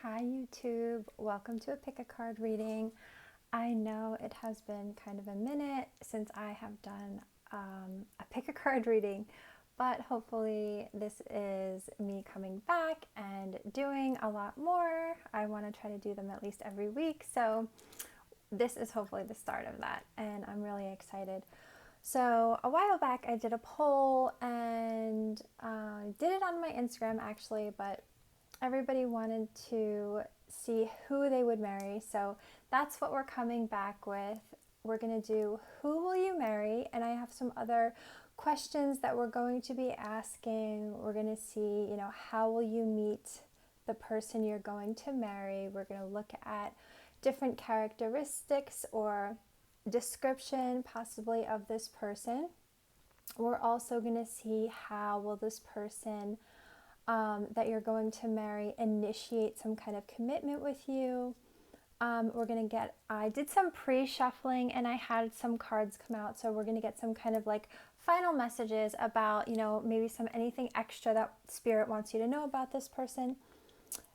Hi YouTube, welcome to a pick a card reading. I know it has been kind of a minute since I have done a pick a card reading, but hopefully this is me coming back and doing a lot more. I want to try to do them at least every week, so this is hopefully the start of that, and I'm really excited. So a while back I did a poll and did it on my Instagram actually, but everybody wanted to see who they would marry, so that's what we're coming back with. We're going to do who will you marry, and I have some other questions that we're going to be asking. We're going to see, how will you meet the person you're going to marry. We're going to look at different characteristics or description possibly of this person. We're also going to see how will this person that you're going to marry initiate some kind of commitment with you. I did some pre-shuffling and I had some cards come out, so we're going to get some kind of like final messages about, maybe anything extra that Spirit wants you to know about this person.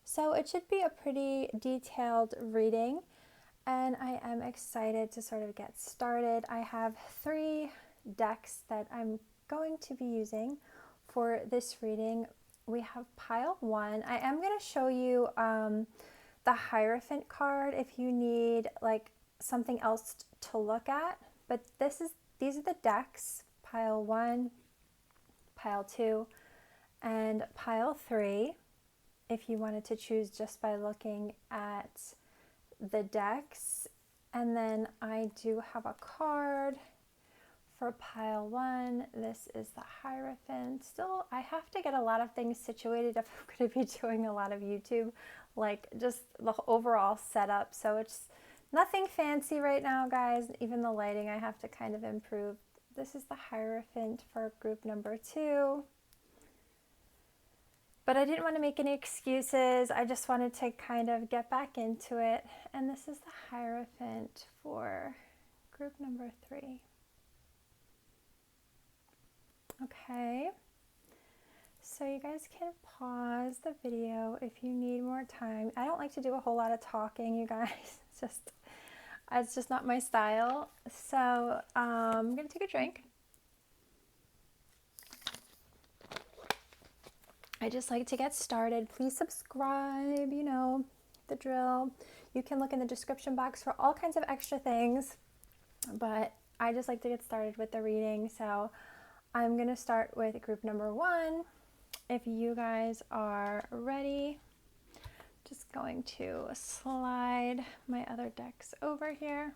So it should be a pretty detailed reading, and I am excited to sort of get started. I have 3 decks that I'm going to be using for this reading. We have pile 1. I am going to show you the Hierophant card if you need like something else to look at, but these are the decks: pile 1, pile 2, and pile 3, if you wanted to choose just by looking at the decks. And then I do have a card for pile 1. This is the Hierophant. Still, I have to get a lot of things situated if I'm going to be doing a lot of YouTube, like just the overall setup. So it's nothing fancy right now, guys. Even the lighting I have to kind of improve. This is the Hierophant for group number 2. But I didn't want to make any excuses. I just wanted to kind of get back into it. And this is the Hierophant for group number 3. Okay, so you guys can pause the video if you need more time. I don't like to do a whole lot of talking, you guys. It's just not my style. So I'm gonna take a drink. I just like to get started. Please subscribe, the drill. You can look in the description box for all kinds of extra things, but I just like to get started with the reading. So I'm going to start with group number 1. If you guys are ready, just going to slide my other decks over here.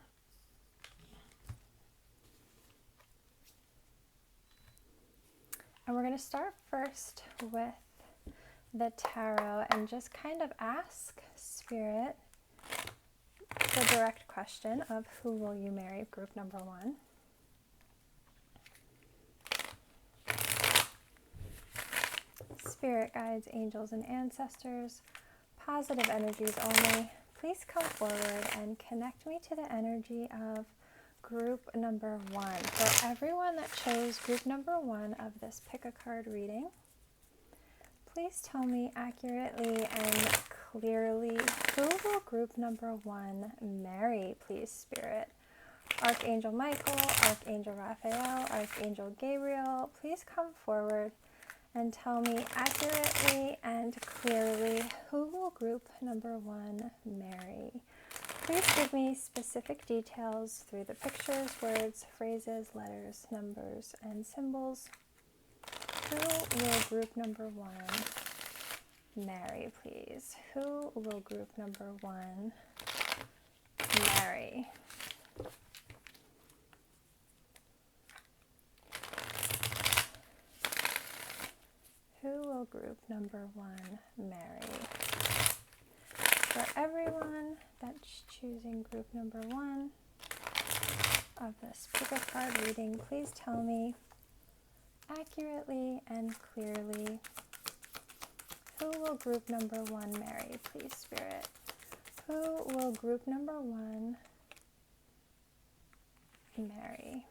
And we're going to start first with the tarot and just kind of ask Spirit the direct question of who will you marry, group number 1. Spirit guides, angels, and ancestors, positive energies only, please come forward and connect me to the energy of group number 1. For everyone that chose group number 1 of this pick a card reading, please tell me accurately and clearly who will group number 1 marry, please, Spirit. Archangel Michael, Archangel Raphael, Archangel Gabriel, please come forward and tell me accurately and clearly who will group number 1 marry. Please give me specific details through the pictures, words, phrases, letters, numbers, and symbols. Who will group number 1 marry, please? Who will group number 1 marry? Who will group number 1 marry? For everyone that's choosing group number 1 of this pick a card reading, please tell me accurately and clearly who will group number 1 marry, please, Spirit. Who will group number 1 marry?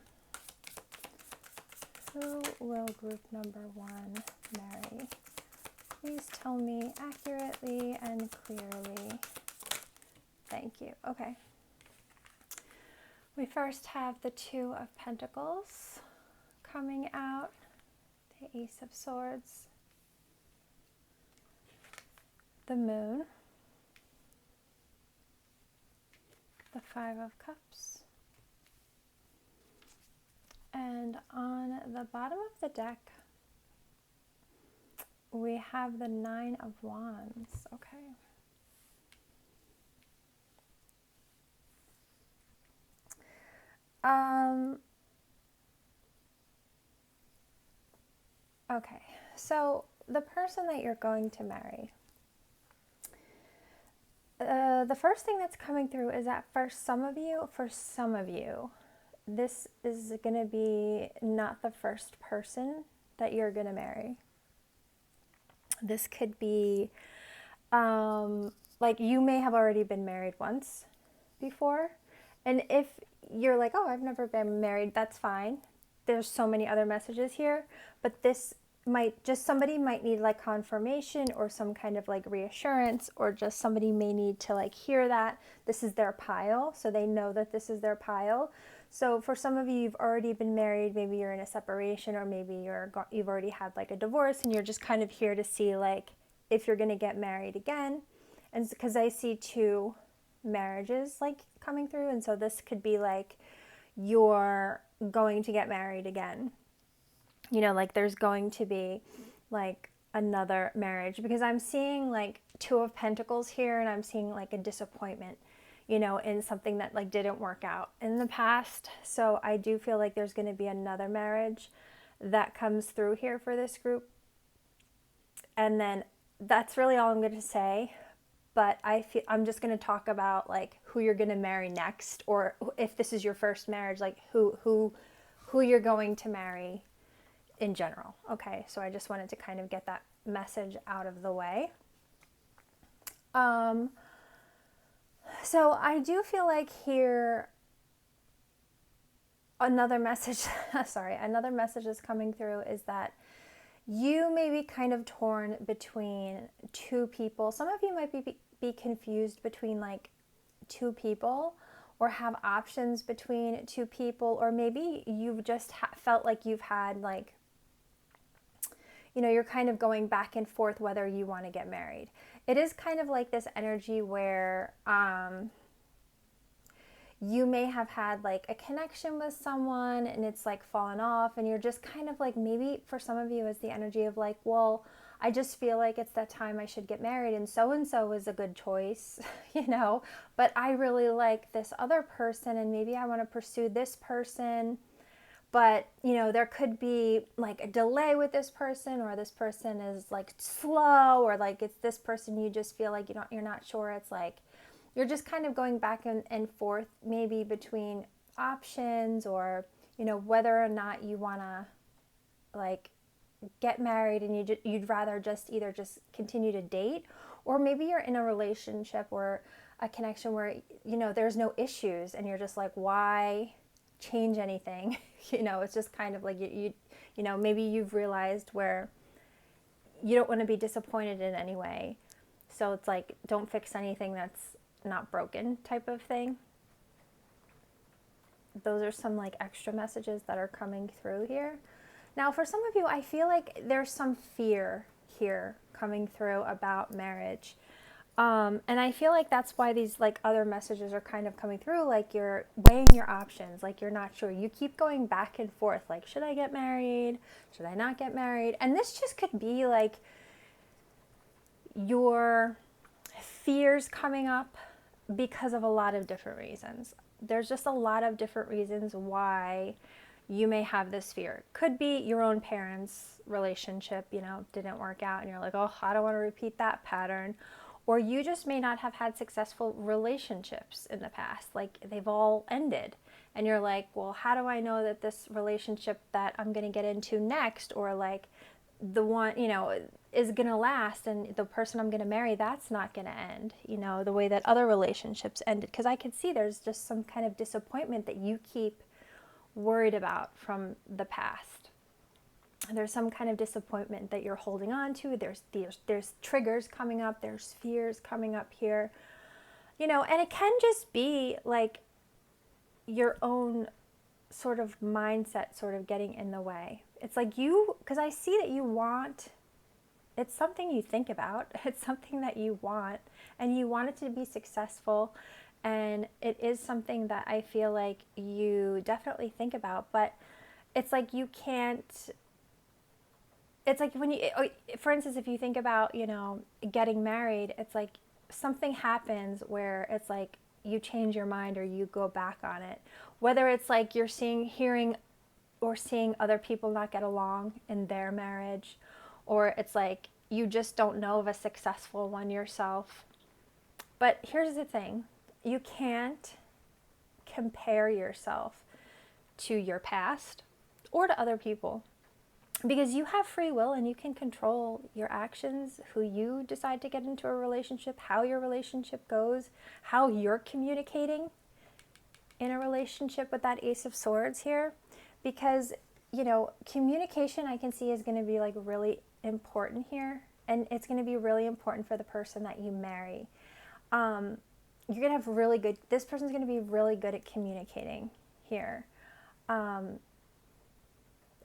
Who will group number 1 marry? Please tell me accurately and clearly cute. Okay. We first have the Two of Pentacles coming out, the Ace of Swords, the Moon, the Five of Cups, and on the bottom of the deck, we have the Nine of Wands. Okay. Okay, so the person that you're going to marry, the first thing that's coming through is that for some of you, this is going to be not the first person that you're going to marry. This could be, like you may have already been married once before. And if you're like, oh, I've never been married, that's fine. There's so many other messages here, but this might just, somebody might need like confirmation or some kind of like reassurance, or just somebody may need to like hear that this is their pile, so they know that this is their pile. So for some of you, you've already been married, maybe you're in a separation, or maybe you've already had like a divorce, and you're just kind of here to see like if you're going to get married again. And because I see two marriages like coming through, and so this could be like you're going to get married again. You know, like there's going to be like another marriage, because I'm seeing like Two of Pentacles here, and I'm seeing like a disappointment, you know, in something that like didn't work out in the past. So I do feel like there's going to be another marriage that comes through here for this group. And then that's really all I'm going to say. But I'm just going to talk about like who you're going to marry next, or if this is your first marriage, like who you're going to marry in general. Okay, so I just wanted to kind of get that message out of the way. So I do feel like here another message, another message is coming through is that you may be kind of torn between two people. Some of you might be confused between like two people, or have options between two people, or maybe you've just felt like you've had like, you know, you're kind of going back and forth whether you want to get married. It is kind of like this energy where you may have had like a connection with someone and it's like fallen off, and you're just kind of like, maybe for some of you is the energy of like, well, I just feel like it's that time I should get married, and so is a good choice, you know, but I really like this other person, and maybe I want to pursue this person. But, you know, there could be like a delay with this person, or this person is like slow, or like it's this person you just feel like you're not sure. It's like you're just kind of going back and forth maybe between options, or, you know, whether or not you want to like get married, and you'd rather just either just continue to date, or maybe you're in a relationship or a connection where, you know, there's no issues, and you're just like, why change anything? You know, it's just kind of like you know, maybe you've realized where you don't want to be disappointed in any way, so it's like, don't fix anything that's not broken type of thing. Those are some like extra messages that are coming through here. Now for some of you, I feel like there's some fear here coming through about marriage. And I feel like that's why these like other messages are kind of coming through, like you're weighing your options, like you're not sure. You keep going back and forth, like, should I get married? Should I not get married? And this just could be like your fears coming up because of a lot of different reasons. There's just a lot of different reasons why you may have this fear. Could be your own parents' relationship, you know, didn't work out, and you're like, oh, I don't want to repeat that pattern. Or you just may not have had successful relationships in the past, like they've all ended. And you're like, well, how do I know that this relationship that I'm going to get into next, or like the one, you know, is going to last, and the person I'm going to marry, that's not going to end, you know, the way that other relationships ended? Because I could see there's just some kind of disappointment that you keep worried about from the past. There's some kind of disappointment that you're holding on to. There's triggers coming up. There's fears coming up here. And it can just be like your own sort of mindset sort of getting in the way. It's like because I see that it's something you think about, it's something that you want, and you want it to be successful, and it is something that I feel like you definitely think about, but it's like you can't, it's like when for instance, if you think about, getting married, it's like something happens where it's like you change your mind or you go back on it. Whether it's like you're hearing or seeing other people not get along in their marriage, or it's like you just don't know of a successful one yourself. But here's the thing, you can't compare yourself to your past or to other people, because you have free will and you can control your actions, who you decide to get into a relationship, how your relationship goes, how you're communicating in a relationship with that Ace of Swords here. Because, communication I can see is going to be like really important here. And it's going to be really important for the person that you marry. You're going to have this person's going to be really good at communicating here. And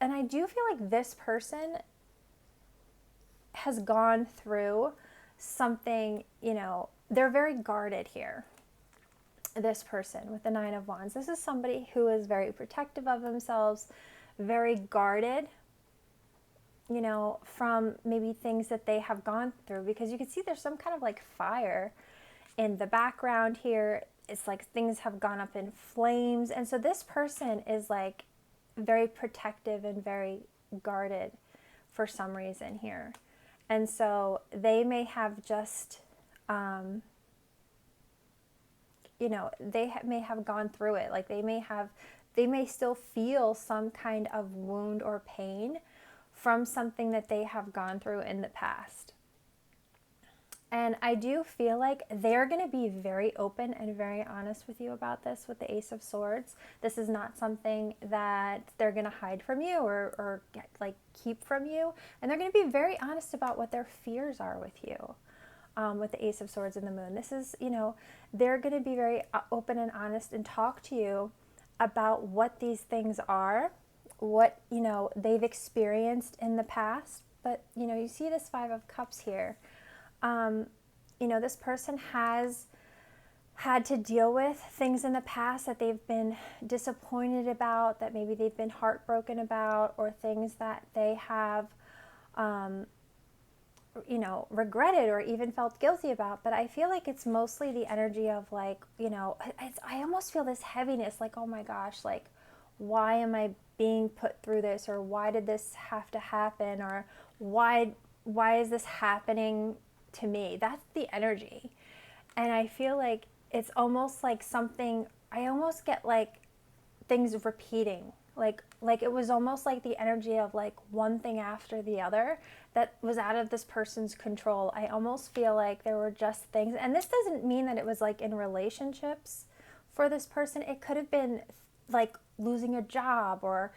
I do feel like this person has gone through something, they're very guarded here. This person with the Nine of Wands. This is somebody who is very protective of themselves, very guarded, from maybe things that they have gone through, because you can see there's some kind of like fire in the background here. It's like things have gone up in flames. And so this person is like very protective and very guarded for some reason here. And so they may have just, may have gone through it. Like they may still feel some kind of wound or pain from something that they have gone through in the past. And I do feel like they're going to be very open and very honest with you about this with the Ace of Swords. This is not something that they're going to hide from you or keep from you. And they're going to be very honest about what their fears are with you. With the Ace of Swords and the Moon. This is, they're going to be very open and honest and talk to you about what these things are, what, they've experienced in the past. But, you see this Five of Cups here. This person has had to deal with things in the past that they've been disappointed about, that maybe they've been heartbroken about, or things that they have, regretted or even felt guilty about. But I feel like it's mostly the energy of like, I almost feel this heaviness, like, oh my gosh, like, why am I being put through this? Or why did this have to happen? Or why is this happening to me? That's the energy. And I feel like it's almost like something, I almost get like things repeating. Like it was almost like the energy of like one thing after the other that was out of this person's control. I almost feel like there were just things, and this doesn't mean that it was like in relationships for this person. It could have been like losing a job, or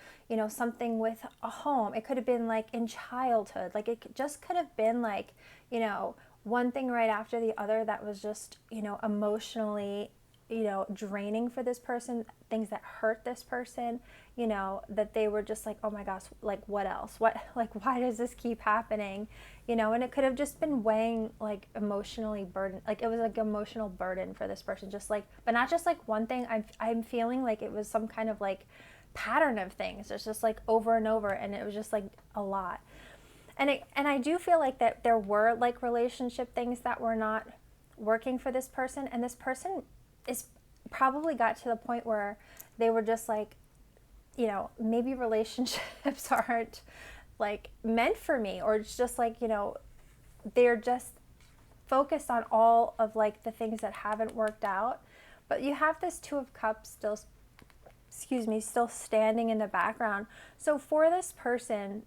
something with a home. It could have been like in childhood. Like it just could have been like one thing right after the other that was just emotionally draining for this person, things that hurt this person, that they were just like, oh my gosh, like what else? Why does this keep happening? And it could have just been weighing like emotionally burden, like it was like emotional burden for this person, just like, but not just like one thing. I'm feeling like it was some kind of like pattern of things. It's just like over and over, and it was just like a lot. And I do feel like that there were like relationship things that were not working for this person, and this person is probably got to the point where they were just like, maybe relationships aren't like meant for me, or it's just like, they're just focused on all of like the things that haven't worked out. But you have this Two of Cups still standing in the background. So for this person,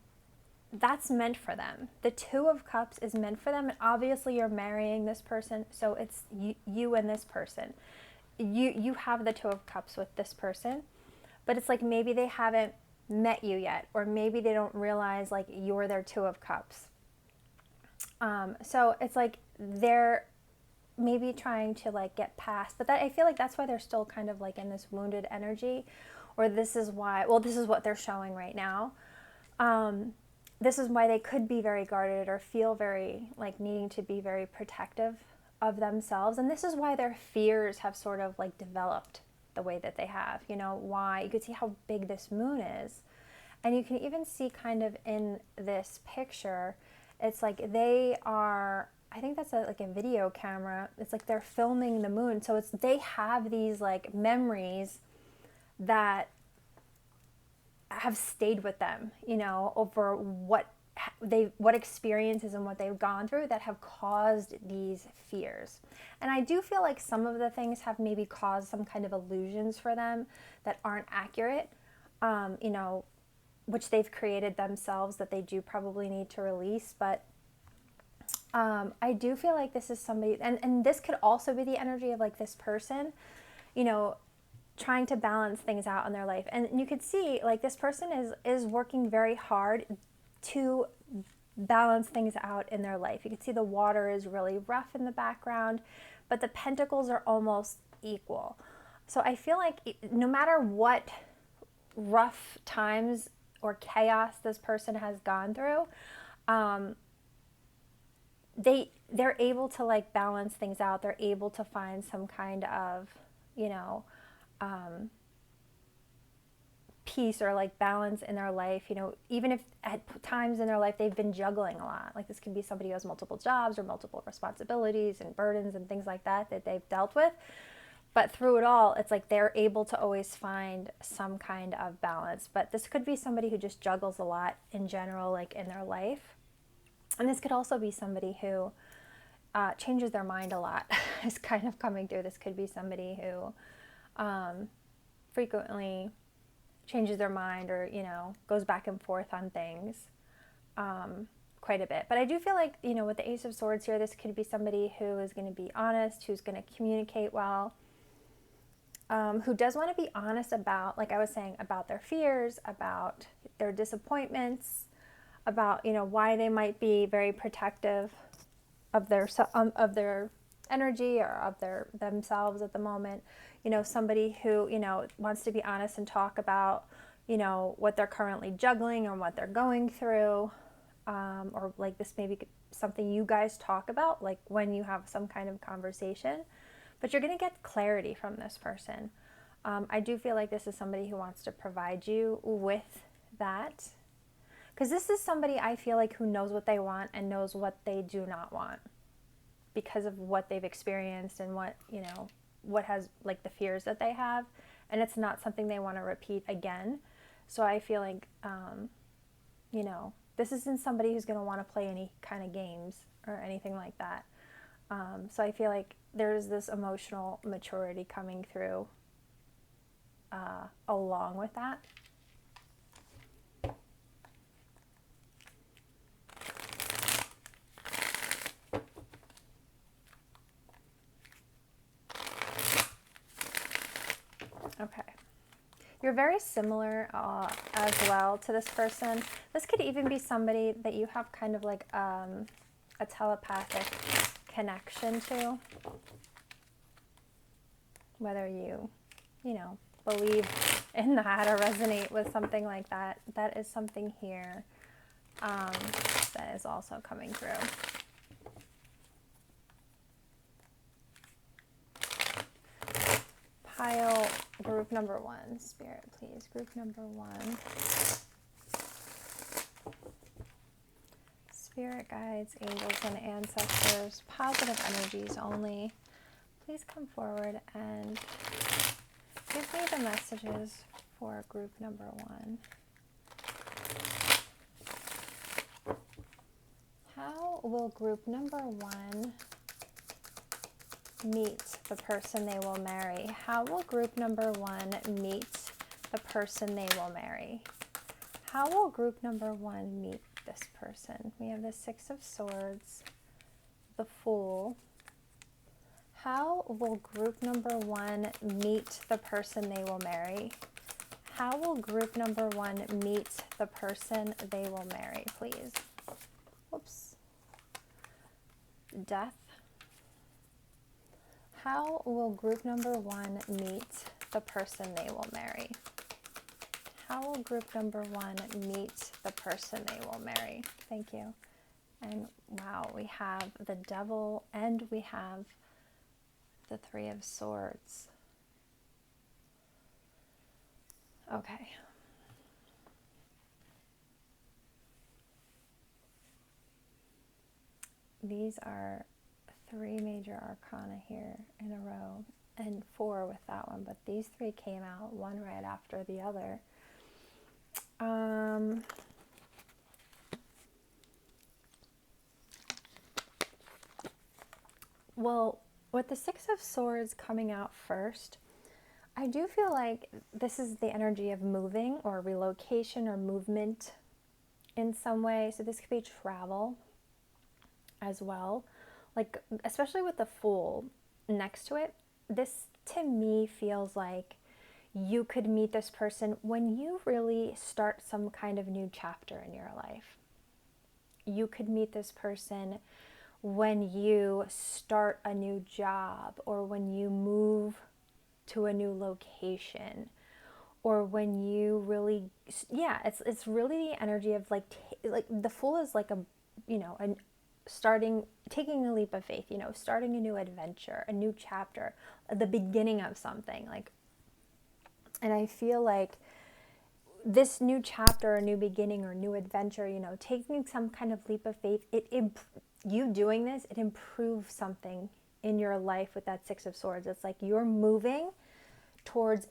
that's meant for them. The Two of Cups is meant for them, and obviously you're marrying this person, so it's you and this person. You have the Two of Cups with this person, but it's like maybe they haven't met you yet, or maybe they don't realize like you're their Two of Cups. So it's like maybe trying to like get past, but that, I feel like that's why they're still kind of like in this wounded energy, or this is why, well, this is what they're showing right now. This is why they could be very guarded or feel very like needing to be very protective of themselves. And this is why their fears have sort of like developed the way that they have, you know, why you could see how big this moon is. And you can even see kind of in this picture, it's like they are, I think that's like a video camera. It's like they're filming the moon. So it's, they have these like memories that have stayed with them, you know, over what experiences and what they've gone through that have caused these fears. And I do feel like some of the things have maybe caused some kind of illusions for them that aren't accurate, you know, which they've created themselves that they do probably need to release. But I do feel like this is somebody, and this could also be the energy of like this person, you know, trying to balance things out in their life. And you could see like this person is working very hard to balance things out in their life. You can see the water is really rough in the background, but the pentacles are almost equal. So I feel like no matter what rough times or chaos this person has gone through, they're able to like balance things out. They're able to find some kind of, you know, peace or like balance in their life, you know, even if at times in their life they've been juggling a lot. Like this could be somebody who has multiple jobs or multiple responsibilities and burdens and things like that that they've dealt with. But through it all, it's like they're able to always find some kind of balance. But this could be somebody who just juggles a lot in general, like in their life. And this could also be somebody who changes their mind a lot is kind of coming through. This could be somebody who frequently changes their mind or, you know, goes back and forth on things quite a bit. But I do feel like, you know, with the Ace of Swords here, this could be somebody who is going to be honest, who's going to communicate well, who does want to be honest about, like I was saying, about their fears, about their disappointments, about, you know, why they might be very protective of their energy or of themselves at the moment. You know, somebody who, you know, wants to be honest and talk about, you know, what they're currently juggling or what they're going through, or like this may be something you guys talk about, like when you have some kind of conversation, but you're going to get clarity from this person. I do feel like this is somebody who wants to provide you with that, because this is somebody I feel like who knows what they want and knows what they do not want because of what they've experienced and what, you know, what has like the fears that they have, and it's not something they want to repeat again. So I feel like, you know, this isn't somebody who's going to want to play any kind of games or anything like that. So I feel like there's this emotional maturity coming through along with that. Okay. You're very similar as well to this person. This could even be somebody that you have kind of like a telepathic connection to. Whether you know, believe in that or resonate with something like that, that is something here that is also coming through. Pile group number 1. Spirit, please. Group number 1. Spirit guides, angels, and ancestors. Positive energies only. Please come forward and give me the messages for group number 1. How will group number 1 meet the person they will marry? How will group number 1 meet the person they will marry? How will group number 1 meet this person? We have the 6 of Swords, the Fool. How will group number 1 meet the person they will marry? How will group number 1 meet the person they will marry, please? Whoops. Death. How will group number 1 meet the person they will marry? How will group number 1 meet the person they will marry? Thank you. And wow, we have the Devil and we have the Three of Swords. Okay. These are 3 major arcana here in a row, and 4 with that one, but these 3 came out one right after the other. Well, with the Six of Swords coming out first, I do feel like this is the energy of moving or relocation or movement in some way. So this could be travel as well. Like, especially with the Fool next to it, this to me feels like you could meet this person when you really start some kind of new chapter in your life. You could meet this person when you start a new job, or when you move to a new location, or when you really, yeah, it's really the energy of like the Fool is like a, you know, a starting, taking a leap of faith, you know, starting a new adventure, a new chapter, the beginning of something, like. And I feel like this new chapter, a new beginning or new adventure, you know, taking some kind of leap of faith, you doing this, it improves something in your life with that Six of Swords. It's like you're moving towards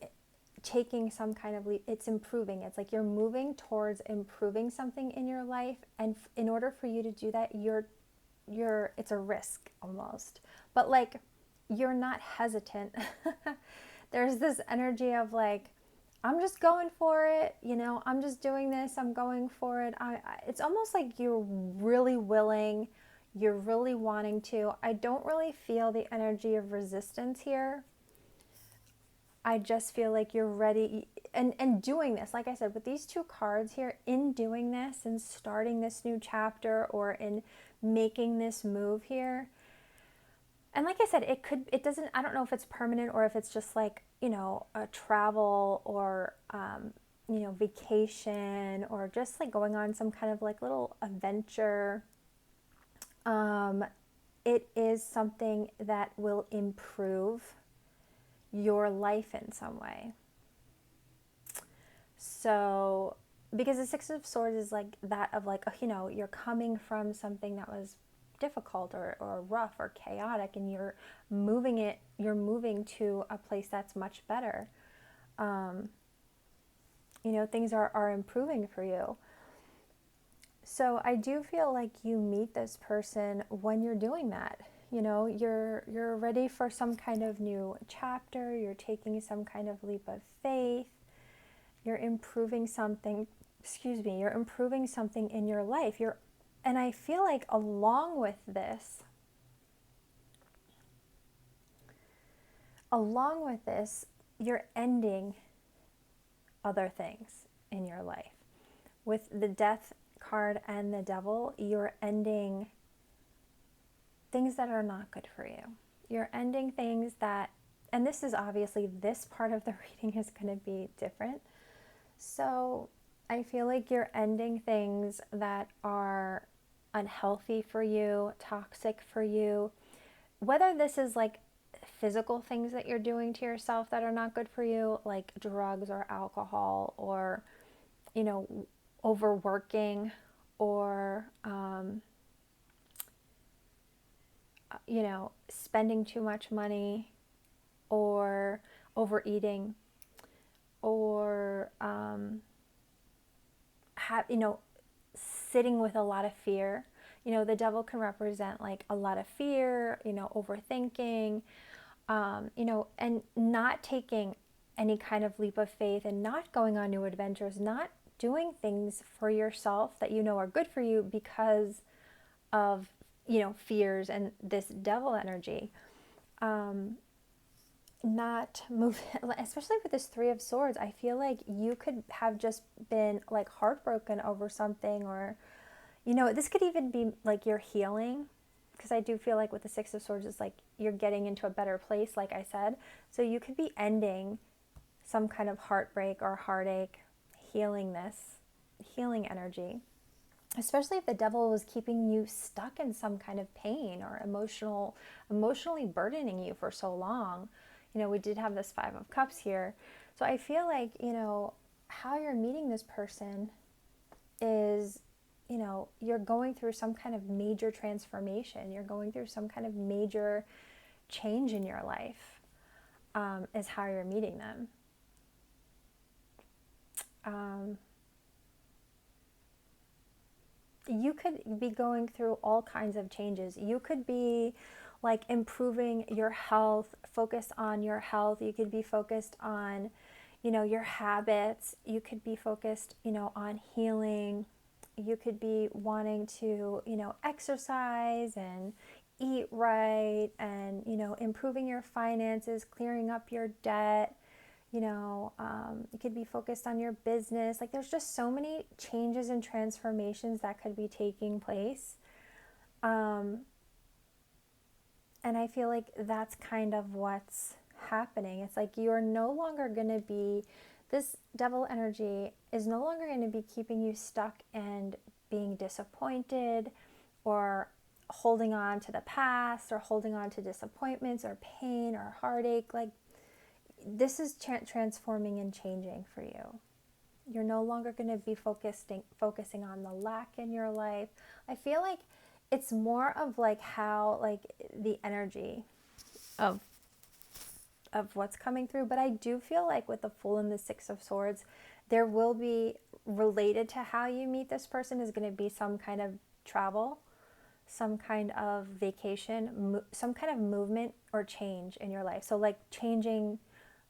taking some kind of leap. It's improving. It's like you're moving towards improving something in your life. And in order for you to do that, it's a risk almost. But like, you're not hesitant. There's this energy of like, I'm just going for it, you know, I'm just doing this, I'm going for it. It's almost like you're really willing, you're really wanting to. I don't really feel the energy of resistance here. I just feel like you're ready and doing this. Like I said, with these 2 cards here, in doing this and starting this new chapter, or in making this move here. And like I said, it doesn't, I don't know if it's permanent or if it's just like, you know, a travel or, you know, vacation, or just like going on some kind of like little adventure. It is something that will improve your life in some way. So, because the Six of Swords is like that of like, you know, you're coming from something that was difficult or rough or chaotic, and you're moving to a place that's much better. You know, things are improving for you. So I do feel like you meet this person when you're doing that. You know, you're ready for some kind of new chapter, you're taking some kind of leap of faith, you're improving something, you're improving something in your life. And I feel like along with this, you're ending other things in your life. With the Death card and the Devil, you're ending things that are not good for you. You're ending things that, and this is obviously, this part of the reading is going to be different. So I feel like you're ending things that are unhealthy for you, toxic for you, whether this is like physical things that you're doing to yourself that are not good for you, like drugs or alcohol, or, you know, overworking, or, you know, spending too much money, or overeating, or, you know, sitting with a lot of fear. You know, the Devil can represent like a lot of fear, you know, overthinking, you know, and not taking any kind of leap of faith, and not going on new adventures, not doing things for yourself that you know are good for you because of, you know, fears and this Devil energy. Not move, especially with this Three of Swords. I feel like you could have just been like heartbroken over something, or, you know, this could even be like you're healing, because I do feel like with the Six of Swords, it's like you're getting into a better place, like I said. So you could be ending some kind of heartbreak or heartache, healing energy. Especially if the devil was keeping you stuck in some kind of pain or emotionally burdening you for so long. We did have this Five of Cups here. So I feel like, how you're meeting this person is, you're going through some kind of major transformation. You're going through some kind of major change in your life, is how you're meeting them. You could be going through all kinds of changes. You could be like improving your health, focused on your health. You could be focused on, your habits. You could be focused, on healing. You could be wanting to, exercise and eat right and, improving your finances, clearing up your debt. You could be focused on your business. Like there's just so many changes and transformations that could be taking place. And I feel like that's kind of what's happening. It's like you're no longer going to be, this devil energy is no longer going to be keeping you stuck and being disappointed or holding on to the past or holding on to disappointments or pain or heartache. Like this is transforming and changing for you. You're no longer going to be focusing on the lack in your life. I feel like it's more of like how like the energy of what's coming through. But I do feel like with the Fool and the Six of Swords, there will be, related to how you meet this person, is going to be some kind of travel, some kind of vacation, some kind of movement or change in your life. So like changing,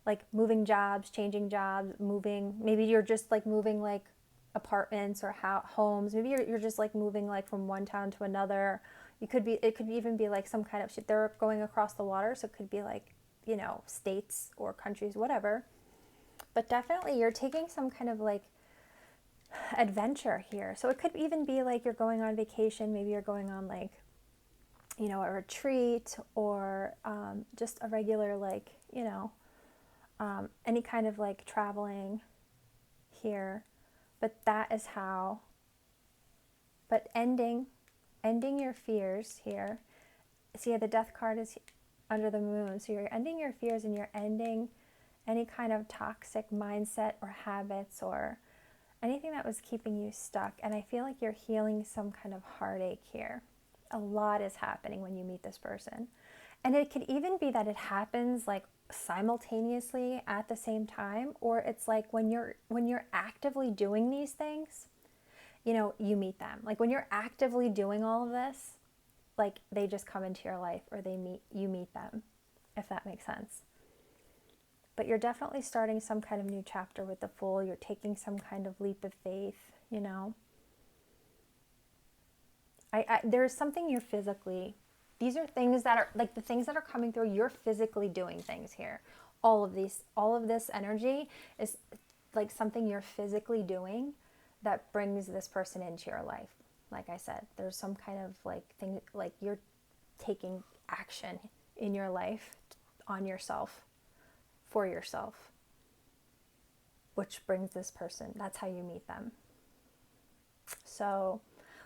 like moving jobs, changing jobs, moving, maybe you're just like moving like apartments or homes. Maybe you're just like moving like from one town to another. It could even be like some kind of shit. They're going across the water. So it could be like, states or countries, whatever. But definitely you're taking some kind of like adventure here. So it could even be like you're going on vacation. Maybe you're going on like, a retreat or just a regular like, any kind of like traveling here. But that is how, but ending your fears here. See, the Death card is under the Moon. So you're ending your fears and you're ending any kind of toxic mindset or habits or anything that was keeping you stuck. And I feel like you're healing some kind of heartache here. A lot is happening when you meet this person. And it could even be that it happens like simultaneously at the same time, or it's like when you're actively doing these things, you meet them. Like when you're actively doing all of this, like they just come into your life or you meet them, if that makes sense. But you're definitely starting some kind of new chapter with the Fool. You're taking some kind of leap of faith, There's something you're physically, these are things that are like the things that are coming through. You're physically doing things here. All of this energy is like something you're physically doing that brings this person into your life. Like I said, there's some kind of like thing, like you're taking action in your life on yourself, for yourself, which brings this person. That's how you meet them. So,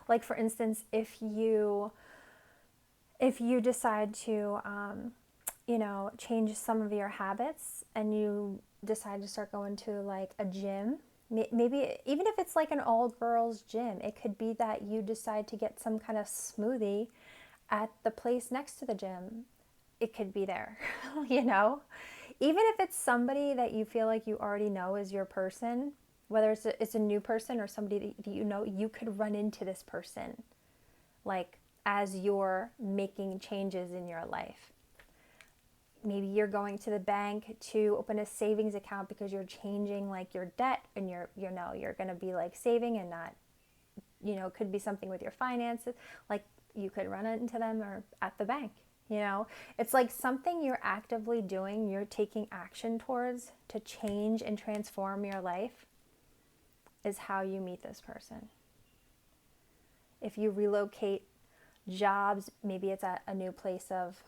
like for instance, if you decide to, change some of your habits and you decide to start going to like a gym, maybe even if it's like an all girls gym, it could be that you decide to get some kind of smoothie at the place next to the gym. It could be there, even if it's somebody that you feel like you already know is your person, whether it's a new person or somebody that you could run into this person like as you're making changes in your life. Maybe you're going to the bank to open a savings account because you're changing like your debt and you're going to be like saving and not, it could be something with your finances. Like you could run into them or at the bank, it's like something you're actively doing, you're taking action towards to change and transform your life is how you meet this person. If you relocate jobs, maybe it's at a new place of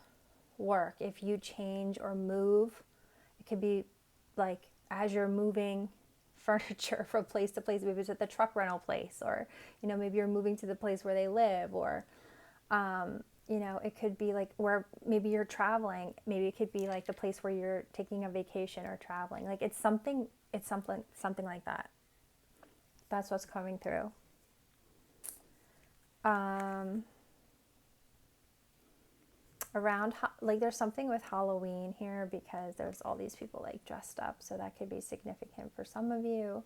work. If you change or move, it could be like as you're moving furniture from place to place, maybe it's at the truck rental place, or, you know, maybe you're moving to the place where they live, or, you know, it could be like where maybe you're traveling. Maybe it could be like the place where you're taking a vacation or traveling. Like it's something like that. That's what's coming through. Around, like there's something with Halloween here because there's all these people like dressed up. So that could be significant for some of you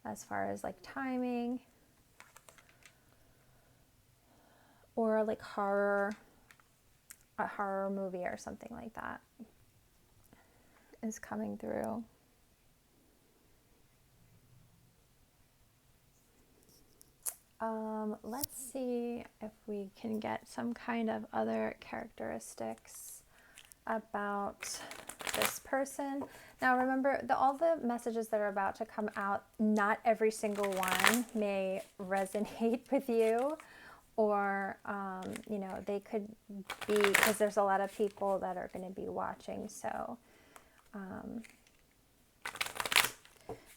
as far as like timing. Or like a horror movie or something like that is coming through. Let's see if we can get some kind of other characteristics about this person. Now remember, all the messages that are about to come out, not every single one may resonate with you, or, you know, they could be, because there's a lot of people that are going to be watching, so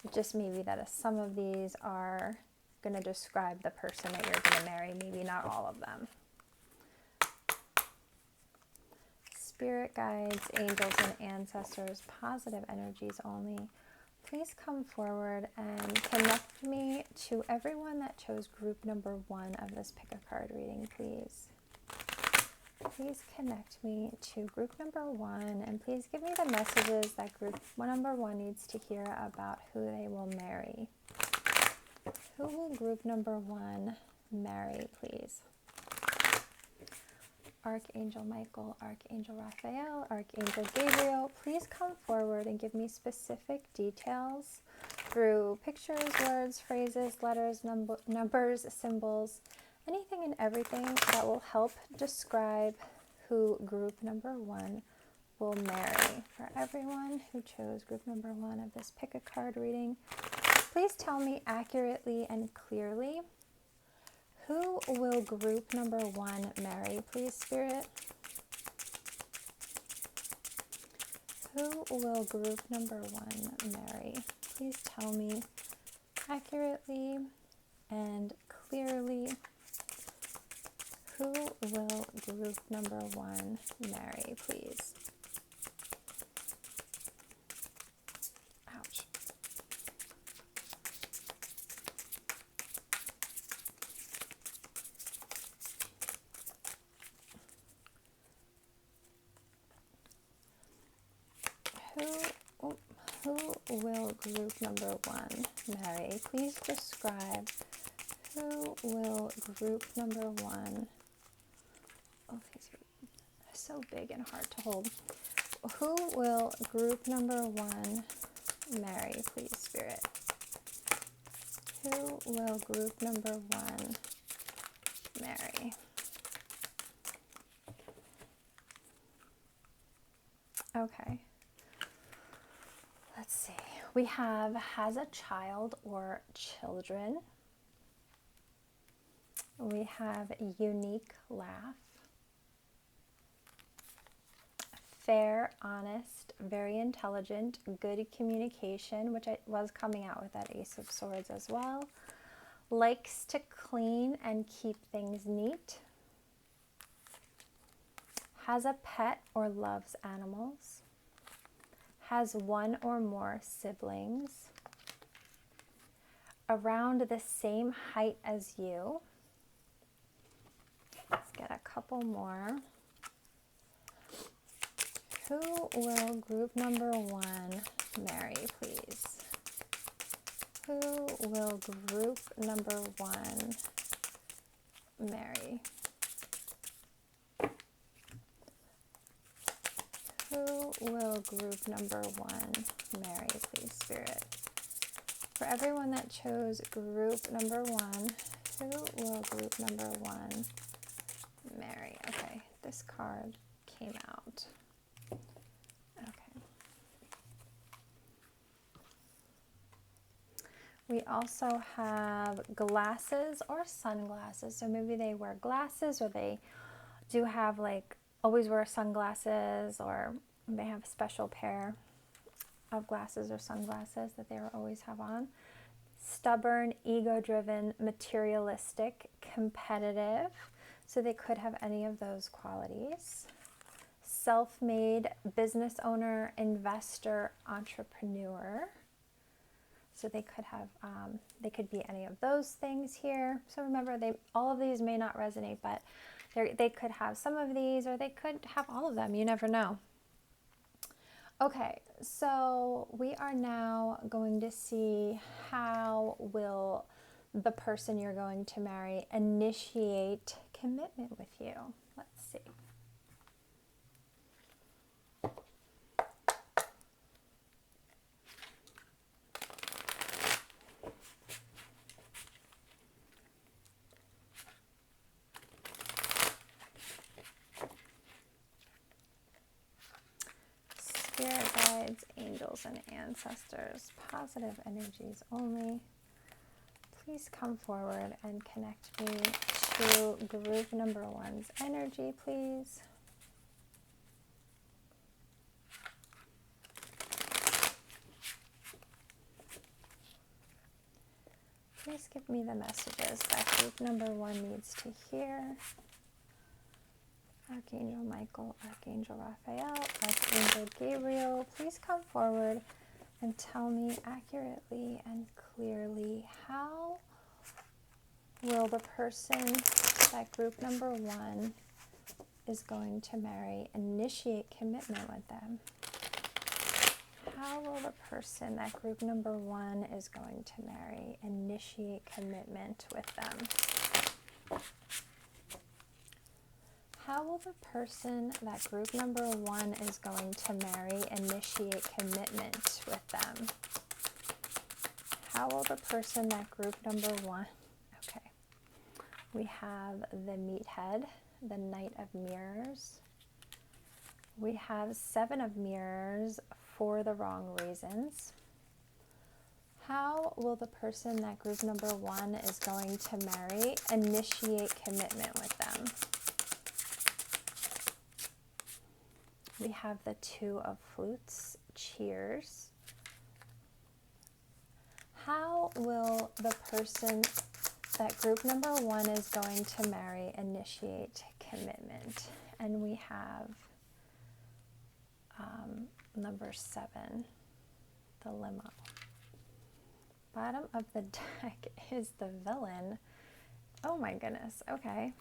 it just may be that some of these are going to describe the person that you're going to marry, maybe not all of them. Spirit guides, angels, and ancestors, positive energies only. Please come forward and connect me to everyone that chose group number 1 of this pick a card reading, please. Please connect me to group number 1, and please give me the messages that group number 1 needs to hear about who they will marry. Who will group number 1 marry, please? Archangel Michael, Archangel Raphael, Archangel Gabriel, please come forward and give me specific details through pictures, words, phrases, letters, numbers, symbols, anything and everything that will help describe who group number 1 will marry. For everyone who chose group number 1 of this pick a card reading, please tell me accurately and clearly, who will group number 1 marry, please, Spirit? Who will group number 1 marry? Please tell me accurately and clearly, who will group number 1 marry, please? Ouch. Who will group number 1 marry? Please describe who will group number 1. Oh, these are so big and hard to hold. Who will group number 1 marry, please, Spirit? Who will group number 1 marry? Okay. Let's see. We have has a child or children. We have a unique laugh. Fair, honest, very intelligent, good communication, which was coming out with that Ace of Swords as well. Likes to clean and keep things neat. Has a pet or loves animals. Has one or more siblings. Around the same height as you. Let's get a couple more. Who will group number 1 marry, please? Who will group number 1 marry? Who will group number 1 marry, please, Spirit? For everyone that chose group number 1, who will group number 1 marry? Okay, this card came out. Okay. We also have glasses or sunglasses. So maybe they wear glasses, or they do have like always wear sunglasses, or they have a special pair of glasses or sunglasses that they will always have on. Stubborn, ego-driven, materialistic, competitive. So they could have any of those qualities. Self-made, business owner, investor, entrepreneur. So they could have, they could be any of those things here. So remember, all of these may not resonate, but they could have some of these, or they could have all of them. You never know. Okay, so we are now going to see how will the person you're going to marry initiate commitment with you. Let's see. Spirit guides, angels, and ancestors, positive energies only. Please come forward and connect me to group number 1's energy, please. Please give me the messages that group number 1 needs to hear. Archangel Michael, Archangel Raphael, Archangel Gabriel, please come forward and tell me accurately and clearly, how will the person that group number 1 is going to marry initiate commitment with them? How will the person that group number 1 is going to marry initiate commitment with them? How will the person that group number 1 is going to marry initiate commitment with them? How will the person that group number 1... Okay. We have the Meathead, the Knight of Mirrors. We have 7 of Mirrors, for the wrong reasons. How will the person that group number 1 is going to marry initiate commitment with them? We have the 2 of Flutes, Cheers. How will the person that group number 1 is going to marry initiate commitment? And we have number 7, the Limo. Bottom of the deck is the Villain. Oh my goodness, okay.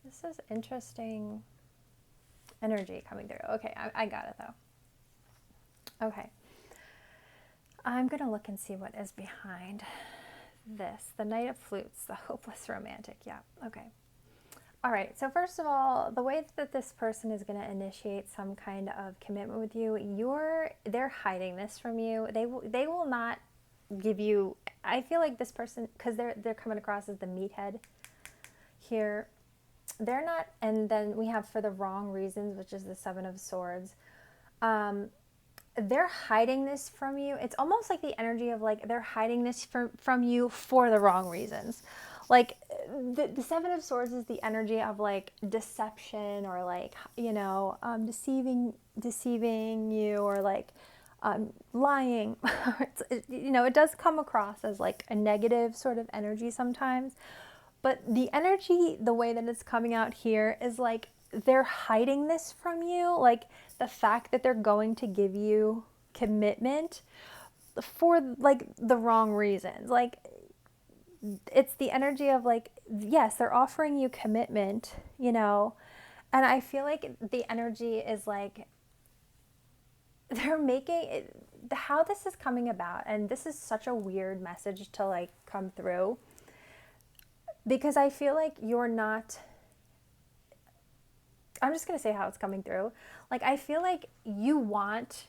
This is interesting energy coming through. Okay, I got it though. Okay. I'm going to look and see what is behind this. The Knight of Flutes, the hopeless romantic. Yeah, okay. All right, so first of all, the way that this person is going to initiate some kind of commitment with you, they're hiding this from you. They will not give you, I feel like this person, because they're coming across as the meathead here, they're not, and then we have for the wrong reasons, which is the 7 of Swords. They're hiding this from you. It's almost like the energy of like they're hiding this from you for the wrong reasons. Like the 7 of Swords is the energy of like deception, or like, you know, deceiving you, or like lying. You know, it does come across as like a negative sort of energy sometimes. But the energy, the way that it's coming out here is like they're hiding this from you. Like the fact that they're going to give you commitment for like the wrong reasons. Like it's the energy of like, yes, they're offering you commitment, you know, and I feel like the energy is like they're making it, how this is coming about, and this is such a weird message to like come through, because I feel like you're not, I'm just going to say how it's coming through. Like, I feel like you want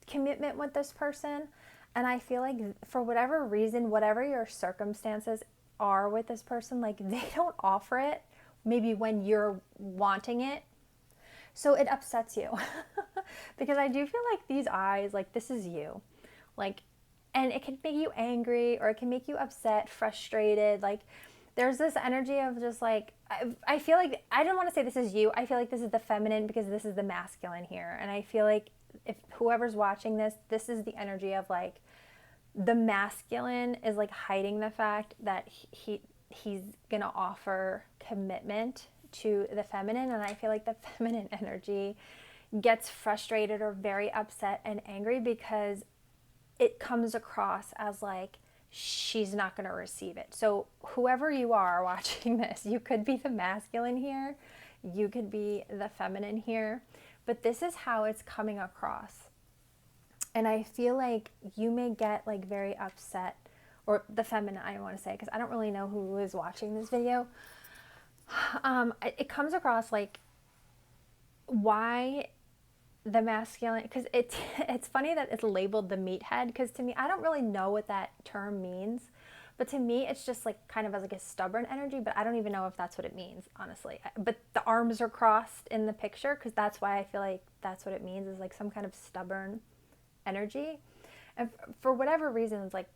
commitment with this person. And I feel like for whatever reason, whatever your circumstances are with this person, like they don't offer it maybe when you're wanting it. So it upsets you because I do feel like these eyes, like this is you, like, and it can make you angry or it can make you upset, frustrated. Like there's this energy of just like, I feel like, I don't want to say this is you. I feel like this is the feminine because this is the masculine here. And I feel like if whoever's watching this, this is the energy of like, the masculine is like hiding the fact that he's gonna offer commitment to the feminine, and I feel like the feminine energy gets frustrated or very upset and angry because it comes across as like she's not going to receive it. So whoever you are watching this, you could be the masculine here, you could be the feminine here, but this is how it's coming across. And I feel like you may get like very upset, or the feminine, I want to say, because I don't really know who is watching this video. It comes across like, why the masculine, because it's funny that it's labeled the meathead, because to me, I don't really know what that term means, but to me it's just like kind of as like a stubborn energy, but I don't even know if that's what it means, honestly. But the arms are crossed in the picture because that's why I feel like that's what it means, is like some kind of stubborn energy. And for whatever reasons, like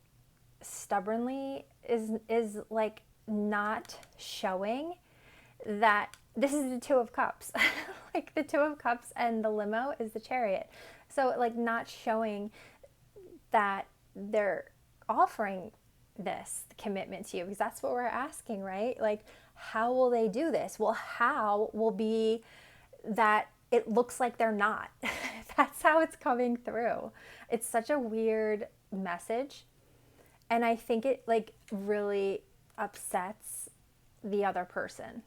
stubbornly is like not showing that this is the Two of Cups. Like the Two of Cups and the limo is the Chariot. So like not showing that they're offering this commitment to you, because that's what we're asking, right? Like, how will they do this? Well, how will be that it looks like they're not. That's how it's coming through. It's such a weird message. And I think it like really upsets the other person.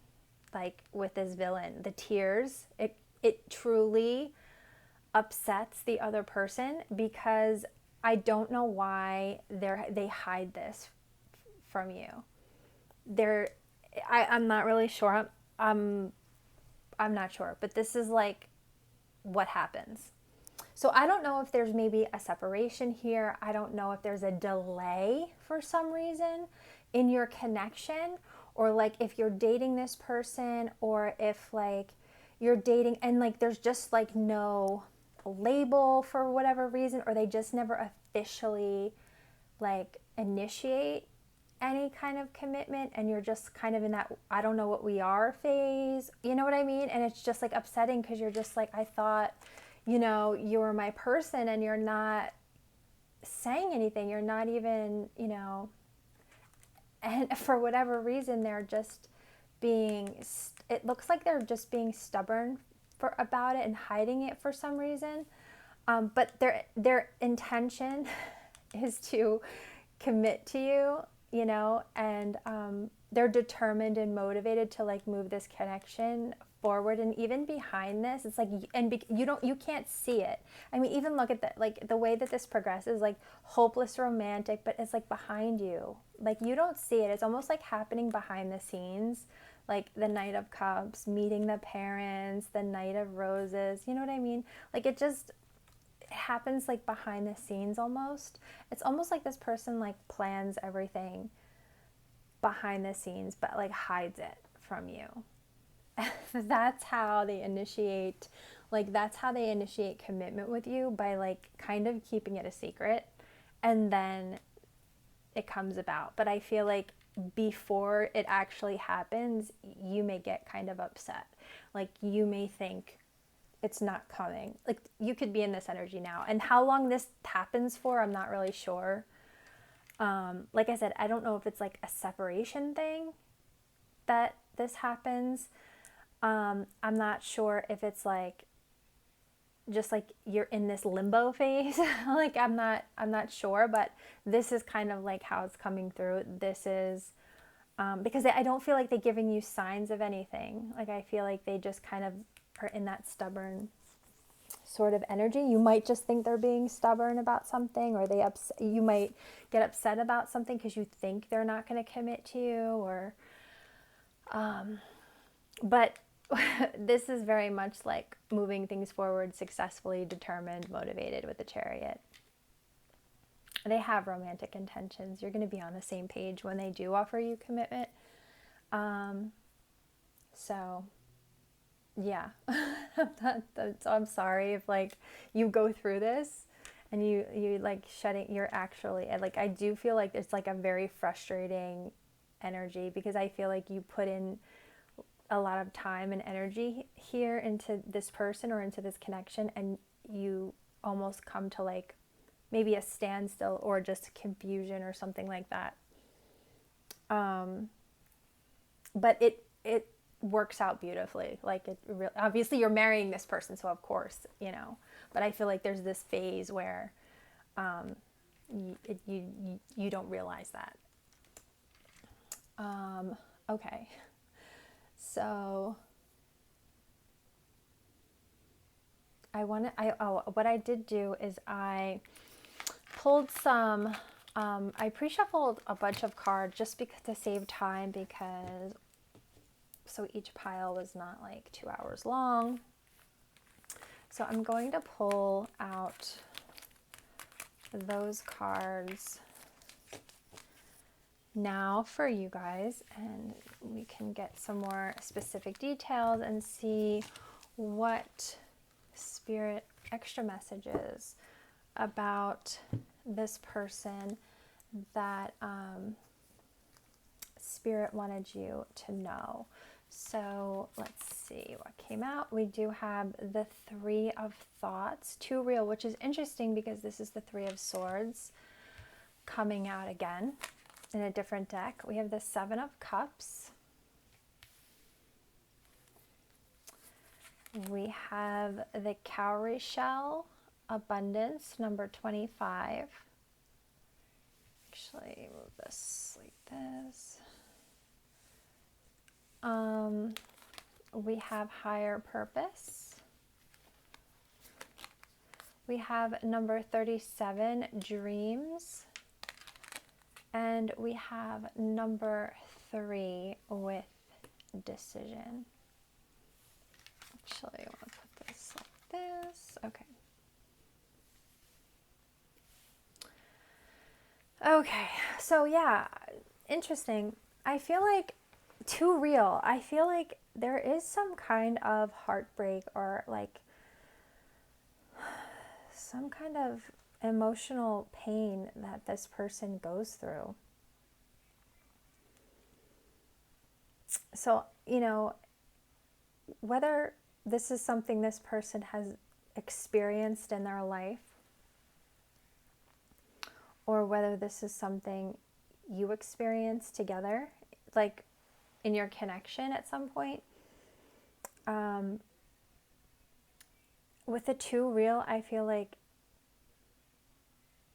Like with this villain, the tears, it truly upsets the other person, because I don't know why they hide this from you. I'm not really sure. I'm not sure, but this is like what happens. So I don't know if there's maybe a separation here. I don't know if there's a delay for some reason in your connection, or like if you're dating this person, or if like you're dating and like there's just like no label for whatever reason, or they just never officially like initiate any kind of commitment, and you're just kind of in that I don't know what we are phase, you know what I mean? And it's just like upsetting because you're just like, I thought, you know, you were my person, and you're not saying anything, you're not even, you know, and for whatever reason they're just being, it looks like they're just being stubborn about it and hiding it for some reason. But their intention is to commit to you, you know, and they're determined and motivated to like move this connection forward. And even behind this, it's like, and you can't see it. I mean, even look at the like the way that this progresses, like hopeless romantic, but it's like behind you, like you don't see it. It's almost like happening behind the scenes, like the Knight of Cups meeting the parents, the Knight of Roses, you know what I mean? Like it just happens like behind the scenes almost. It's almost like this person like plans everything behind the scenes, but like hides it from you. That's how they initiate, like that's how they initiate commitment with you, by like kind of keeping it a secret, and then it comes about. But I feel like before it actually happens, you may get kind of upset. Like you may think it's not coming. Like you could be in this energy now, and how long this happens for, I'm not really sure. Like I said, I don't know if it's like a separation thing that this happens. I'm not sure if it's like just like you're in this limbo phase. Like I'm not sure, but this is kind of like how it's coming through. This is because I don't feel like they're giving you signs of anything. Like I feel like they just kind of are in that stubborn sort of energy. You might just think they're being stubborn about something, or you might get upset about something because you think they're not going to commit to you, or but this is very much like moving things forward successfully, determined, motivated with the Chariot. They have romantic intentions. You're going to be on the same page when they do offer you commitment. So Yeah. So I'm sorry if like you go through this and you like shutting, you're actually like, I do feel like it's like a very frustrating energy because I feel like you put in a lot of time and energy here into this person or into this connection, and you almost come to like maybe a standstill or just confusion or something like that. But it works out beautifully. Like it really, obviously you're marrying this person, so of course, you know. But I feel like there's this phase where you don't realize that. Okay, so what I did do is I pulled some. I pre-shuffled a bunch of cards just because to save time, because so each pile was not like 2 hours long. So I'm going to pull out those cards now for you guys, and we can get some more specific details and see what spirit extra messages about this person that spirit wanted you to know. So let's see what came out. We do have the Three of Thoughts, too real, which is interesting because this is the Three of Swords coming out again in a different deck. We have the Seven of Cups. We have the Cowrie Shell, Abundance, number 25. Actually, move this like this. We have Higher Purpose. We have number 37, Dreams. And we have number 3 with Decision. Actually, I want to put this like this. Okay. Okay, so yeah, interesting. I feel like too real. I feel like there is some kind of heartbreak or like some kind of emotional pain that this person goes through. So, you know, whether this is something this person has experienced in their life, or whether this is something you experience together, like in your connection at some point. With the too real, I feel like,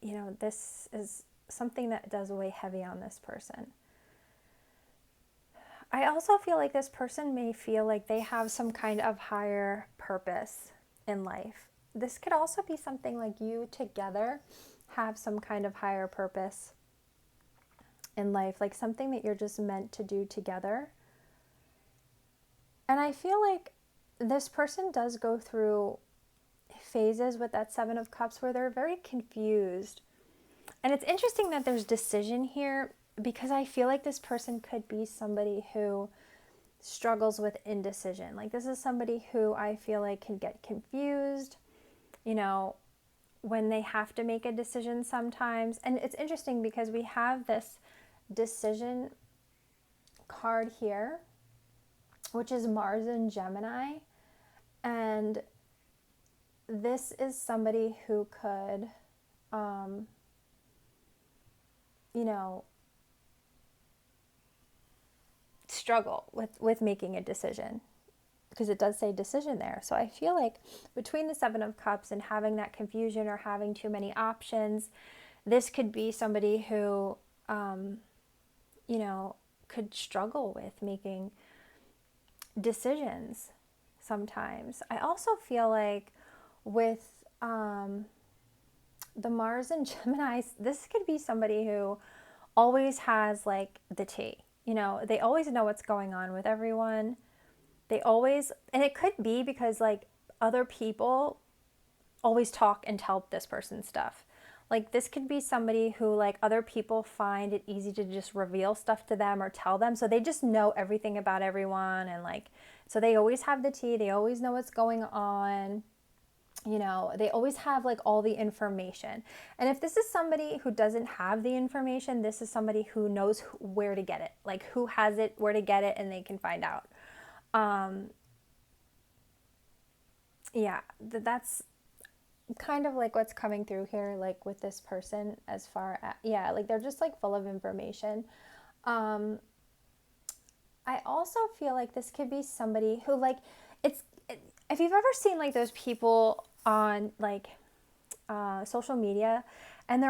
you know, this is something that does weigh heavy on this person. I also feel like this person may feel like they have some kind of higher purpose in life. This could also be something like you together have some kind of higher purpose in life, like something that you're just meant to do together. And I feel like this person does go through phases with that Seven of Cups where they're very confused. And it's interesting that there's decision here, because I feel like this person could be somebody who struggles with indecision. Like this is somebody who I feel like can get confused, you know, when they have to make a decision sometimes. And it's interesting because we have this decision card here, which is Mars and Gemini. And this is somebody who could, you know, struggle with making a decision, because it does say decision there. So I feel like between the Seven of Cups and having that confusion or having too many options, this could be somebody who, you know, could struggle with making decisions sometimes. I also feel like with the Mars and Gemini, this could be somebody who always has like the tea. You know, they always know what's going on with everyone. They always, and it could be because like other people always talk and tell this person stuff. Like this could be somebody who like other people find it easy to just reveal stuff to them or tell them. So they just know everything about everyone, and like, so they always have the tea, they always know what's going on. You know, they always have like all the information. And if this is somebody who doesn't have the information, this is somebody who knows where to get it, like who has it, where to get it, and they can find out. Yeah, that's kind of like what's coming through here, like with this person, as far as, yeah, like they're just like full of information. um I also feel like this could be somebody who like, it's, if you've ever seen like those people on like social media, and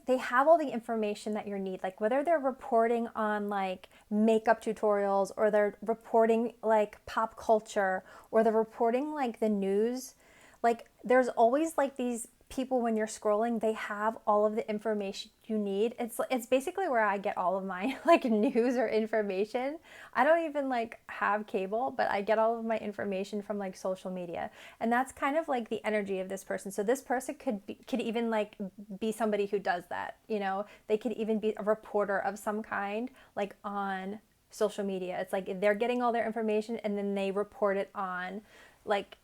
they have all the information that you need, like whether they're reporting on like makeup tutorials, or they're reporting like pop culture, or they're reporting like the news. Like there's always like these people, when you're scrolling, they have all of the information you need. It's basically where I get all of my like news or information. I don't even like have cable, but I get all of my information from like social media. And that's kind of like the energy of this person. So this person could even like be somebody who does that, you know. They could even be a reporter of some kind, like on social media. It's like they're getting all their information and then they report it on like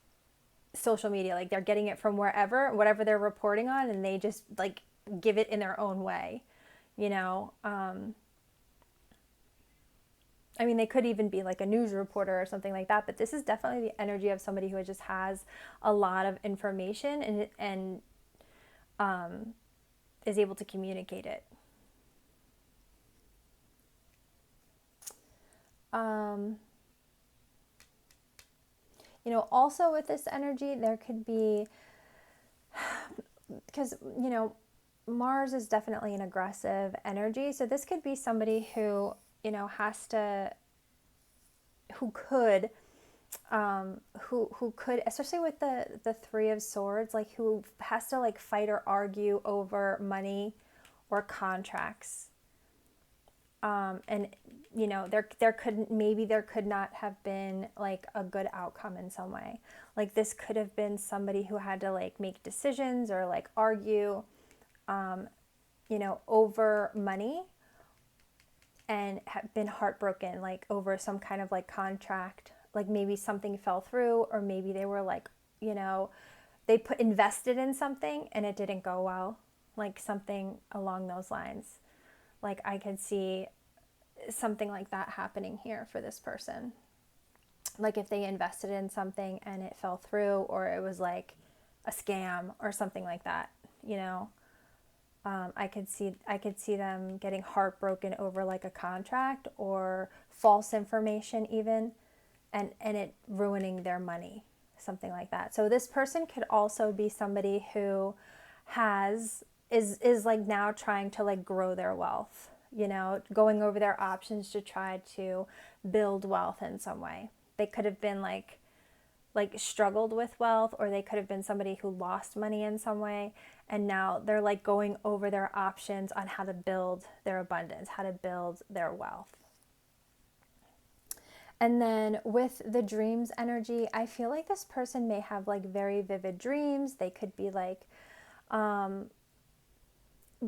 social media. Like they're getting it from wherever, whatever they're reporting on, and they just like give it in their own way, you know. I mean, they could even be like a news reporter or something like that, but this is definitely the energy of somebody who just has a lot of information, and is able to communicate it. um you know, also with this energy, there could be, because, you know, Mars is definitely an aggressive energy. So this could be somebody who, you know, has to, who could, who could, especially with the Three of Swords, like who has to like fight or argue over money or contracts. And you know, there could not have been like a good outcome in some way. Like this could have been somebody who had to like make decisions or like argue, you know, over money, and have been heartbroken like over some kind of like contract. Like maybe something fell through, or maybe they were like, you know, they invested in something and it didn't go well, like something along those lines. Like I could see something like that happening here for this person. Like if they invested in something and it fell through, or it was like a scam or something like that, you know. I could see them getting heartbroken over like a contract or false information even, and it ruining their money, something like that. So this person could also be somebody who is like now trying to like grow their wealth, you know, going over their options to try to build wealth in some way. They could have been like struggled with wealth, or they could have been somebody who lost money in some way, and now they're like going over their options on how to build their abundance, how to build their wealth. And then with the dreams energy, I feel like this person may have like very vivid dreams. They could be like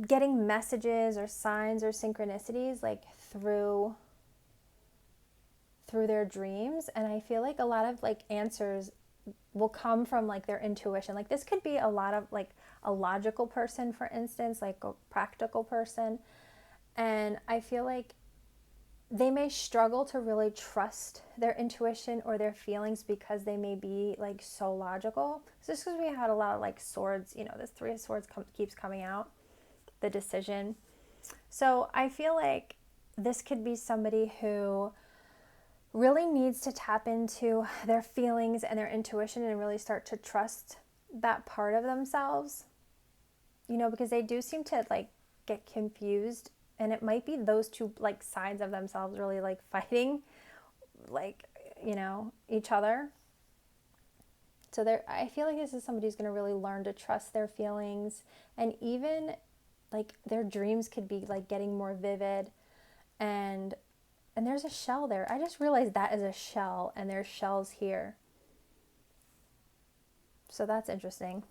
getting messages or signs or synchronicities like through their dreams. And I feel like a lot of like answers will come from like their intuition. Like this could be a lot of like a logical person, for instance, like a practical person. And I feel like they may struggle to really trust their intuition or their feelings because they may be like so logical. So just because we had a lot of like swords, you know, this Three of Swords keeps coming out, the decision. So I feel like this could be somebody who really needs to tap into their feelings and their intuition and really start to trust that part of themselves, you know, because they do seem to like get confused, and it might be those two like sides of themselves really like fighting, like, you know, each other. So there, I feel like this is somebody who's going to really learn to trust their feelings, and even like their dreams could be like getting more vivid. And there's a shell there. I just realized that is a shell, and there's shells here. So that's interesting.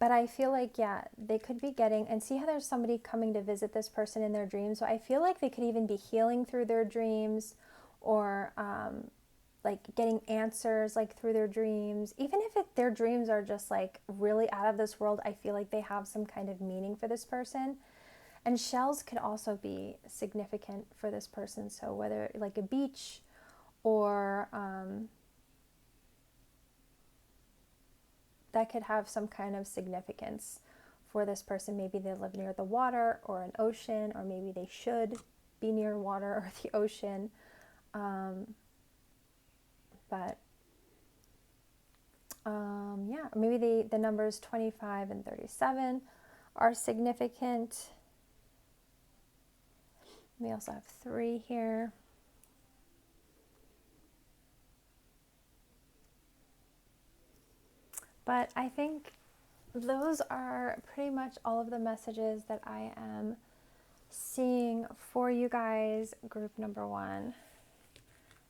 But I feel like, yeah, they could be getting, and see how there's somebody coming to visit this person in their dreams. So I feel like they could even be healing through their dreams, or like getting answers like through their dreams. Even if their dreams are just like really out of this world, I feel like they have some kind of meaning for this person. And shells could also be significant for this person. So whether like a beach, or that could have some kind of significance for this person. Maybe they live near the water or an ocean, or maybe they should be near water or the ocean. Yeah, maybe the numbers 25 and 37 are significant. We also have 3 here. But I think those are pretty much all of the messages that I am seeing for you guys, group number 1.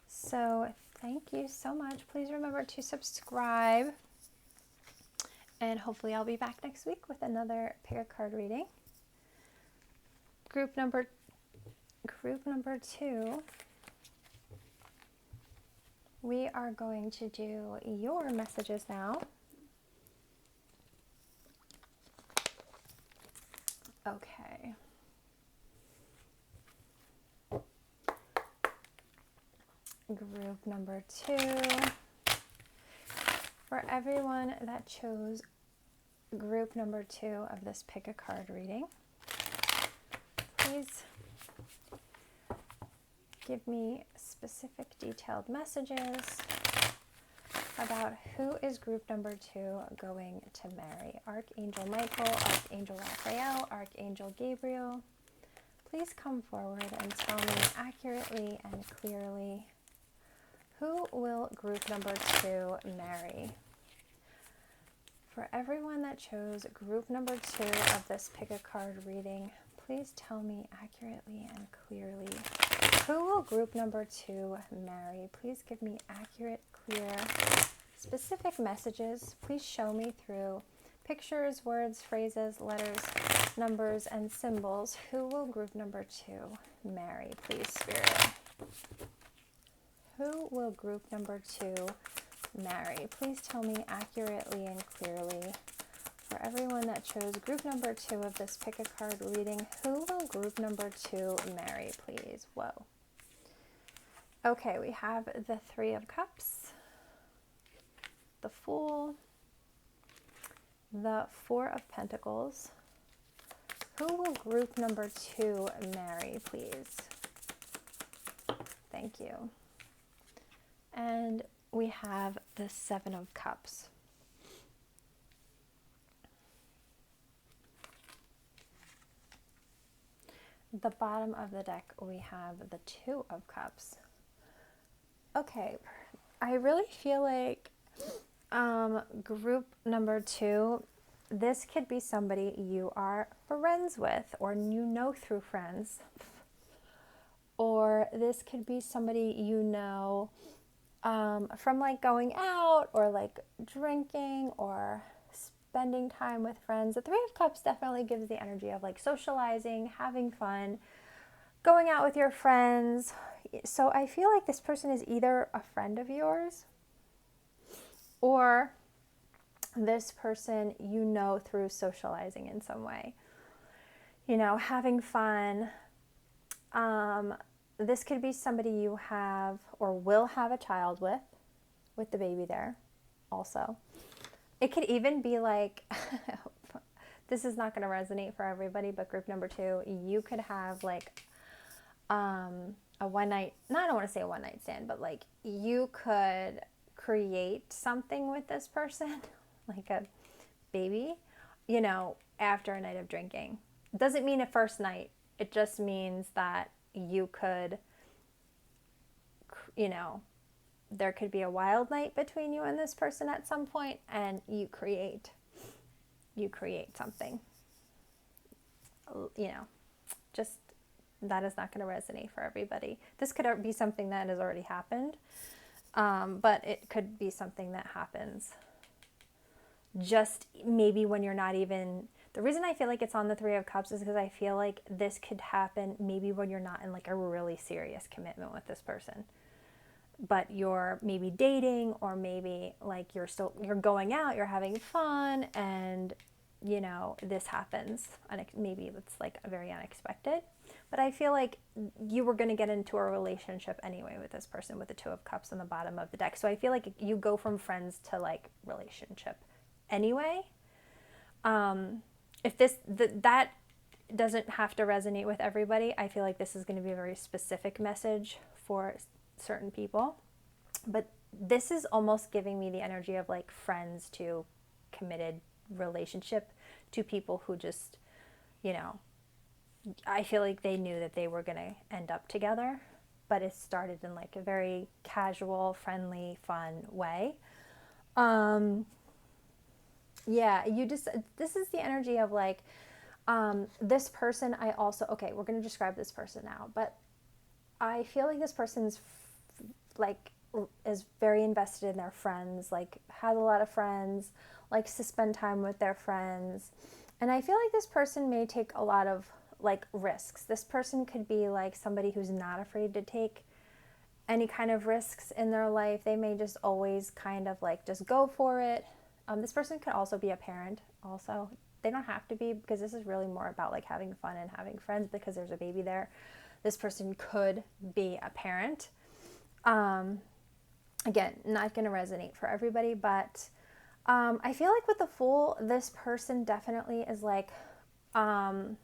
So thank you so much. Please remember to subscribe. And hopefully I'll be back next week with another pick a card reading. Group number 2. We are going to do your messages now. Okay. Group number 2. For everyone that chose group number 2 of this pick a card reading, please give me specific detailed messages about who is group number 2 going to marry. Archangel Michael, Archangel Raphael, Archangel Gabriel, please come forward and tell me accurately and clearly, who will group number 2 marry? For everyone that chose group number 2 of this pick a card reading, please tell me accurately and clearly, who will group number 2 marry? Please give me accurate, clear, specific messages. Please show me through pictures, words, phrases, letters, numbers, and symbols. Who will group number 2 marry? Please, Spirit. Who will group number 2 marry? Please tell me accurately and clearly. For everyone that chose group number 2 of this pick a card reading, who will group number 2 marry, please? Whoa. Okay, we have the 3 of Cups, the Fool, the 4 of Pentacles. Who will group number 2 marry, please? Thank you. And we have the 7 of Cups. The bottom of the deck, we have the 2 of Cups. Okay, I really feel like group number 2, this could be somebody you are friends with, or you know through friends. Or this could be somebody you know from like going out, or like drinking, or spending time with friends. The 3 of Cups definitely gives the energy of like socializing, having fun, going out with your friends. So I feel like this person is either a friend of yours, or this person you know through socializing in some way. You know, having fun. This could be somebody you have or will have a child with the baby there also. It could even be like, this is not going to resonate for everybody, but group number 2, you could have like a one night, no, I don't want to say a one night stand, but like you could create something with this person, like a baby, you know, after a night of drinking. It doesn't mean a first night. It just means that you could, you know, there could be a wild night between you and this person at some point, and you create something, you know, just that is not going to resonate for everybody. This could be something that has already happened, but it could be something that happens just maybe when you're not even, the reason I feel like it's on the Three of Cups is because I feel like this could happen maybe when you're not in like a really serious commitment with this person, but you're maybe dating, or maybe like you're going out, you're having fun, and you know, this happens. Maybe it's like very unexpected, but I feel like you were going to get into a relationship anyway with this person with the Two of Cups on the bottom of the deck. So I feel like you go from friends to like relationship anyway. If that doesn't have to resonate with everybody, I feel like this is going to be a very specific message for certain people. But this is almost giving me the energy of like friends to committed relationship, to people who just, you know, I feel like they knew that they were going to end up together, but it started in like a very casual, friendly, fun way. Yeah, this is the energy of like, this person, okay, we're going to describe this person now, but I feel like this person's like, is very invested in their friends, like has a lot of friends, likes to spend time with their friends. And I feel like this person may take a lot of like risks. This person could be like somebody who's not afraid to take any kind of risks in their life. They may just always kind of like just go for it. This person could also be a parent also. They don't have to be, because this is really more about like having fun and having friends because there's a baby there. This person could be a parent. Again, not going to resonate for everybody, but I feel like with the Fool, this person definitely is like, I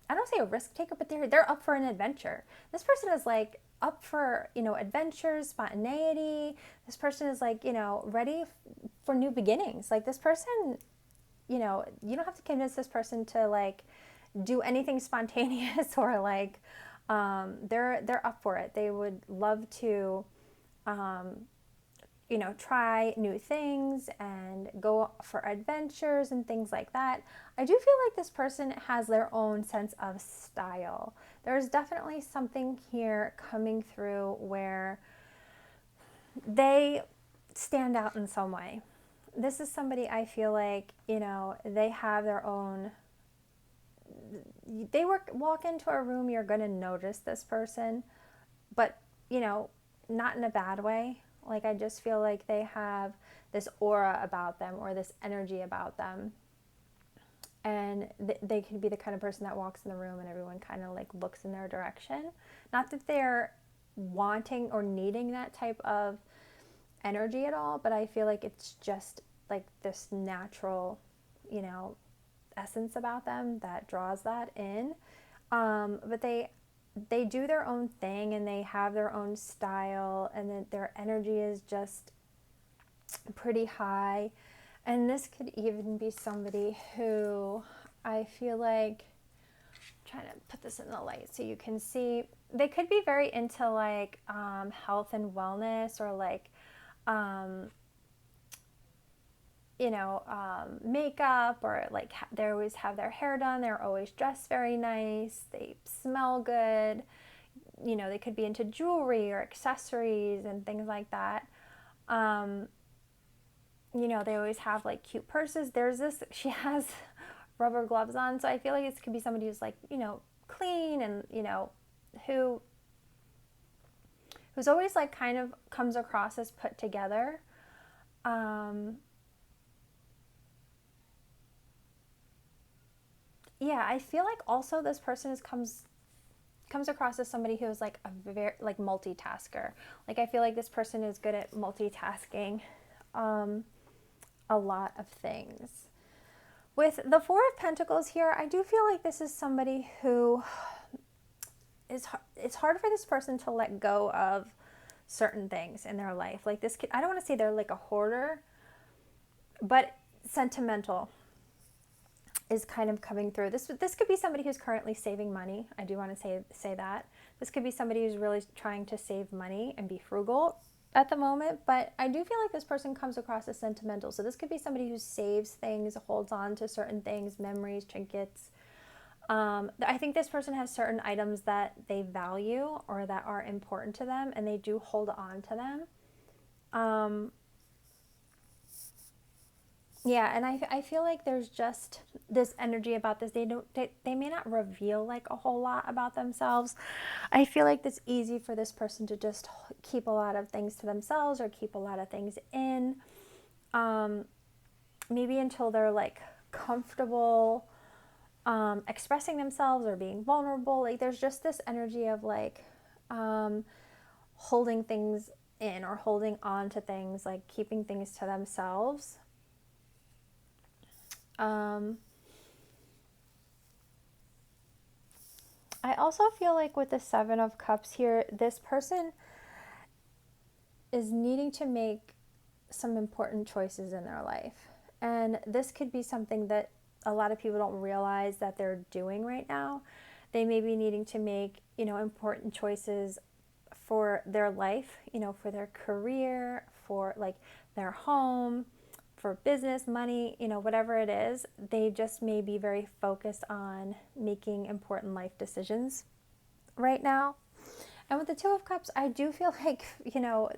don't say a risk taker, but they're up for an adventure. This person is like up for, you know, adventures, spontaneity. This person is like, you know, ready for new beginnings. Like this person, you know, you don't have to convince this person to like do anything spontaneous or like, they're up for it. They would love to, you know, try new things and go for adventures and things like that. I do feel like this person has their own sense of style. There's definitely something here coming through where they stand out in some way. This is somebody I feel like, you know, they have their own, walk into a room, you're going to notice this person, but, you know, not in a bad way. Like, I just feel like they have this aura about them or this energy about them. And they could be the kind of person that walks in the room and everyone kind of like looks in their direction. Not that they're wanting or needing that type of energy at all, but I feel like it's just like this natural, you know, essence about them that draws that in. But they do their own thing and they have their own style, and then their energy is just pretty high. And this could even be somebody who I feel like, I'm trying to put this in the light so you can see, they could be very into like health and wellness, or like you know, makeup, or like they always have their hair done, they're always dressed very nice, they smell good, you know, they could be into jewelry or accessories and things like that. You know, they always have like cute purses. She has rubber gloves on, so I feel like this could be somebody who's like, you know, clean, and you know, who's always like kind of comes across as put together. Yeah, I feel like also this person comes across as somebody who is like a very like multitasker. Like I feel like this person is good at multitasking a lot of things. With the Four of Pentacles here, I do feel like this is somebody who it's hard for this person to let go of certain things in their life. Like this I don't want to say they're like a hoarder, but sentimental is kind of coming through. This could be somebody who's currently saving money. I do want to say that. This could be somebody who's really trying to save money and be frugal at the moment, but I do feel like this person comes across as sentimental. So this could be somebody who saves things, holds on to certain things, memories, trinkets. I think this person has certain items that they value or that are important to them, and they do hold on to them. Yeah, and I feel like there's just this energy about this. They may not reveal like a whole lot about themselves. I feel like it's easy for this person to just keep a lot of things to themselves or keep a lot of things in. Maybe until they're like comfortable expressing themselves or being vulnerable. Like there's just this energy of like holding things in or holding on to things, like keeping things to themselves. I also feel like with the Seven of Cups here, this person is needing to make some important choices in their life. And this could be something that a lot of people don't realize that they're doing right now. They may be needing to make, important choices for their life, for their career, for like their home, for business, money, whatever it is. They just may be very focused on making important life decisions right now. And with the Two of Cups, I do feel like,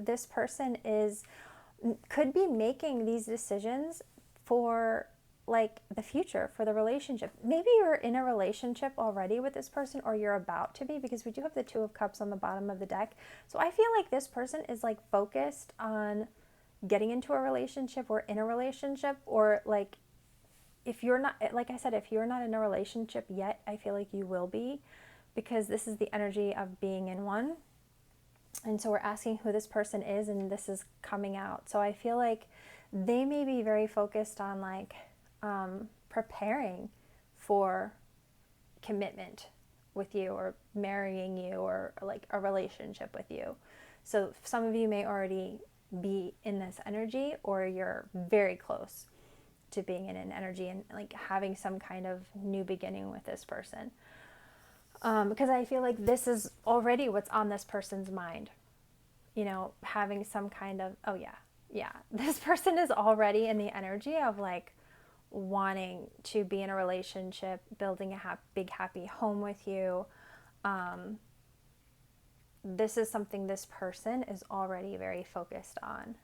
this person could be making these decisions for like the future, for the relationship. Maybe you're in a relationship already with this person, or you're about to be, because we do have the Two of Cups on the bottom of the deck. So I feel like this person is like focused on getting into a relationship or in a relationship, or like if you're not, like I said, if you're not in a relationship yet, I feel like you will be, because this is the energy of being in one. And so we're asking who this person is, and this is coming out. So I feel like they may be very focused on like preparing for commitment with you, or marrying you, or like a relationship with you. So some of you may already be in this energy, or you're very close to being in an energy and like having some kind of new beginning with this person. Because I feel like this is already what's on this person's mind. Having some kind of, oh yeah, this person is already in the energy of like wanting to be in a relationship, building a big happy home with you. This is something this person is already very focused on.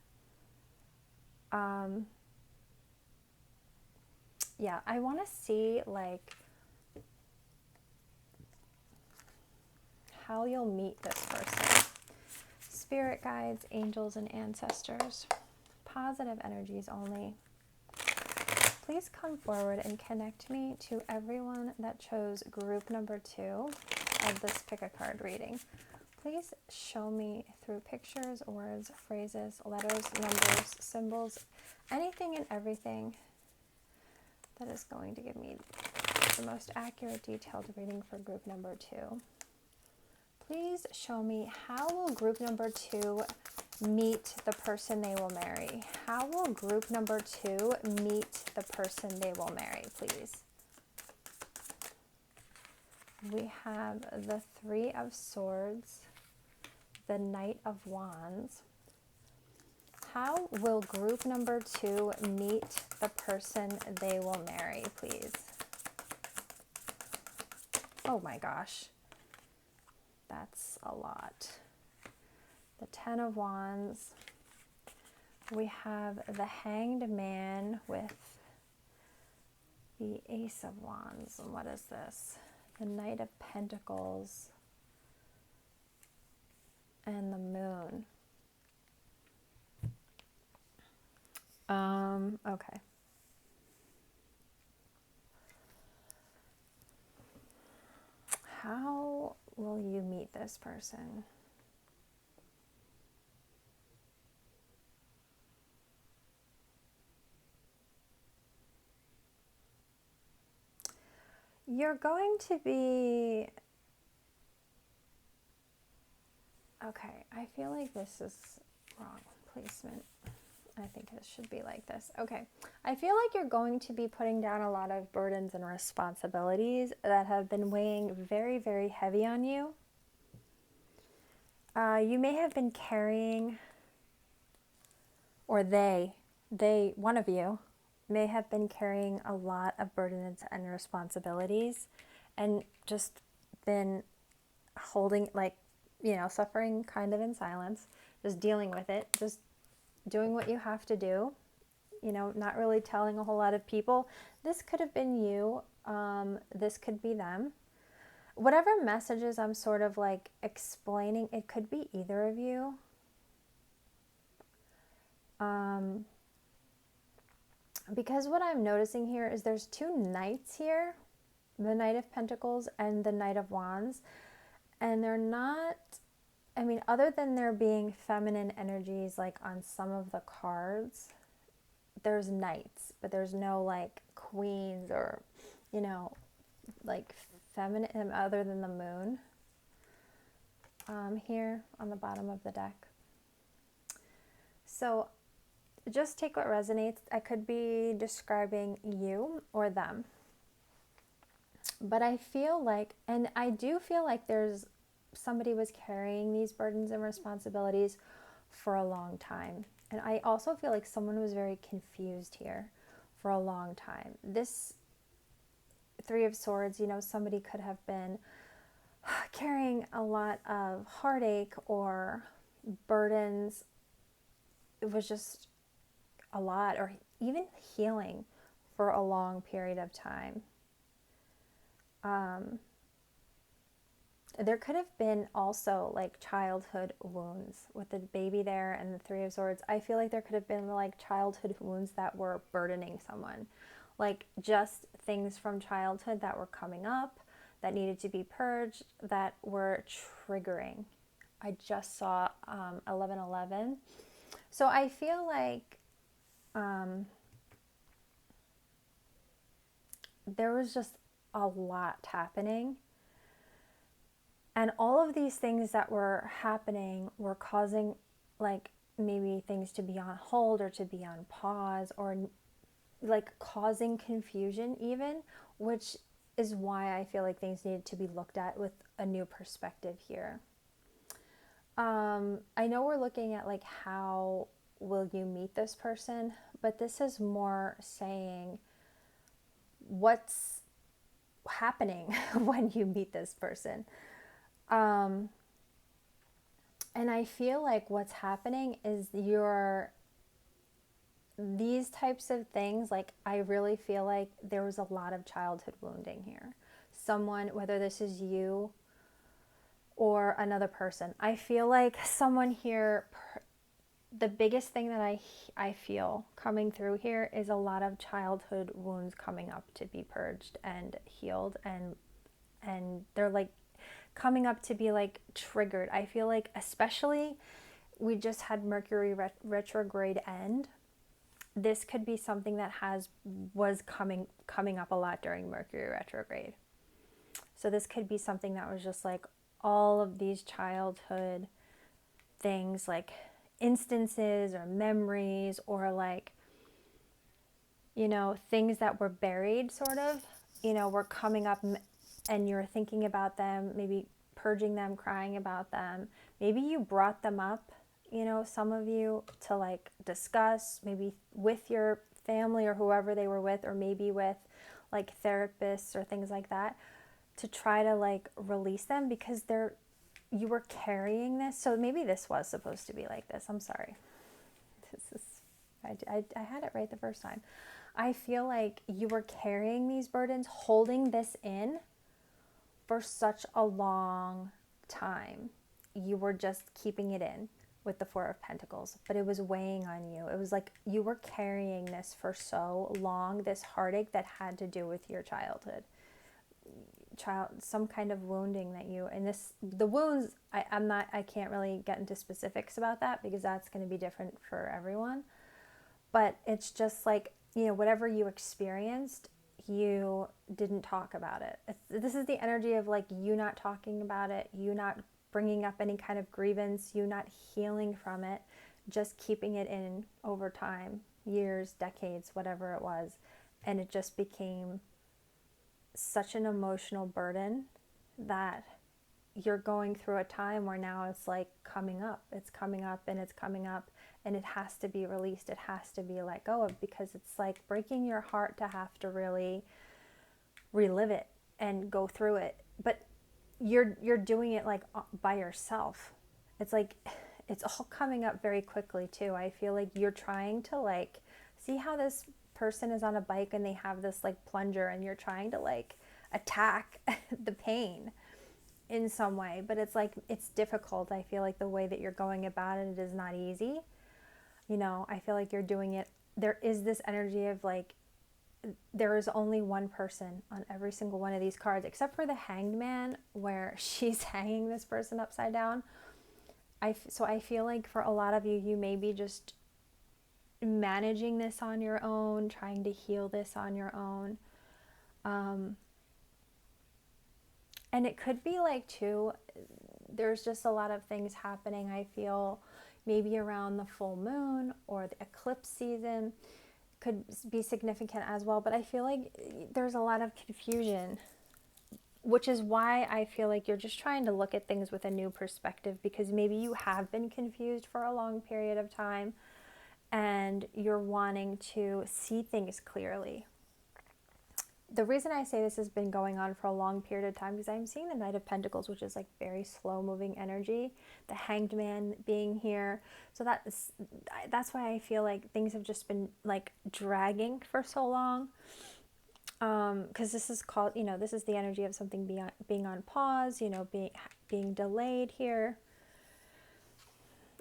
Yeah, I want to see like how you'll meet this person. Spirit guides, angels, and ancestors. Positive energies only. Please come forward and connect me to everyone that chose group number 2 of this pick a card reading. Please show me through pictures, words, phrases, letters, numbers, symbols, anything and everything that is going to give me the most accurate, detailed reading for group number 2. Please show me, how will group number 2 meet the person they will marry? How will group number 2 meet the person they will marry, please? We have the Three of Swords, the Knight of Wands. How will group number 2 meet the person they will marry, please? Oh my gosh. That's a lot. The Ten of Wands. We have the Hanged Man with the Ace of Wands. And what is this? The Knight of Pentacles and the Moon. Okay. How will you meet this person? You're going to be... Okay, I feel like this is wrong placement. I think it should be like this. Okay, I feel like you're going to be putting down a lot of burdens and responsibilities that have been weighing very, very heavy on you. You may have been carrying, or one of you, may have been carrying a lot of burdens and responsibilities, and just been holding, like, suffering kind of in silence, just dealing with it, just doing what you have to do, not really telling a whole lot of people. This could have been you. This could be them. Whatever messages I'm sort of like explaining, it could be either of you. Because what I'm noticing here is there's two knights here, the Knight of Pentacles and the Knight of Wands, and they're not, other than there being feminine energies like on some of the cards, there's knights, but there's no like queens or, like feminine other than the moon here on the bottom of the deck. So just take what resonates. I could be describing you or them. But I feel like, and I do feel like somebody was carrying these burdens and responsibilities for a long time. And I also feel like someone was very confused here for a long time. This Three of Swords, somebody could have been carrying a lot of heartache or burdens. It was just a lot, or even healing for a long period of time. There could have been also like childhood wounds with the baby there and the Three of Swords. I feel like there could have been like childhood wounds that were burdening someone, like just things from childhood that were coming up that needed to be purged, that were triggering. I just saw 1111. So I feel like there was just a lot happening. And all of these things that were happening were causing like maybe things to be on hold or to be on pause, or like causing confusion even, which is why I feel like things needed to be looked at with a new perspective here. I know we're looking at like how will you meet this person, but this is more saying what's happening when you meet this person. And I feel like what's happening is these types of things, like I really feel like there was a lot of childhood wounding here. Someone, whether this is you or another person, I feel like someone here, the biggest thing that I feel coming through here is a lot of childhood wounds coming up to be purged and healed, and they're like coming up to be like triggered. I feel like especially we just had Mercury retrograde end. This could be something that was coming up a lot during Mercury retrograde. So this could be something that was just like all of these childhood things, like instances or memories, or like, things that were buried sort of, were coming up, and you're thinking about them, maybe purging them, crying about them. Maybe you brought them up, some of you, to like discuss, maybe with your family or whoever they were with, or maybe with like therapists or things like that, to try to like release them, because you were carrying this. So maybe this was supposed to be like this. I'm sorry. I had it right the first time. I feel like you were carrying these burdens, holding this in for such a long time. You were just keeping it in with the Four of Pentacles, but it was weighing on you. It was like you were carrying this for so long, this heartache that had to do with your childhood. Some kind of wounding that the wounds, I can't really get into specifics about that, because that's going to be different for everyone. But it's just like, whatever you experienced, you didn't talk about it. This is the energy of like you not talking about it, you not bringing up any kind of grievance, you not healing from it, just keeping it in over time, years, decades, whatever it was. And it just became such an emotional burden that you're going through a time where now it's like coming up, and it's coming up, and it has to be released. It has to be let go of, because it's like breaking your heart to have to really relive it and go through it. But you're doing it like by yourself. It's like it's all coming up very quickly too. I feel like you're trying to like See how this person is on a bike and they have this like plunger and you're trying to like attack the pain in some way, but it's like, it's difficult. I feel like the way that you're going about it is not easy. You know, I feel like you're doing it. There is this energy of like, there is only one person on every single one of these cards, except for the Hanged Man, where she's hanging this person upside down. So I feel like for a lot of you, you may be just managing this on your own, trying to heal this on your own. And it could be like too, there's just a lot of things happening, I feel, maybe around the full moon or the eclipse season could be significant as well. But I feel like there's a lot of confusion, which is why I feel like you're just trying to look at things with a new perspective, because maybe you have been confused for a long period of time and you're wanting to see things clearly. The reason I say this has been going on for a long period of time, because I'm seeing the Knight of Pentacles, which is like very slow moving energy, the Hanged Man being here. So that's why I feel like things have just been like dragging for so long. Because this is called, you know, this is the energy of something being on pause, you know, being delayed here.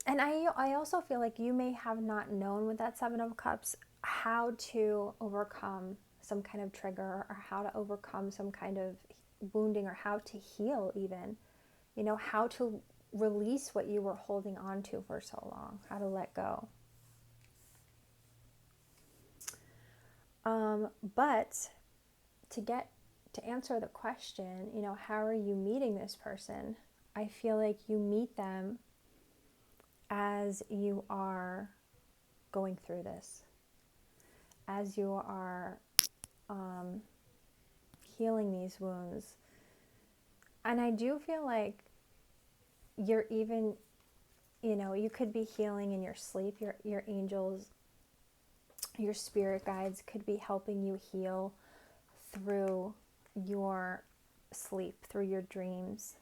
And I also feel like you may have not known with that Seven of Cups how to overcome some kind of trigger, or how to overcome some kind of wounding, or how to heal even, you know, how to release what you were holding on to for so long, how to let go. But to answer the question, you know, how are you meeting this person? I feel like you meet them as you are going through this, as you are healing these wounds. And I do feel like you're even, you know, you could be healing in your sleep. Your angels, your spirit guides could be helping you heal through your sleep, through your dreams.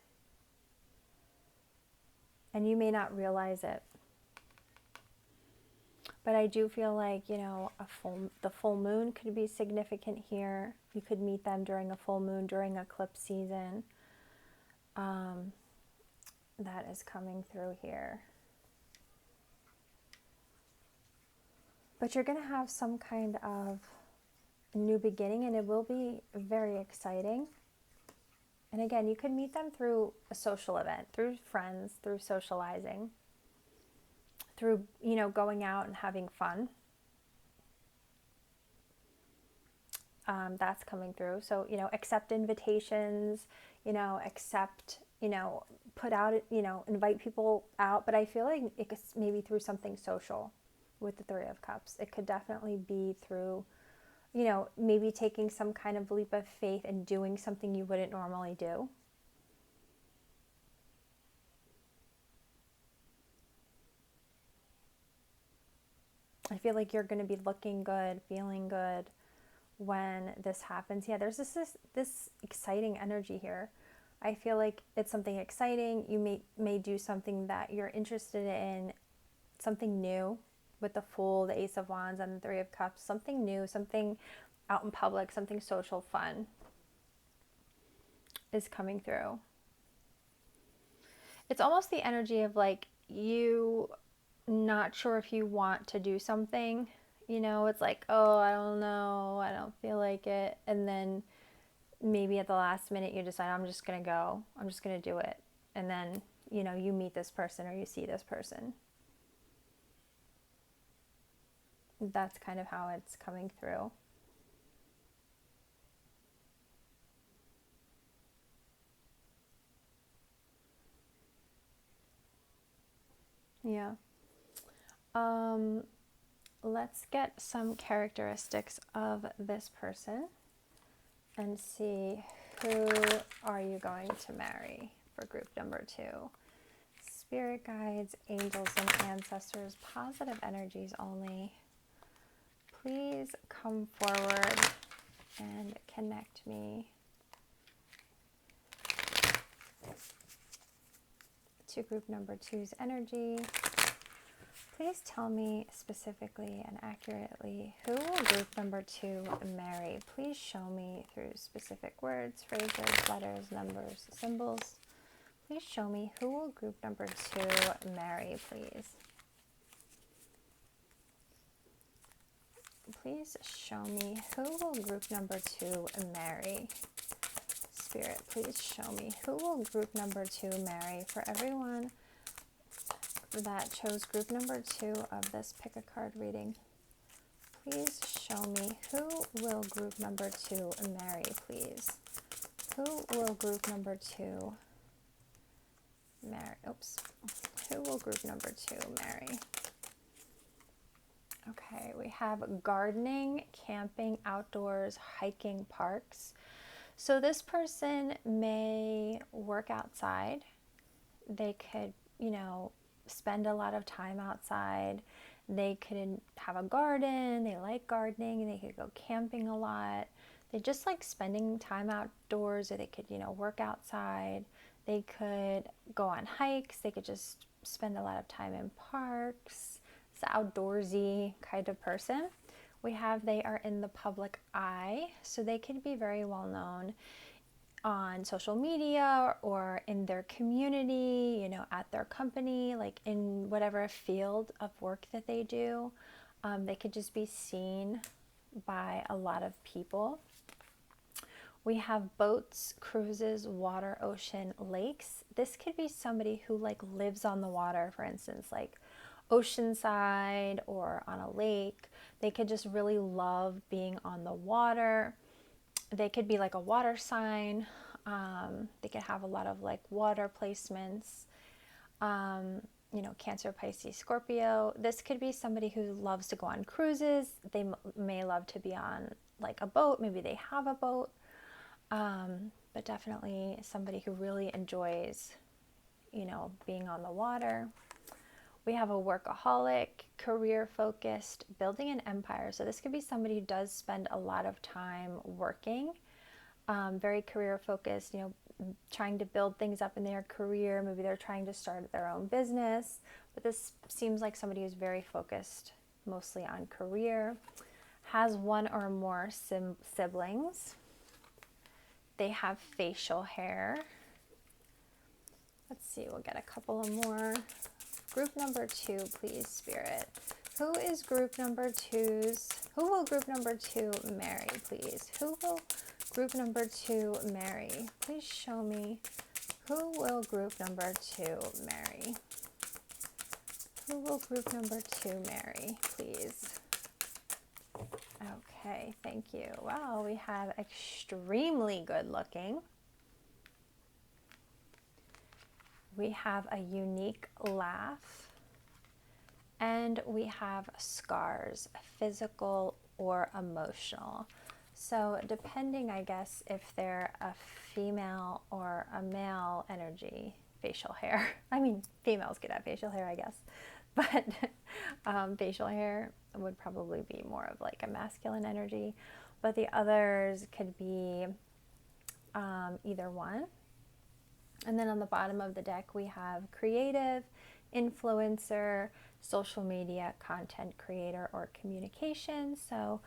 And you may not realize it. But I do feel like, you know, the full moon could be significant here. You could meet them during a full moon, during eclipse season. That is coming through here. But you're going to have some kind of new beginning, and it will be very exciting. And again, you could meet them through a social event, through friends, through socializing, through, you know, going out and having fun. That's coming through. So, you know, accept invitations, you know, put out, you know, invite people out. But I feel like it could maybe through something social with the Three of Cups. It could definitely be through, you know, maybe taking some kind of leap of faith and doing something you wouldn't normally do. I feel like you're going to be looking good, feeling good when this happens. Yeah, there's this exciting energy here. I feel like it's something exciting. You may do something that you're interested in, something new with the Fool, the Ace of Wands, and the Three of Cups. Something new, something out in public, something social, fun is coming through. It's almost the energy of like you not sure if you want to do something, you know, it's like, oh, I don't know, I don't feel like it. And then maybe at the last minute you decide, I'm just going to go, I'm just going to do it. And then, you know, you meet this person or you see this person. That's kind of how it's coming through. Yeah. Let's get some characteristics of this person and see who are you going to marry for group number 2. Spirit guides, angels, and ancestors, positive energies only. Please come forward and connect me to group number 2's energy. Please tell me specifically and accurately who will group number 2 marry. Please show me through specific words, phrases, letters, numbers, symbols. Please show me who will group number 2 marry, please. Please show me who will group number 2 marry. Spirit, please show me who will group number 2 marry. For everyone that chose group number 2 of this pick a card reading, please show me who will group number 2 marry, please. Who will group number 2 marry? Oops. Who will group number 2 marry? Okay, we have gardening, camping, outdoors, hiking, parks. So this person may work outside. They could, spend a lot of time outside. They could have a garden. They like gardening. They could go camping a lot. They just like spending time outdoors, or they could, work outside. They could go on hikes. They could just spend a lot of time in parks. It's an outdoorsy kind of person. We have they are in the public eye, so they could be very well known on social media or in their community, at their company, like in whatever field of work that they do. They could just be seen by a lot of people. We have boats, cruises, water, ocean, lakes. This could be somebody who like lives on the water, for instance, like oceanside or on a lake. They could just really love being on the water. They could be like a water sign. They could have a lot of like water placements. Cancer, Pisces, Scorpio. This could be somebody who loves to go on cruises. They may love to be on like a boat. Maybe they have a boat. But definitely somebody who really enjoys, being on the water. We have a workaholic, career-focused, building an empire. So this could be somebody who does spend a lot of time working, very career-focused, trying to build things up in their career. Maybe they're trying to start their own business. But this seems like somebody who's very focused mostly on career, has one or more siblings. They have facial hair. Let's see, we'll get a couple of more. Group number 2, please, Spirit. Who is group number 2's? Who will group number 2 marry, please? Who will group number 2 marry? Please show me who will group number 2 marry. Who will group number 2 marry, please? Okay, thank you. Wow, we have extremely good looking. We have a unique laugh, and we have scars, physical or emotional. So depending, I guess, if they're a female or a male energy, facial hair. I mean, females could have facial hair, I guess, but facial hair would probably be more of like a masculine energy, but the others could be either one. And then on the bottom of the deck, we have creative, influencer, social media, content creator, or communication. So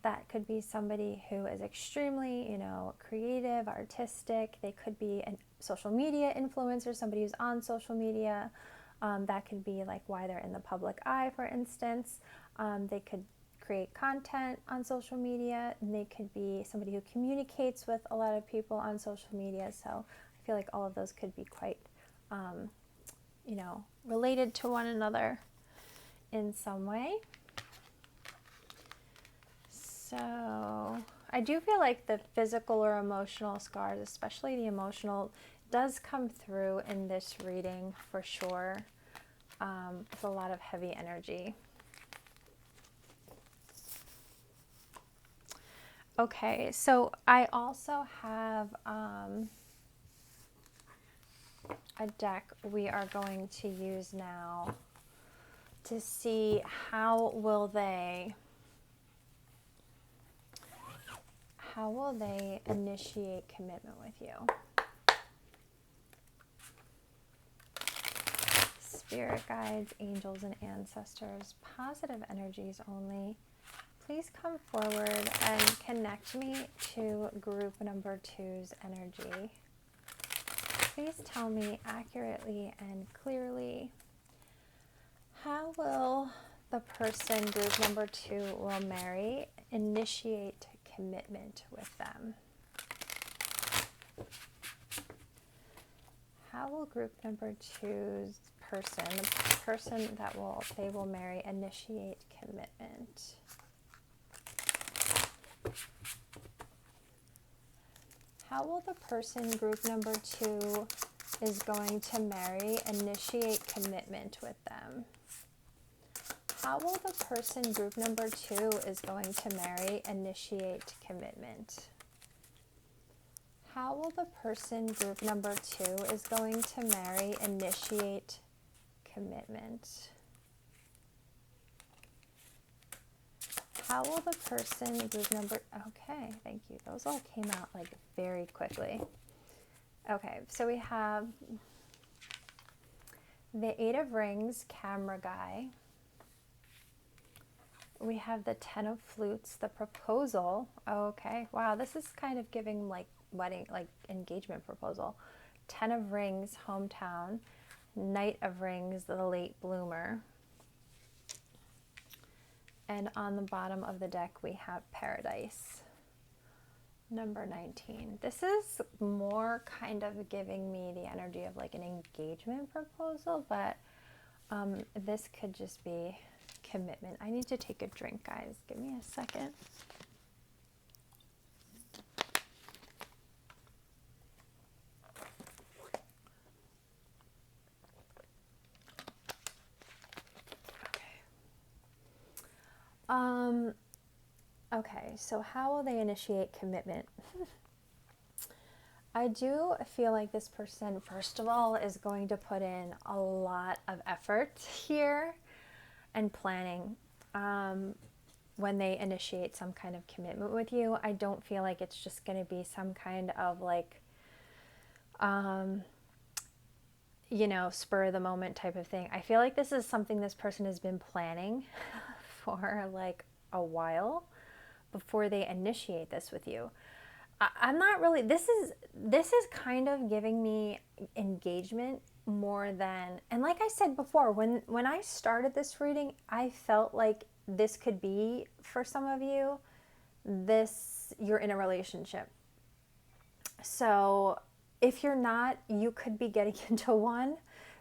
that could be somebody who is extremely, creative, artistic. They could be a social media influencer, somebody who's on social media. That could be like why they're in the public eye, for instance. They could create content on social media, and they could be somebody who communicates with a lot of people on social media. So I feel like all of those could be quite, related to one another in some way. So I do feel like the physical or emotional scars, especially the emotional, does come through in this reading for sure. With a lot of heavy energy. Okay, so I also have a deck we are going to use now to see how will they initiate commitment with you. spirit guides, angels, and ancestors, positive energies only, please come forward and connect me to group number 2's energy. Please tell me accurately and clearly, how will the person group number 2 will marry initiate commitment with them? How will group number 2's person, the person that they will marry, initiate commitment? How will the person group number 2 is going to marry initiate commitment with them? How will the person group number 2 is going to marry initiate commitment? How will the person group number 2 is going to marry initiate commitment? How will the person group number, okay, thank you. Those all came out like very quickly. Okay, so we have the 8 of Rings, camera guy. We have the 10 of Flutes, the proposal. Okay, wow, this is kind of giving like wedding, like engagement proposal. 10 of Rings, hometown. Knight of Rings, the late bloomer. And on the bottom of the deck, we have Paradise, number 19. This is more kind of giving me the energy of like an engagement proposal, but this could just be commitment. I need to take a drink, guys. Give me a second. Okay, so how will they initiate commitment? I do feel like this person, first of all, is going to put in a lot of effort here and planning when they initiate some kind of commitment with you. I don't feel like it's just going to be some kind of like, you know, spur of the moment type of thing. I feel like this is something this person has been planning for like a while before they initiate this with you. I'm not really, this is kind of giving me engagement more than, and like I said before, when I started this reading, I felt like this could be, for some of you, you're in a relationship. So if you're not, you could be getting into one,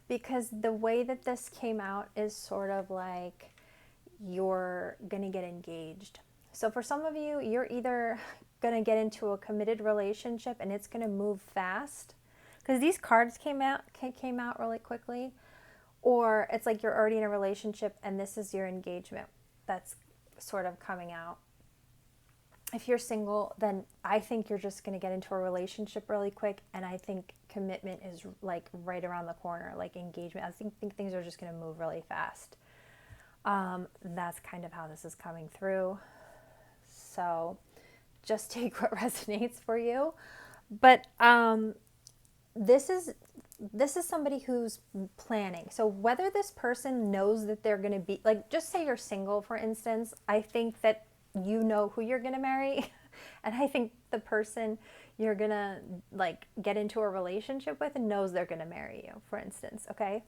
because the way that this came out is sort of like you're gonna get engaged. So for some of you, you're either gonna get into a committed relationship and it's gonna move fast, because these cards came out really quickly, or it's like you're already in a relationship and this is your engagement that's sort of coming out. If you're single, then I think you're just going to get into a relationship really quick, and I think commitment is like right around the corner, like engagement. I think things are just going to move really fast. That's kind of how this is coming through. So just take what resonates for you. But this is somebody who's planning. So whether this person knows that they're going to be, like, just say you're single, for instance, I think that you know who you're going to marry. And I think the person you're going to like get into a relationship with knows they're going to marry you, for instance. Okay.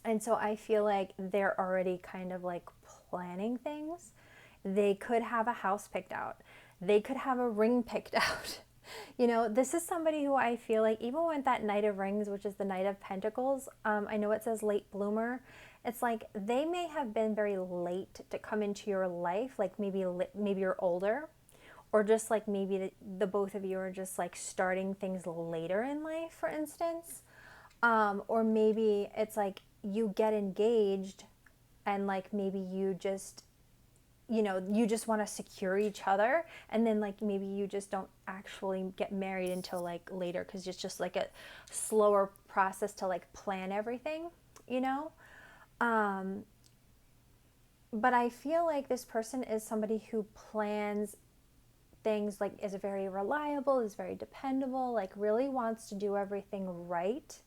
And so I feel like they're already kind of like planning things. They could have a house picked out. They could have a ring picked out. You know, this is somebody who I feel like, even with that Knight of Rings, which is the Knight of Pentacles, I know it says late bloomer. It's like they may have been very late to come into your life, like maybe you're older, or just like maybe the both of you are just like starting things later in life, for instance. Or maybe it's like you get engaged and like maybe you just, you know, you just want to secure each other, and then like maybe you just don't actually get married until like later, because it's just like a slower process to like plan everything, you know. But I feel like this person is somebody who plans things, like is very reliable, is very dependable, like really wants to do everything right.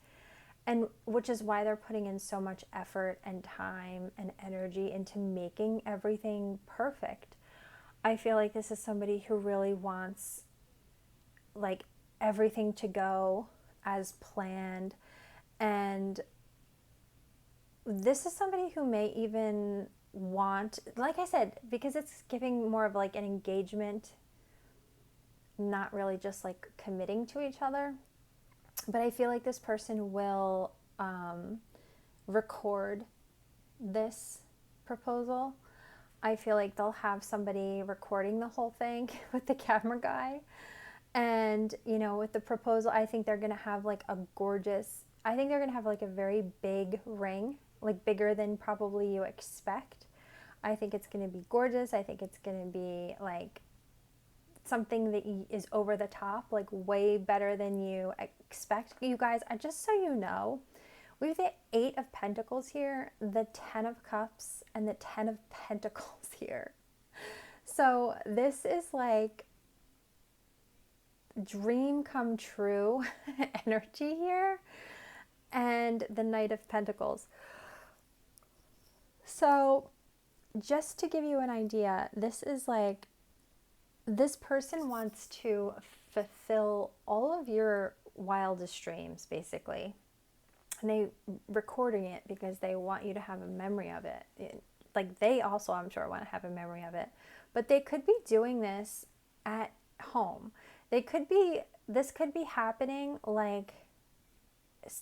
And which is why they're putting in so much effort and time and energy into making everything perfect. I feel like this is somebody who really wants like everything to go as planned. And this is somebody who may even want, like I said, because it's giving more of like an engagement, not really just like committing to each other. But I feel like this person will record this proposal. I feel like they'll have somebody recording the whole thing with the camera guy. And, you know, with the proposal, I think they're going to have like a gorgeous, I think they're going to have like a very big ring, like bigger than probably you expect. I think it's going to be gorgeous. I think it's going to be like something that is over the top, like way better than you expect. You guys, just so you know, we have the 8 of Pentacles here, the 10 of Cups, and the 10 of Pentacles here. So this is like dream come true energy here, and the Knight of Pentacles. So just to give you an idea, this is like, this person wants to fulfill all of your wildest dreams, basically. And they recording it because they want you to have a memory of it. Like they also, I'm sure, want to have a memory of it. But they could be doing this at home. This could be happening like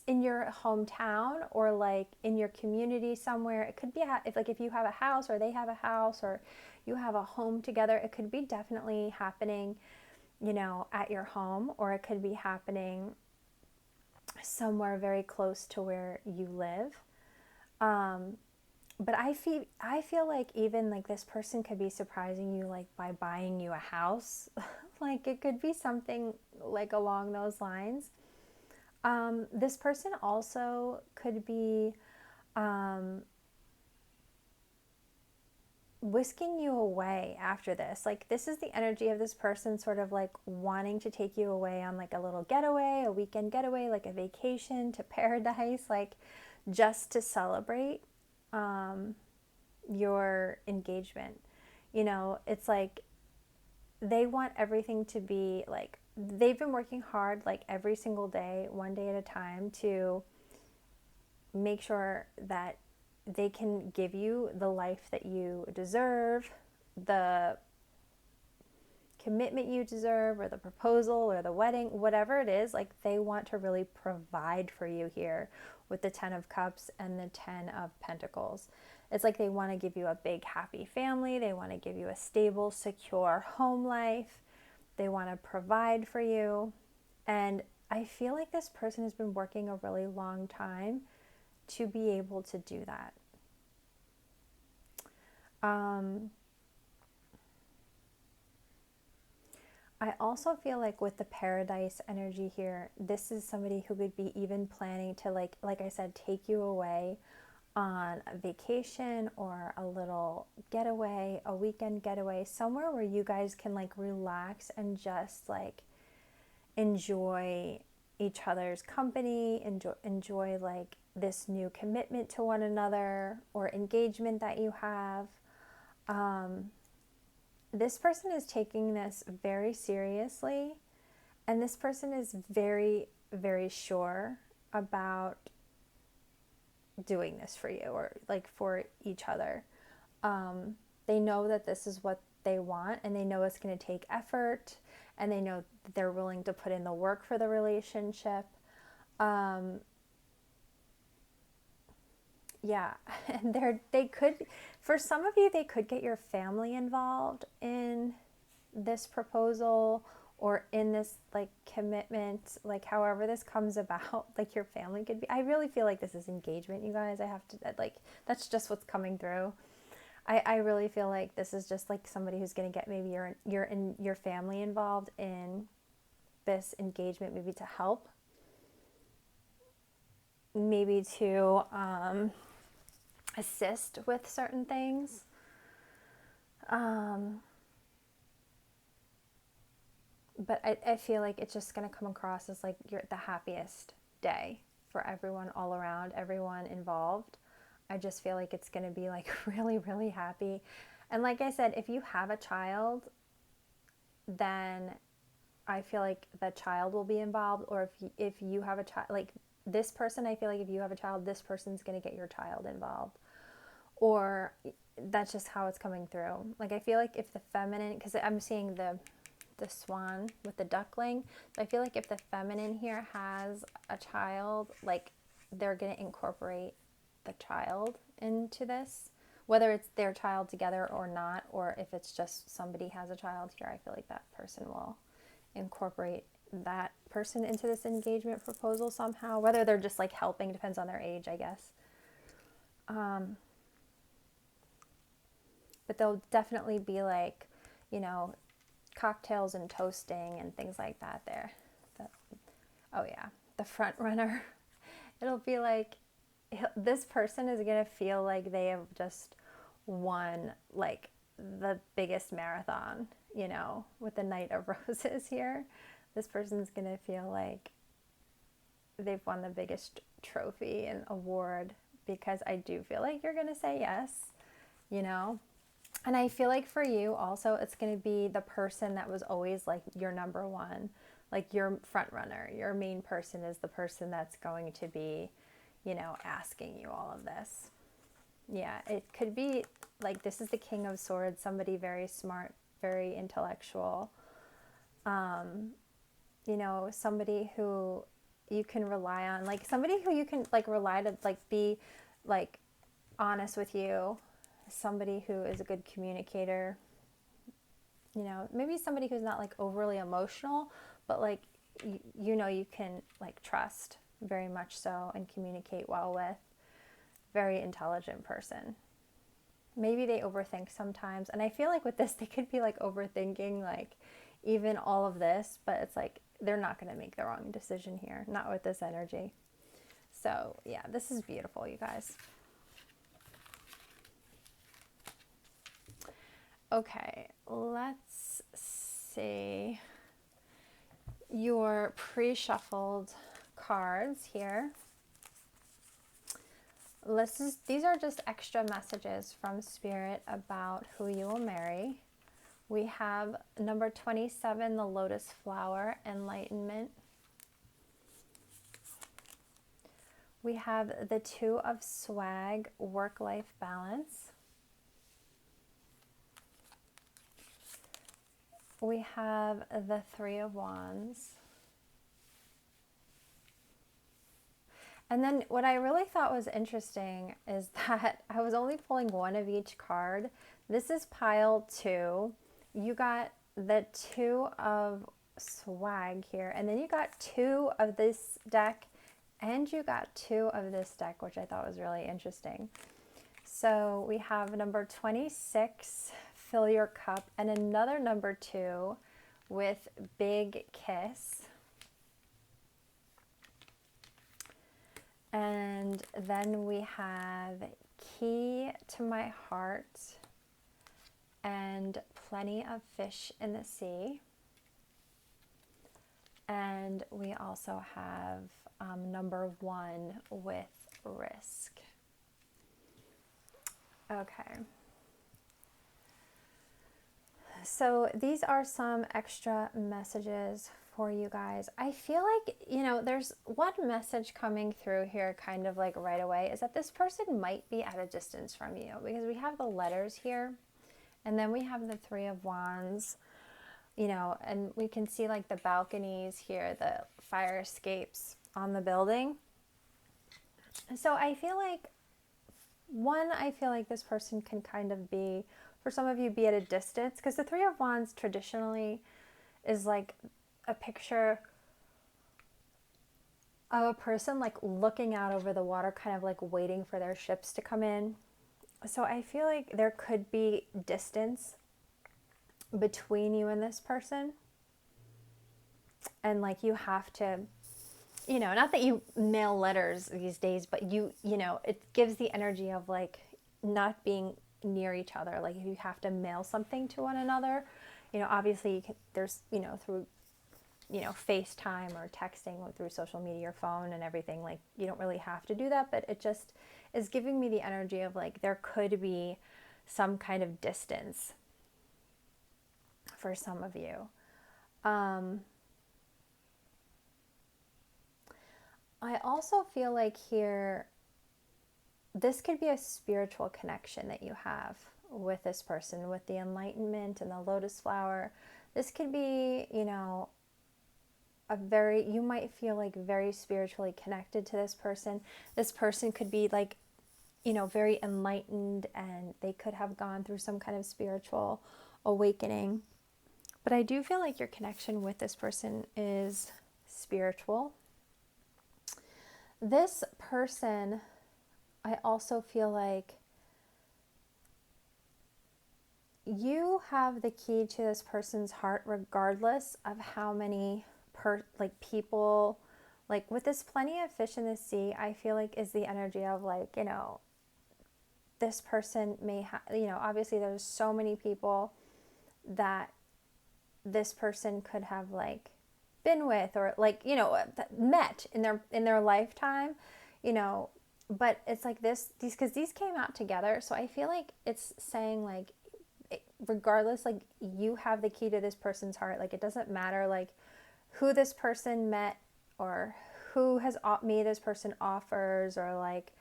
in your hometown or like in your community somewhere. It could be if you have a house or they have a house or you have a home together, it could be definitely happening, you know, at your home, or it could be happening somewhere very close to where you live. But I feel like even like this person could be surprising you like by buying you a house. Like it could be something like along those lines. This person also could be whisking you away after this. Like this is the energy of this person sort of like wanting to take you away on like a little getaway, a weekend getaway, like a vacation to paradise, like just to celebrate your engagement. You know, it's like they want everything to be like, they've been working hard like every single day, one day at a time, to make sure that they can give you the life that you deserve, the commitment you deserve, or the proposal or the wedding, whatever it is. Like they want to really provide for you here with the 10 of Cups and the 10 of Pentacles. It's like they want to give you a big happy family. They want to give you a stable, secure home life. They want to provide for you. And I feel like this person has been working a really long time to be able to do that. I also feel like with the paradise energy here, this is somebody who could be even planning to like I said, take you away on a vacation or a little getaway, a weekend getaway, somewhere where you guys can like relax and just like enjoy each other's company, enjoy like this new commitment to one another or engagement that you have. This person is taking this very seriously, and this person is very, very sure about doing this for you or like for each other. They know that this is what they want, and they know it's going to take effort, and they know that they're willing to put in the work for the relationship. Yeah, and they could, for some of you, they could get your family involved in this proposal or in this like commitment, like however this comes about. Like your family could be, I really feel like this is engagement, you guys. I have to, like, that's just what's coming through. I really feel like this is just like somebody who's going to get maybe your family involved in this engagement, maybe to help, maybe to assist with certain things. But I feel like it's just going to come across as like you're the happiest day for everyone all around, everyone involved. I just feel like it's going to be like really, really happy. And like I said, if you have a child, then I feel like the child will be involved. Or if you have a child, like this person, I feel like if you have a child, this person's going to get your child involved. Or that's just how it's coming through. Like I feel like if the feminine, because I'm seeing the swan with the duckling, so I feel like if the feminine here has a child, like they're going to incorporate the child into this, whether it's their child together or not, or if it's just somebody has a child here. I feel like that person will incorporate that person into this engagement proposal somehow, whether they're just like helping, depends on their age, I guess. But there'll definitely be like, you know, cocktails and toasting and things like that there. Oh yeah, the front runner. It'll be like, this person is going to feel like they have just won like the biggest marathon, you know, with the Knight of Roses here. This person's going to feel like they've won the biggest trophy and award, because I do feel like you're going to say yes, you know. And I feel like for you also, it's going to be the person that was always like your number one, like your front runner. Your main person is the person that's going to be, you know, asking you all of this. Yeah, it could be like, this is the King of Swords, somebody very smart, very intellectual, you know, somebody who you can rely on, like somebody who you can like rely to like be like honest with you, somebody who is a good communicator, you know, maybe somebody who's not like overly emotional, but like, you know, you can like trust very much so and communicate well with. Very intelligent person. Maybe they overthink sometimes, and I feel like with this they could be like overthinking like even all of this, but it's like they're not going to make the wrong decision here, not with this energy. So yeah, this is beautiful, you guys. Okay, let's see your pre-shuffled cards here. These are just extra messages from Spirit about who you will marry. We have number 27, the lotus flower, enlightenment. We have the 2 of swag, work-life balance. We have the 3 of wands. And then what I really thought was interesting is that I was only pulling one of each card. This is pile 2. You got the 2 of swag here, and then you got 2 of this deck, and you got 2 of this deck, which I thought was really interesting. So we have number 26, fill your cup, and another number 2 with big kiss. And then we have key to my heart and plenty of fish in the sea. And we also have number 1 with risk. Okay. So these are some extra messages for you guys. I feel like, you know, there's one message coming through here kind of like right away, is that this person might be at a distance from you, because we have the letters here, and then we have the 3 of wands, you know, and we can see like the balconies here, the fire escapes on the building. So I feel like, I feel like this person can kind of be, for some of you, be at a distance, because the 3 of wands traditionally is like a picture of a person like looking out over the water, kind of like waiting for their ships to come in. So I feel like there could be distance between you and this person, and like you have to, you know, not that you mail letters these days, but you know, it gives the energy of like not being near each other. Like if you have to mail something to one another, you know, obviously you can, there's, you know, through you know, FaceTime or texting through social media or phone and everything. Like, you don't really have to do that, but it just is giving me the energy of like there could be some kind of distance for some of you. I also feel like here, this could be a spiritual connection that you have with this person, with the enlightenment and the lotus flower. This could be, you know, you might feel like very spiritually connected to this person. This person could be like, you know, very enlightened, and they could have gone through some kind of spiritual awakening. But I do feel like your connection with this person is spiritual. This person, I also feel like you have the key to this person's heart, regardless of how many people, like with this plenty of fish in the sea, I feel like is the energy of like, you know, this person may have, you know, obviously there's so many people that this person could have like been with, or like, you know, met in their lifetime, you know, but it's like because these came out together. So I feel like it's saying like, regardless, like you have the key to this person's heart. Like it doesn't matter like who this person met, or who has me this person offers, or like,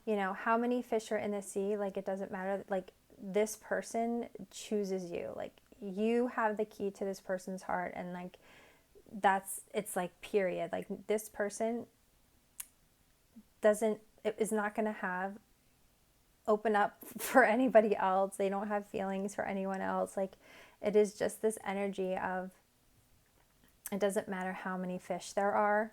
you know, how many fish are in the sea. Like it doesn't matter. Like this person chooses you. Like you have the key to this person's heart, and like it's like period. Like this person is not going to have open up for anybody else. They don't have feelings for anyone else. Like it is just this energy of, it doesn't matter how many fish there are.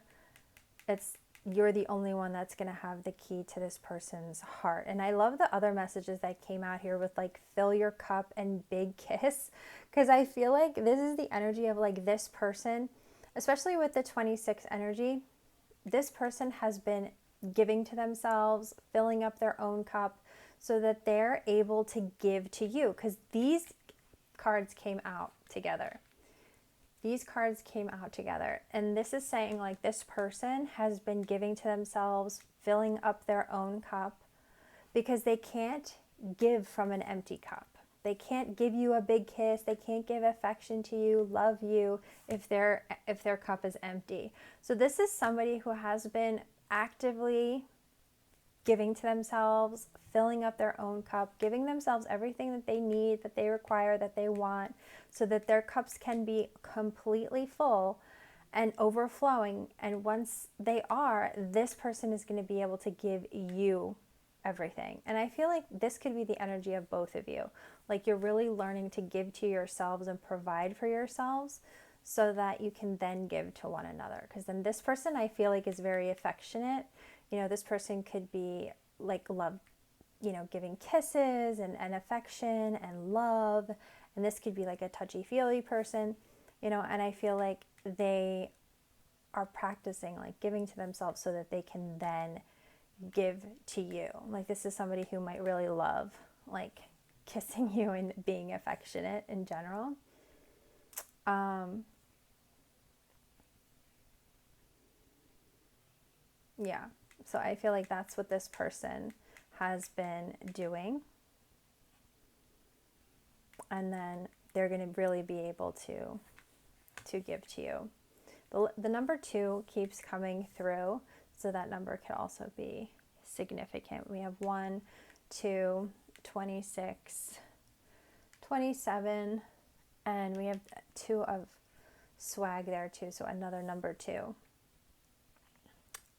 You're the only one that's going to have the key to this person's heart. And I love the other messages that came out here with like fill your cup and big kiss, because I feel like this is the energy of like this person, especially with the 26 energy. This person has been giving to themselves, filling up their own cup so that they're able to give to you, because these cards came out together. These cards came out together, and this is saying like this person has been giving to themselves, filling up their own cup, because they can't give from an empty cup. They can't give you a big kiss. They can't give affection to you, love you, if their cup is empty. So this is somebody who has been actively giving to themselves, filling up their own cup, giving themselves everything that they need, that they require, that they want, so that their cups can be completely full and overflowing. And once they are, this person is going to be able to give you everything. And I feel like this could be the energy of both of you. Like you're really learning to give to yourselves and provide for yourselves, so that you can then give to one another. Because then this person, I feel like, is very affectionate. You know, this person could be like love, you know, giving kisses and affection and love. And this could be like a touchy-feely person, you know, and I feel like they are practicing like giving to themselves so that they can then give to you. Like this is somebody who might really love like kissing you and being affectionate in general. Yeah, so I feel like that's what this person has been doing. And then they're going to really be able to give to you. The number 2 keeps coming through, so that number could also be significant. We have 1, 2, 26, 27, and we have 2 of swag there too, so another number 2.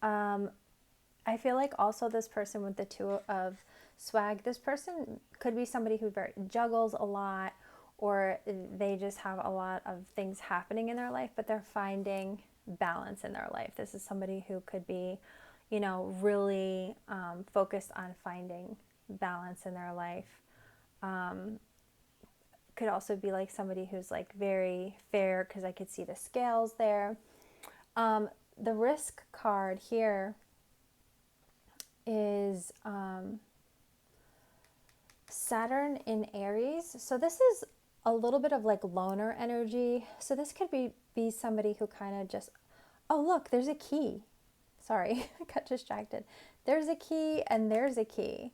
I feel like also this person with the 2 of swag, this person could be somebody who juggles a lot, or they just have a lot of things happening in their life, but they're finding balance in their life. This is somebody who could be, you know, really focused on finding balance in their life. Could also be like somebody who's like very fair, because I could see the scales there. The risk card here is Saturn in Aries. So this is a little bit of like loner energy. So this could be somebody who kind of just, oh, look, there's a key. Sorry, I got distracted. There's a key and there's a key.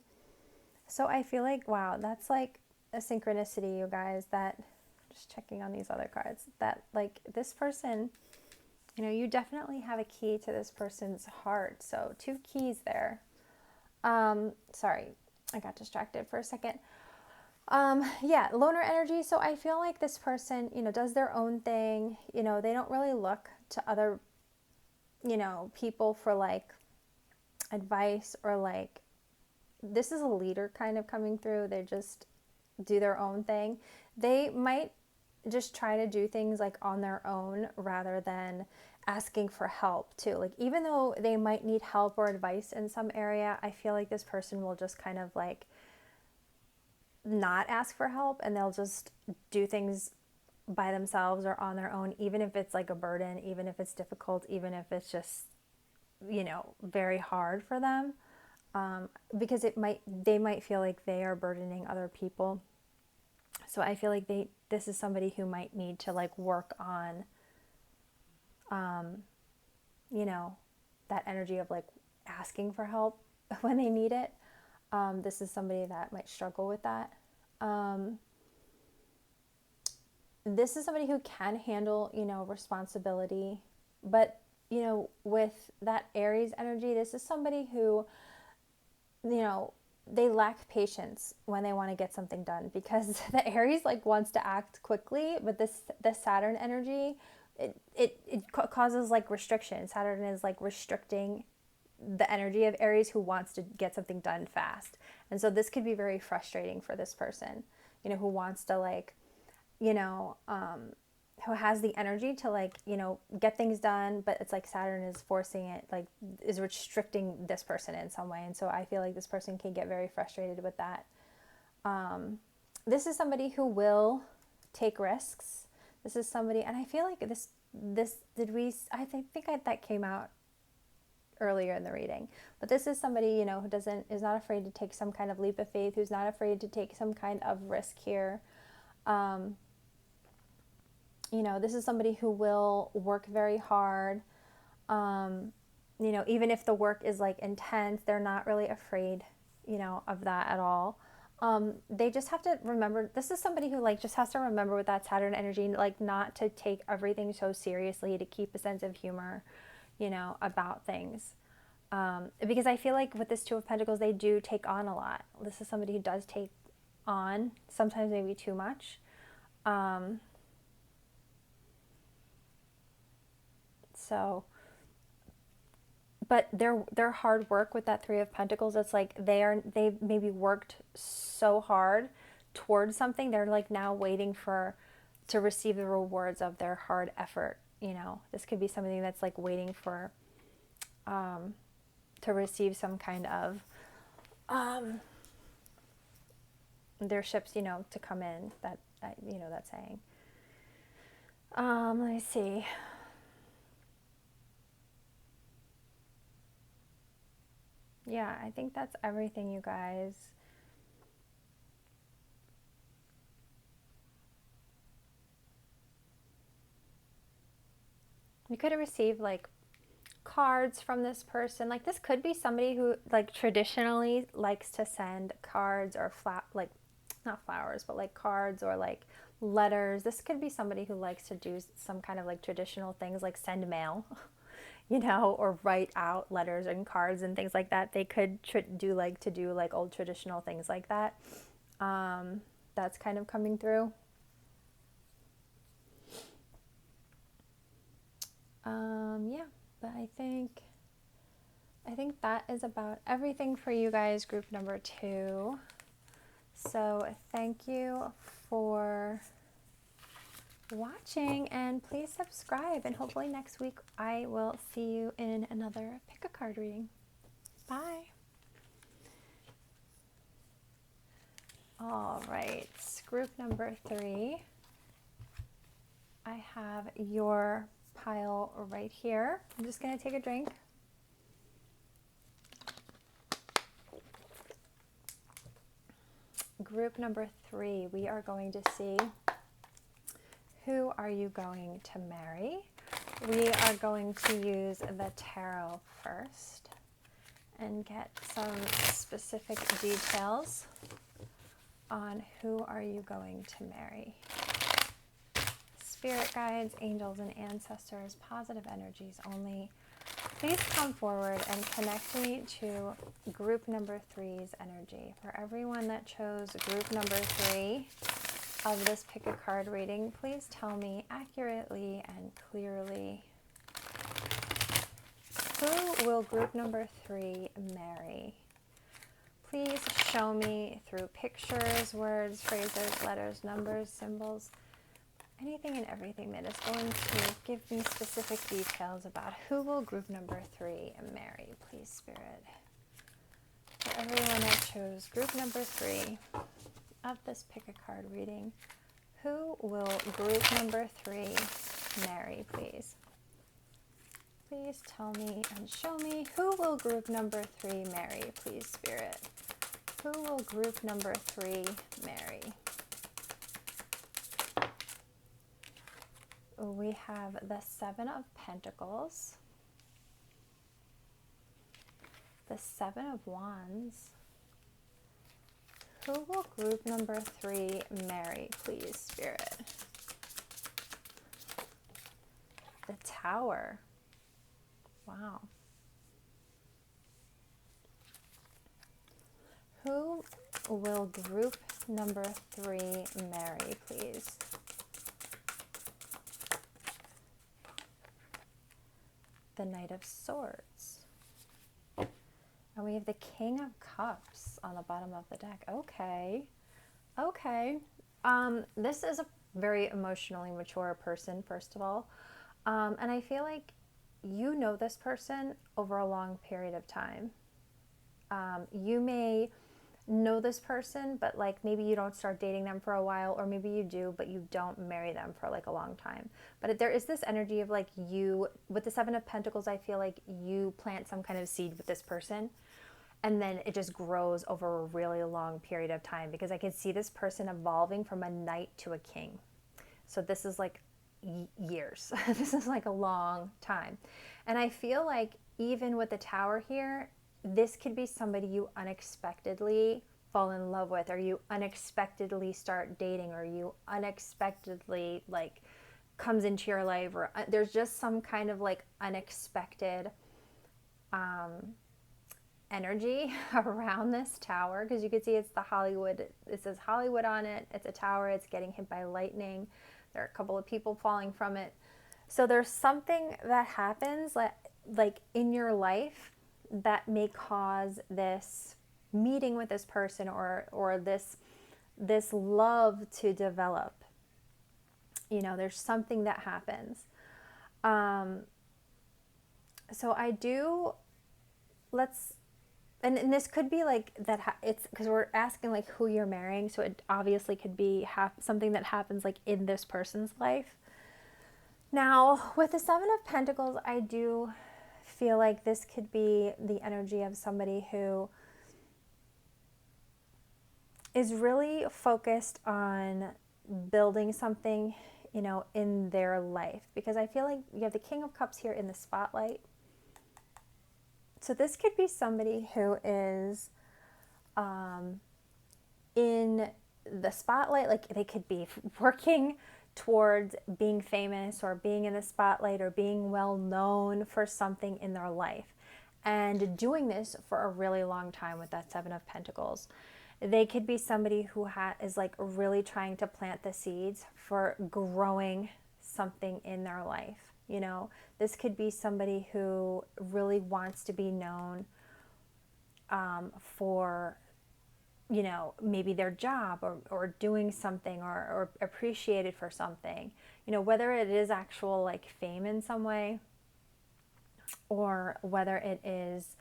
So I feel like, wow, that's like a synchronicity, you guys, that just checking on these other cards, that like this person, you know, you definitely have a key to this person's heart. So 2 keys there. Sorry, I got distracted for a second. Yeah, loner energy. So I feel like this person, you know, does their own thing. You know, they don't really look to other, you know, people for like advice or like, this is a leader kind of coming through. They just do their own thing. They might just try to do things like on their own rather than asking for help too. Like even though they might need help or advice in some area, I feel like this person will just kind of like not ask for help and they'll just do things by themselves or on their own, even if it's like a burden, even if it's difficult, even if it's just, you know, very hard for them. Because they might feel like they are burdening other people. So I feel like this is somebody who might need to like work on, you know, that energy of like asking for help when they need it. This is somebody that might struggle with that. This is somebody who can handle, you know, responsibility, but, you know, with that Aries energy, this is somebody who, you know, they lack patience when they want to get something done, because the Aries like wants to act quickly, but the Saturn energy, it causes like restriction. Saturn is like restricting the energy of Aries who wants to get something done fast. And so this could be very frustrating for this person, you know, who wants to like, you know, who has the energy to like, you know, get things done, but it's like Saturn is forcing it, like is restricting this person in some way. And so I feel like this person can get very frustrated with that. This is somebody who will take risks. This is somebody, and I feel like that came out earlier in the reading, but this is somebody, you know, who is not afraid to take some kind of leap of faith, who's not afraid to take some kind of risk here. You know, this is somebody who will work very hard. You know, even if the work is like intense, they're not really afraid, you know, of that at all. They just have to remember, this is somebody who like just has to remember with that Saturn energy, like not to take everything so seriously, to keep a sense of humor, you know, about things. Because I feel like with this 2 of Pentacles, they do take on a lot. This is somebody who does take on, sometimes maybe too much. So, but their hard work with that 3 of Pentacles, it's like they've maybe worked so hard towards something. They're like now waiting to receive the rewards of their hard effort. You know, this could be something that's like waiting for, to receive some kind of, their ships, you know, to come in. You know, that saying. Let me see. Yeah, I think that's everything, you guys. You could have received like cards from this person. Like this could be somebody who like traditionally likes to send cards or like not flowers, but like cards or like letters. This could be somebody who likes to do some kind of like traditional things, like send mail, you know, or write out letters and cards and things like that. They could do like old traditional things like that. That's kind of coming through. Yeah, but I think that is about everything for you guys, group number 2. So thank you for watching, and please subscribe, and hopefully next week I will see you in another pick a card reading. Bye. All right, group number 3. I have your pile right here. I'm just going to take a drink. Group number 3, we are going to see Who are you going to marry? We are going to use the tarot first and get some specific details on who are you going to marry. Spirit guides, angels, and ancestors, positive energies only. Please come forward and connect me to group number 3's energy. For everyone that chose group number 3 of this pick a card reading, please tell me accurately and clearly, who will group number 3 marry? Please show me through pictures, words, phrases, letters, numbers, symbols, anything and everything that is going to give me specific details about who will group number 3 marry, please, Spirit. For everyone that chose group number 3 of this pick a card reading, who will group number 3 marry, please? Please tell me and show me who will group number 3 marry, please, Spirit. Who will group number 3 marry? We have the 7 of Pentacles, the 7 of Wands. Who will group number 3 marry, please, Spirit? The Tower. Wow. Who will group number 3 marry, please? The Knight of Swords. And we have the King of Cups on the bottom of the deck. Okay. Okay. This is a very emotionally mature person, first of all. And I feel like you know this person over a long period of time. You may know this person, but like maybe you don't start dating them for a while, or maybe you do, but you don't marry them for like a long time. But there is this energy of like you, with the 7 of Pentacles, I feel like you plant some kind of seed with this person, and then it just grows over a really long period of time, because I can see this person evolving from a knight to a king. So this is like years. This is like a long time. And I feel like even with the Tower here, this could be somebody you unexpectedly fall in love with, or you unexpectedly start dating, or you unexpectedly like comes into your life, or there's just some kind of like unexpected energy around this Tower, because you can see it's the Hollywood, it says Hollywood on it, it's a tower, it's getting hit by lightning, there are a couple of people falling from it. So there's something that happens like in your life that may cause this meeting with this person, or this love to develop. You know, there's something that happens. So I do, and this could be like that, it's because we're asking like who you're marrying, so it obviously could be something that happens like in this person's life. Now, with the 7 of Pentacles, I do feel like this could be the energy of somebody who is really focused on building something, you know, in their life, because I feel like you have the King of Cups here in the spotlight. So this could be somebody who is in the spotlight, like they could be working towards being famous, or being in the spotlight, or being well known for something in their life, and doing this for a really long time with that 7 of Pentacles. They could be somebody who is like really trying to plant the seeds for growing something in their life. You know, this could be somebody who really wants to be known for, you know, maybe their job, or doing something, or appreciated for something, you know, whether it is actual like fame in some way, or whether it is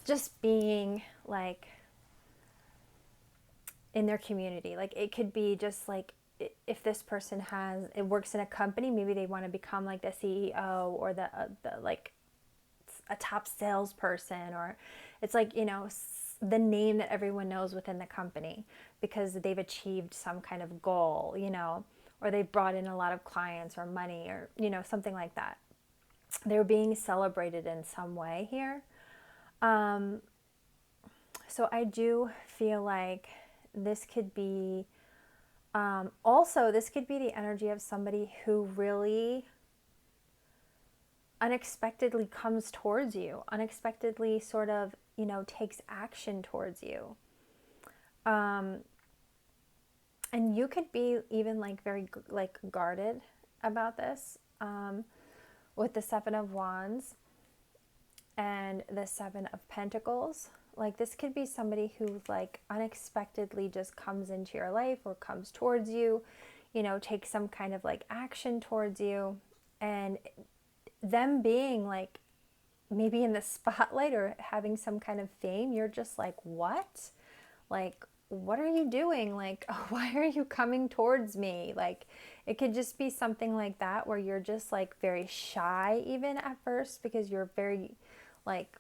just being like in their community. Like it could be just like, if this person works in a company, maybe they want to become like the CEO, or the like a top salesperson, or it's like, you know, the name that everyone knows within the company because they've achieved some kind of goal, you know, or they've brought in a lot of clients or money or, you know, something like that. They're being celebrated in some way here. So I do feel like this could be, also, this could be the energy of somebody who really unexpectedly comes towards you, unexpectedly sort of, you know, takes action towards you. And you could be even like very like guarded about this, with the Seven of Wands and the Seven of Pentacles. Like this could be somebody who like unexpectedly just comes into your life or comes towards you, you know, takes some kind of like action towards you, and them being like maybe in the spotlight or having some kind of fame, you're just like, what? Like, what are you doing? Like, why are you coming towards me? Like, it could just be something like that where you're just like very shy even at first because you're very like,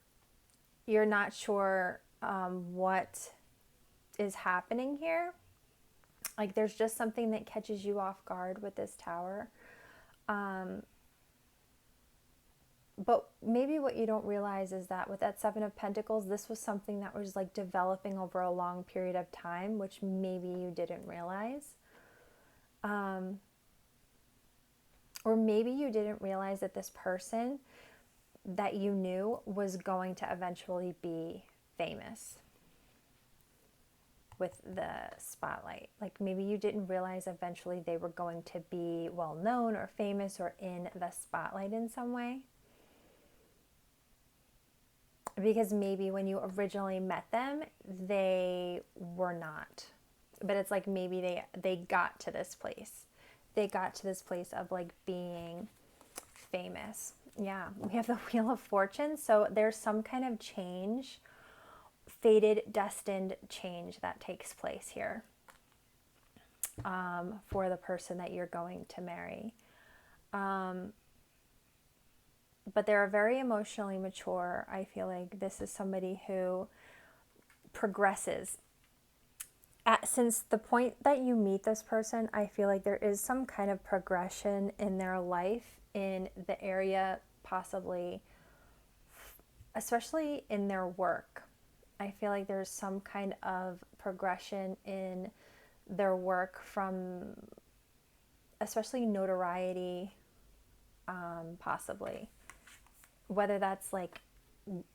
you're not sure what is happening here. Like, there's just something that catches you off guard with this Tower. But maybe what you don't realize is that with that Seven of Pentacles, this was something that was like developing over a long period of time, which maybe you didn't realize. Or maybe you didn't realize that this person that you knew was going to eventually be famous with the spotlight. Like maybe you didn't realize eventually they were going to be well known or famous or in the spotlight in some way. Because maybe when you originally met them, they were not. But it's like maybe they got to this place. They got to this place of like being famous. Yeah, we have the Wheel of Fortune. So there's some kind of change, fated, destined change that takes place here for the person that you're going to marry. But they're very emotionally mature. I feel like this is somebody who progresses. Since the point that you meet this person, I feel like there is some kind of progression in their life in the area, possibly, especially in their work. I feel like there's some kind of progression in their work from, especially notoriety, possibly. Whether that's like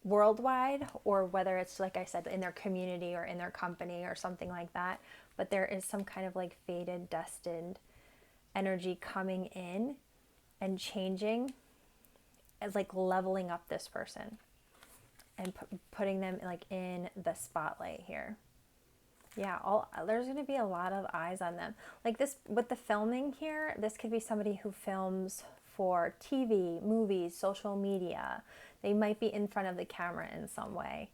worldwide or whether it's, like I said, in their community or in their company or something like that. But there is some kind of like fated, destined energy coming in and changing, as like leveling up this person and putting them like in the spotlight here. Yeah, there's going to be a lot of eyes on them. Like this, with the filming here, this could be somebody who films for TV, movies, social media. They might be in front of the camera in some way.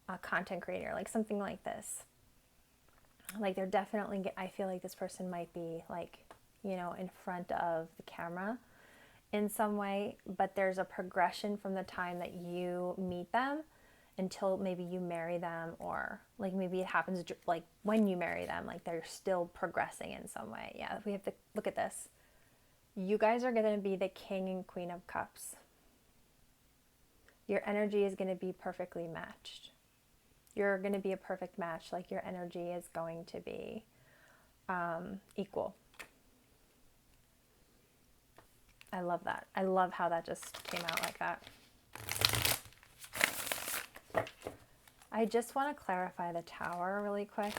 A content creator, like something like this. Like they're definitely, I feel like this person might be like, you know, in front of the camera in some way, but there's a progression from the time that you meet them until maybe you marry them, or like maybe it happens like when you marry them, like they're still progressing in some way. Yeah, we have to look at this. You guys are going to be the King and Queen of Cups. Your energy is going to be perfectly matched. You're going to be a perfect match. Like your energy is going to be equal. I love that. I love how that just came out like that. I just want to clarify the Tower really quick.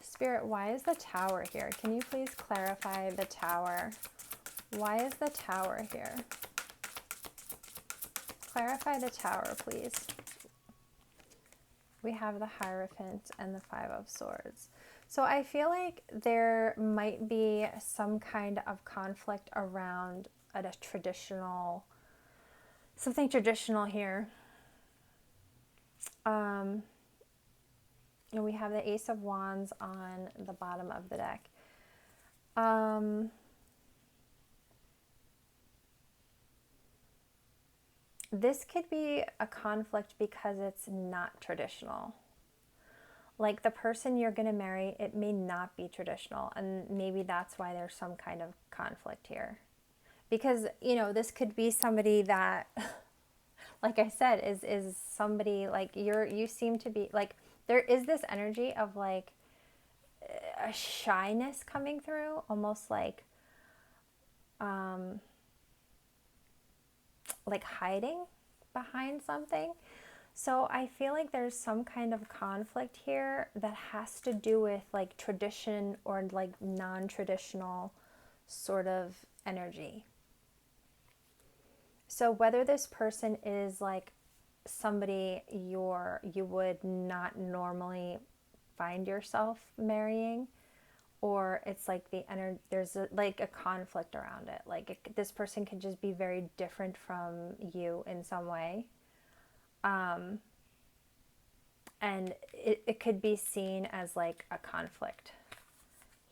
Spirit, why is the Tower here? Can you please clarify the Tower? Why is the Tower here? Clarify the Tower, please. We have the Hierophant and the Five of Swords. So I feel like there might be some kind of conflict around a traditional, something traditional here. And we have the Ace of Wands on the bottom of the deck. this could be a conflict because it's not traditional. Like the person you're going to marry, it may not be traditional. And maybe that's why there's some kind of conflict here. Because, you know, this could be somebody that, like I said, is somebody like you seem to be like, there is this energy of like a shyness coming through, almost like hiding behind something. So I feel like there's some kind of conflict here that has to do with like tradition or like non-traditional sort of energy. So whether this person is like somebody you would not normally find yourself marrying, or it's like there's like a conflict around it. Like this person could just be very different from you in some way. And it could be seen as like a conflict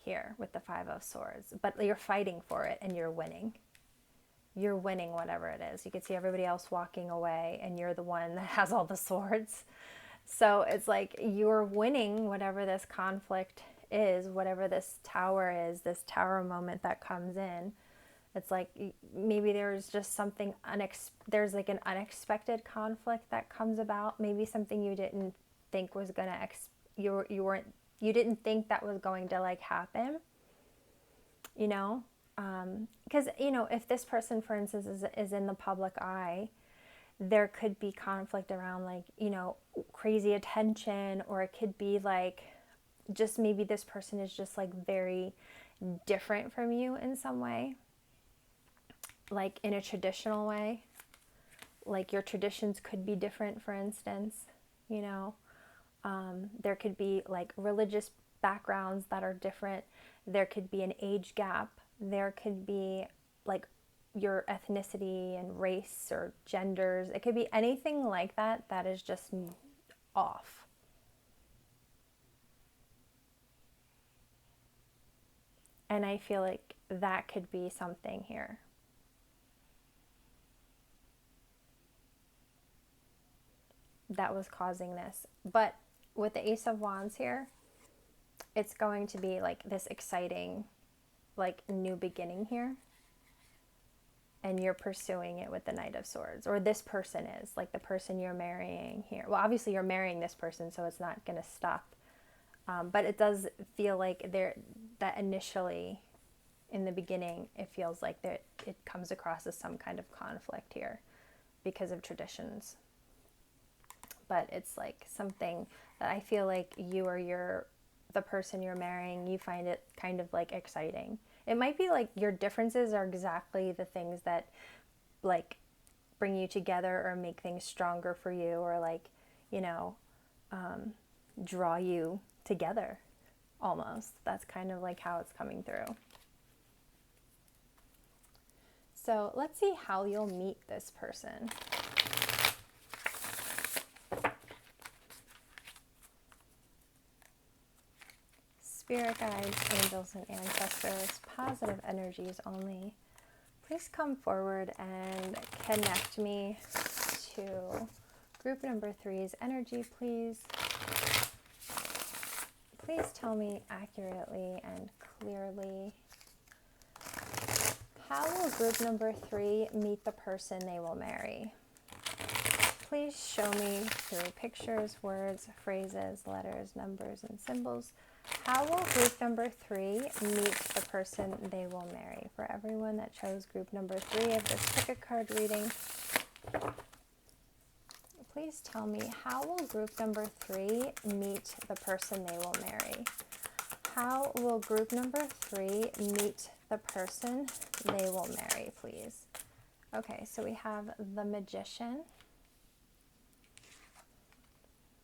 here with the Five of Swords, but you're fighting for it and you're winning. You're winning whatever it is. You can see everybody else walking away and you're the one that has all the swords. So it's like you're winning whatever this conflict is, whatever this tower is, this tower moment that comes in. It's like maybe there's just something, there's like an unexpected conflict that comes about. Maybe something you didn't think was going to, you didn't think that was going to like happen, you know? Because, you know, if this person, for instance, is in the public eye, there could be conflict around like, you know, crazy attention, or it could be like, just maybe this person is just like very different from you in some way, like in a traditional way. Like your traditions could be different, for instance, you know. There could be like religious backgrounds that are different. There could be an age gap. There could be like your ethnicity and race or genders. It could be anything like that that is just off. And I feel like that could be something here. That was causing this. But with the Ace of Wands here, it's going to be like this exciting, like new beginning here. And you're pursuing it with the Knight of Swords, or this person is, like the person you're marrying here. Well, obviously you're marrying this person, so it's not going to stop. But it does feel like that initially, in the beginning, it feels like it comes across as some kind of conflict here because of traditions. But it's like something that I feel like you or the person you're marrying, you find it kind of like exciting. It might be like your differences are exactly the things that like bring you together or make things stronger for you, or like, you know, draw you together almost. That's kind of like how it's coming through. So let's see how you'll meet this person. Spirit guides, angels, and ancestors, positive energies only. Please come forward and connect me to group number 3's energy, please. Please tell me accurately and clearly, how will group number 3 meet the person they will marry? Please show me through pictures, words, phrases, letters, numbers, and symbols. How will group number 3 meet the person they will marry? For everyone that chose group number 3 of this pick a card reading, please tell me, how will group number 3 meet the person they will marry? How will group number 3 meet the person they will marry, please? Okay, so we have the Magician,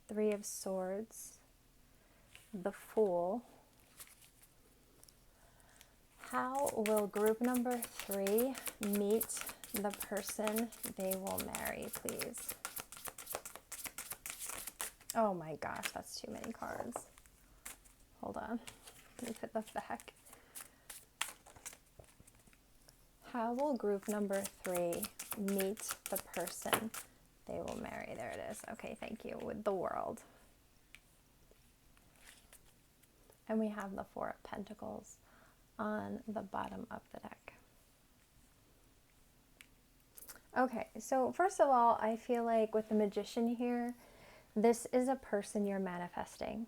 3 of Swords, the Fool. How will group number 3 meet the person they will marry, please? Oh my gosh, that's too many cards. Hold on. Let me put the back. How will group number 3 meet the person they will marry? There it is. Okay, thank you. With the World. And we have the 4 of Pentacles on the bottom of the deck. Okay, so first of all, I feel like with the Magician here, this is a person you're manifesting.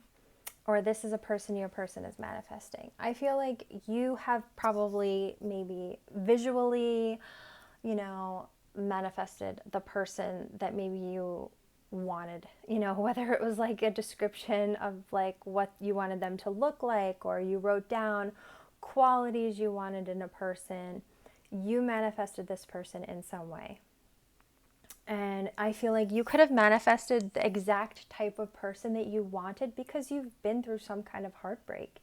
Or this is a person your person is manifesting. I feel like you have probably maybe visually, manifested the person that maybe you wanted, whether it was like a description of like what you wanted them to look like, or you wrote down qualities you wanted in a person. You manifested this person in some way. And I feel like you could have manifested the exact type of person that you wanted because you've been through some kind of heartbreak.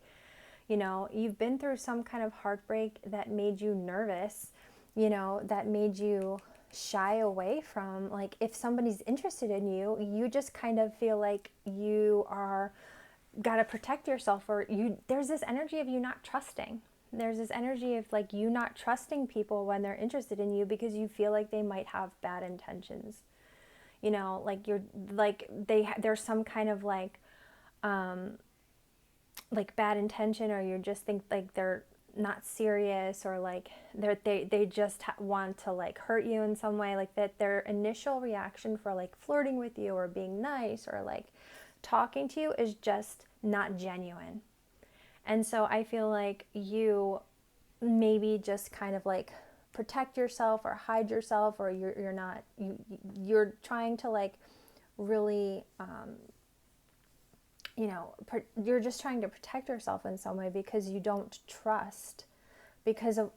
You've been through some kind of heartbreak that made you nervous, that made you shy away from, like, if somebody's interested in you, you just kind of feel like you are got to protect yourself, or there's this energy of you not trusting. There's this energy of like you not trusting people when they're interested in you because you feel like they might have bad intentions. Like there's some kind of like bad intention, or you just think like they're not serious, or like they just want to like hurt you in some way, like that their initial reaction for like flirting with you or being nice or like talking to you is just not genuine. And so I feel like you maybe just kind of like protect yourself or hide yourself, or you're trying to like really, you're just trying to protect yourself in some way because you don't trust, because of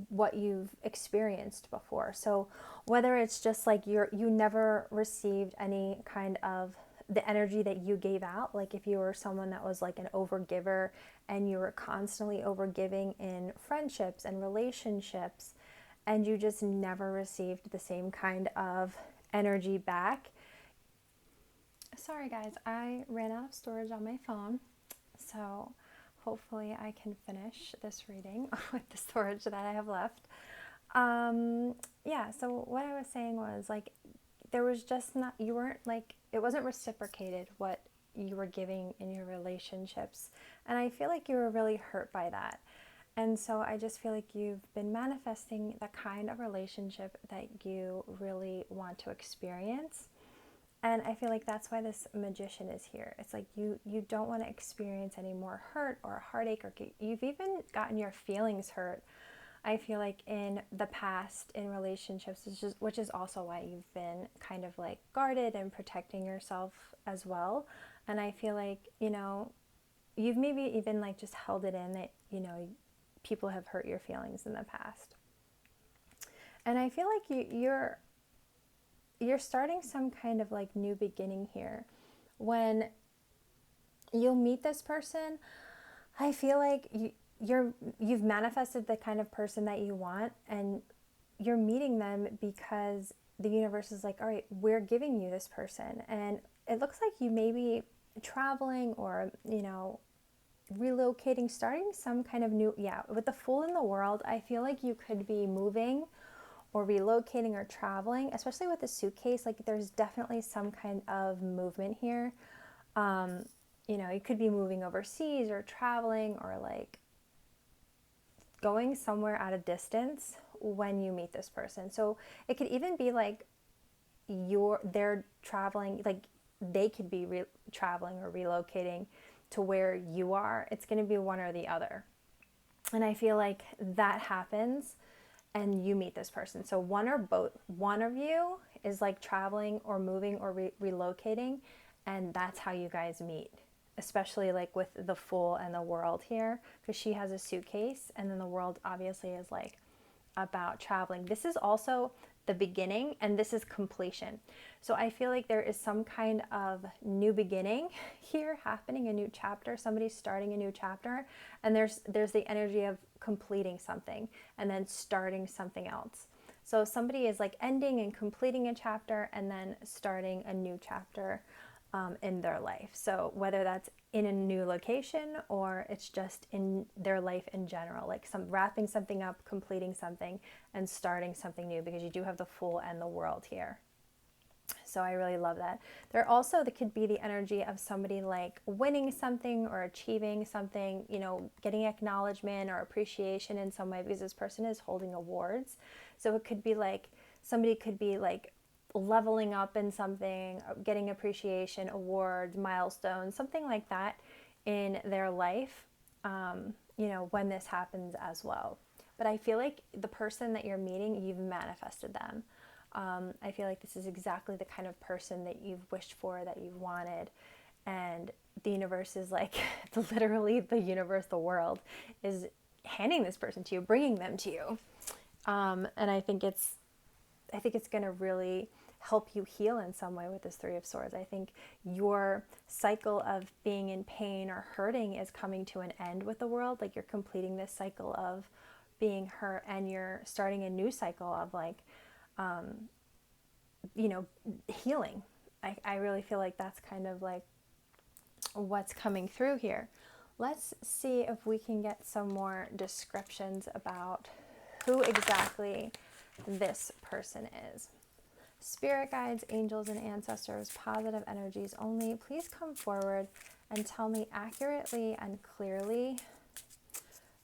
what you've experienced before. So whether it's just like you never received any kind of the energy that you gave out, like if you were someone that was like an overgiver and you were constantly overgiving in friendships and relationships, and you just never received the same kind of energy back. Sorry guys, I ran out of storage on my phone, so hopefully I can finish this reading with the storage that I have left. Yeah, so what I was saying was like there was just not, you weren't like, it wasn't reciprocated what you were giving in your relationships. And I feel like you were really hurt by that. And so I just feel like you've been manifesting the kind of relationship that you really want to experience. And I feel like that's why this Magician is here. It's like you don't want to experience any more hurt or heartache, or you've even gotten your feelings hurt, I feel like, in the past in relationships, which is also why you've been kind of like guarded and protecting yourself as well. And I feel like, you've maybe even like just held it in that, people have hurt your feelings in the past. And I feel like you're starting some kind of like new beginning here. When you'll meet this person, I feel like you've manifested the kind of person that you want, and you're meeting them because the universe is like, all right, we're giving you this person. And it looks like you may be traveling or, relocating, starting some kind of new, with the Fool in the World, I feel like you could be moving or relocating or traveling, especially with the suitcase. Like there's definitely some kind of movement here. You could be moving overseas or traveling or like going somewhere at a distance when you meet this person. So it could even be like they're traveling, like they could be traveling or relocating to where you are. It's going to be one or the other. And I feel like that happens and you meet this person. So one of you is like traveling or moving or relocating, and that's how you guys meet. Especially like with the Fool and the World here, because she has a suitcase, and then the World obviously is like about traveling. This is also the beginning, and this is completion. So I feel like there is some kind of new beginning here happening, a new chapter. Somebody's starting a new chapter, and there's the energy of completing something and then starting something else. So somebody is like ending and completing a chapter and then starting a new chapter. in their life. So whether that's in a new location or it's just in their life in general, like wrapping something up, completing something, and starting something new, because you do have the Fool and the World here. So I really love that. There could be the energy of somebody like winning something or achieving something, getting acknowledgement or appreciation in some way, because this person is holding awards. So it could be like somebody could be like leveling up in something, getting appreciation, awards, milestones, something like that in their life, when this happens as well. But I feel like the person that you're meeting, you've manifested them. I feel like this is exactly the kind of person that you've wished for, that you've wanted. And the universe is like, literally the universe, the world is handing this person to you, bringing them to you. And I think it's going to really help you heal in some way with this Three of Swords. I think your cycle of being in pain or hurting is coming to an end with the World. Like, you're completing this cycle of being hurt, and you're starting a new cycle of like, healing. I really feel like that's kind of like what's coming through here. Let's see if we can get some more descriptions about who exactly this person is. Spirit guides, angels, and ancestors, positive energies only, please come forward and tell me accurately and clearly,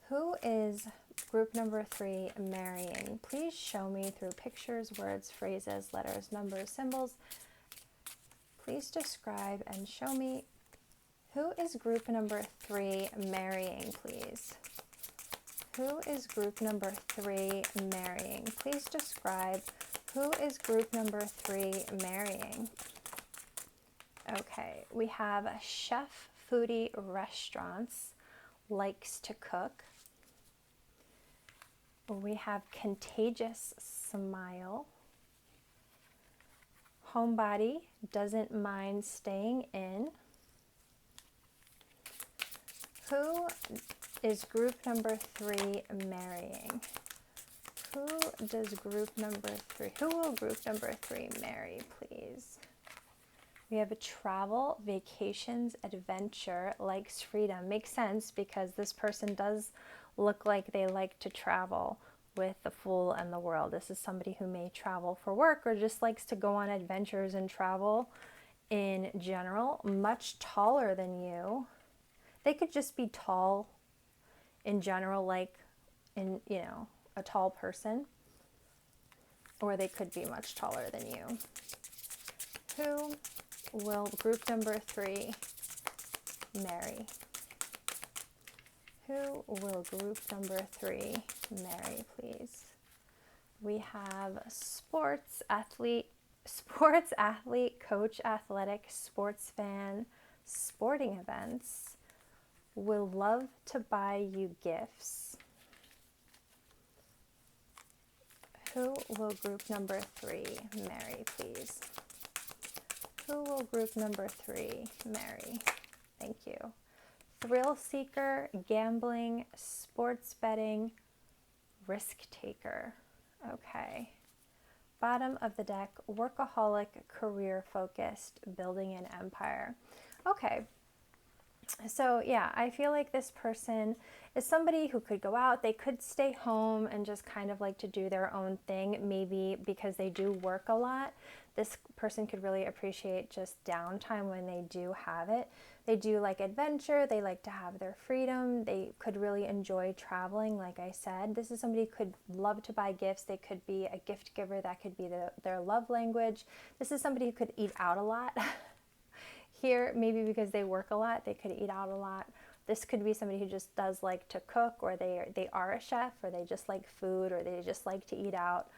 who is group number 3 marrying? Please show me through pictures, words, phrases, letters, numbers, symbols. Please describe and show me, who is group number 3 marrying, please? Who is group number 3 marrying? Please describe, who is group number 3 marrying? Okay, we have a chef, foodie, restaurants, likes to cook. We have contagious smile. Homebody, doesn't mind staying in. Who is group number 3 marrying? Who will group number 3 marry, please? We have a travel, vacations, adventure, likes freedom. Makes sense, because this person does look like they like to travel with the Fool and the World. This is somebody who may travel for work or just likes to go on adventures and travel in general. Much taller than you. They could just be tall in general, like a tall person, or they could be much taller than you. Who will group number 3 marry? Who will group number 3 marry, please? We have sports athlete, coach, athletic, sports fan, sporting events, will love to buy you gifts. Who will group number 3 marry, please? Who will group number 3 marry? Thank you. Thrill seeker, gambling, sports betting, risk taker. Okay. Bottom of the deck, workaholic, career focused, building an empire. Okay. So yeah, I feel like this person is somebody who could go out, they could stay home and just kind of like to do their own thing, maybe because they do work a lot. This person could really appreciate just downtime when they do have it. They do like adventure, they like to have their freedom, they could really enjoy traveling, like I said. This is somebody who could love to buy gifts, they could be a gift giver, that could be their love language. This is somebody who could eat out a lot. Here, maybe because they work a lot, they could eat out a lot. This could be somebody who just does like to cook, or they are a chef, or they just like food, or they just like to eat out.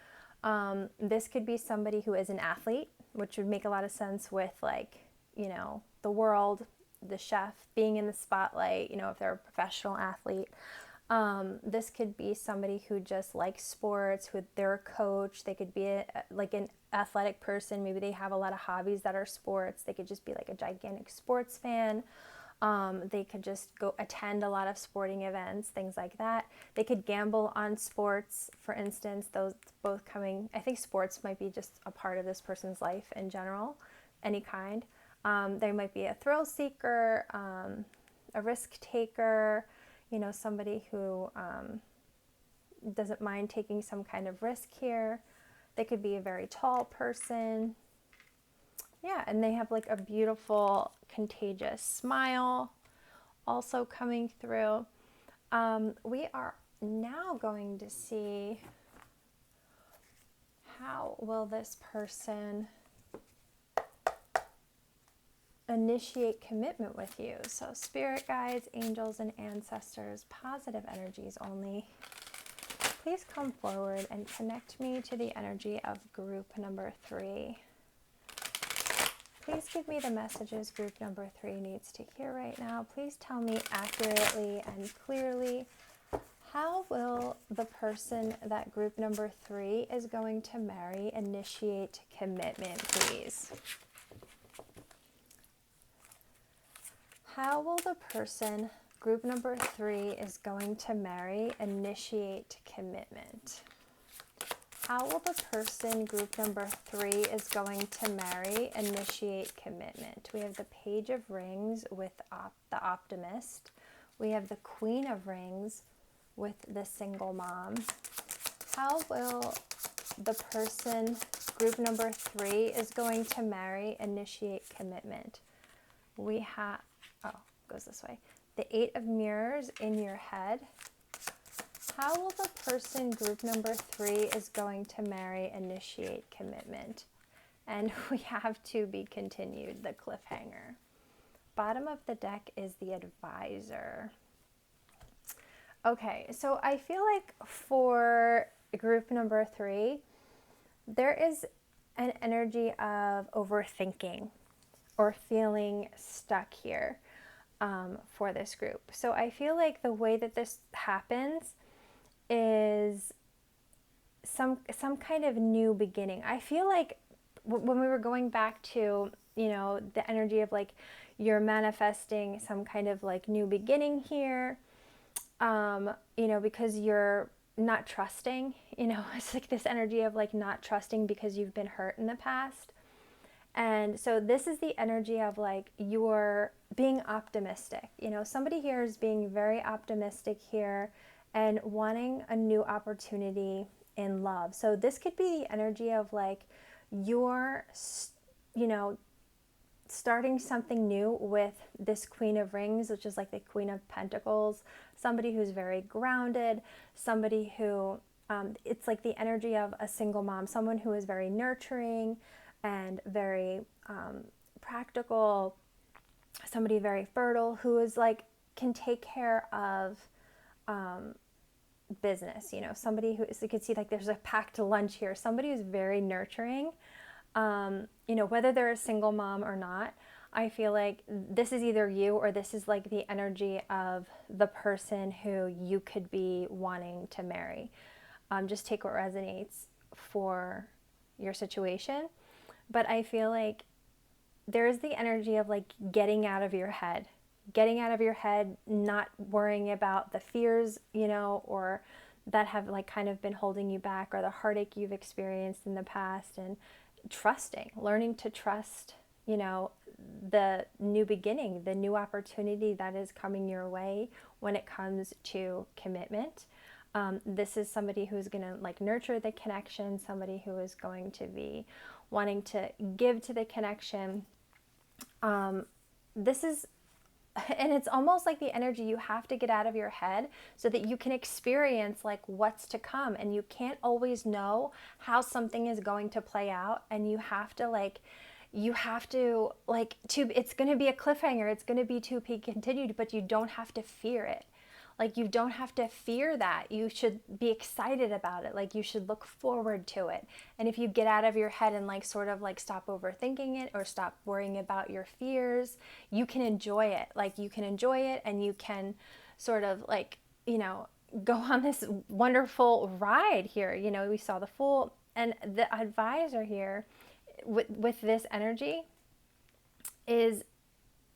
This could be somebody who is an athlete, which would make a lot of sense with like, the World, the chef being in the spotlight, if they're a professional athlete. This could be somebody who just likes sports, who they're a coach. They could be like an athletic person. Maybe they have a lot of hobbies that are sports. They could just be like a gigantic sports fan. They could just go attend a lot of sporting events, things like that. They could gamble on sports, for instance. Those both coming, I think sports might be just a part of this person's life in general, any kind. They might be a thrill seeker, a risk taker, somebody who doesn't mind taking some kind of risk here. They could be a very tall person. Yeah, and they have like a beautiful, contagious smile also coming through. We are now going to see how will this person initiate commitment with you. So spirit guides, angels, and ancestors, positive energies only. Please come forward and connect me to the energy of group number 3. Please give me the messages group number 3 needs to hear right now. Please tell me accurately and clearly, how will the person that group number 3 is going to marry initiate commitment, please? How will the person group number 3 is going to marry initiate commitment? How will the person group number 3 is going to marry initiate commitment? We have the Page of Rings with the Optimist. We have the Queen of Rings with the Single Mom. How will the person group number 3 is going to marry initiate commitment? We have, goes this way, the 8 of Mirrors in your head. How will the person group number 3 is going to marry initiate commitment? And we have to be continued, the cliffhanger. Bottom of the deck is the Advisor. Okay, so I feel like for group number 3, there is an energy of overthinking or feeling stuck here for this group. So I feel like the way that this happens is some kind of new beginning. I feel like when we were going back to, the energy of like you're manifesting some kind of like new beginning here, because you're not trusting, it's like this energy of like not trusting because you've been hurt in the past. And so this is the energy of like you're being optimistic. Somebody here is being very optimistic here and wanting a new opportunity in love. So this could be the energy of like you're, starting something new with this Queen of Rings, which is like the Queen of Pentacles, somebody who's very grounded, somebody who, it's like the energy of a single mom, someone who is very nurturing and very practical, somebody very fertile who is like, can take care of business, somebody who is, you can see like there's a packed lunch here, somebody who's very nurturing, whether they're a single mom or not. I feel like this is either you or this is like the energy of the person who you could be wanting to marry. Just take what resonates for your situation. But I feel like there's the energy of like getting out of your head, not worrying about the fears, or that have like kind of been holding you back, or the heartache you've experienced in the past, and learning to trust, the new beginning, the new opportunity that is coming your way when it comes to commitment. This is somebody who's going to like nurture the connection, somebody who is going to be wanting to give to the connection. This is, and it's almost like the energy you have to get out of your head so that you can experience like what's to come, and you can't always know how something is going to play out, and you have to it's going to be a cliffhanger, it's going to be to be continued, but you don't have to fear it. Like you don't have to fear that. You should be excited about it. Like you should look forward to it. And if you get out of your head and like sort of like stop overthinking it or stop worrying about your fears, you can enjoy it. Like you can enjoy it, and you can sort of like, go on this wonderful ride here. We saw the Fool and the Advisor here with this energy is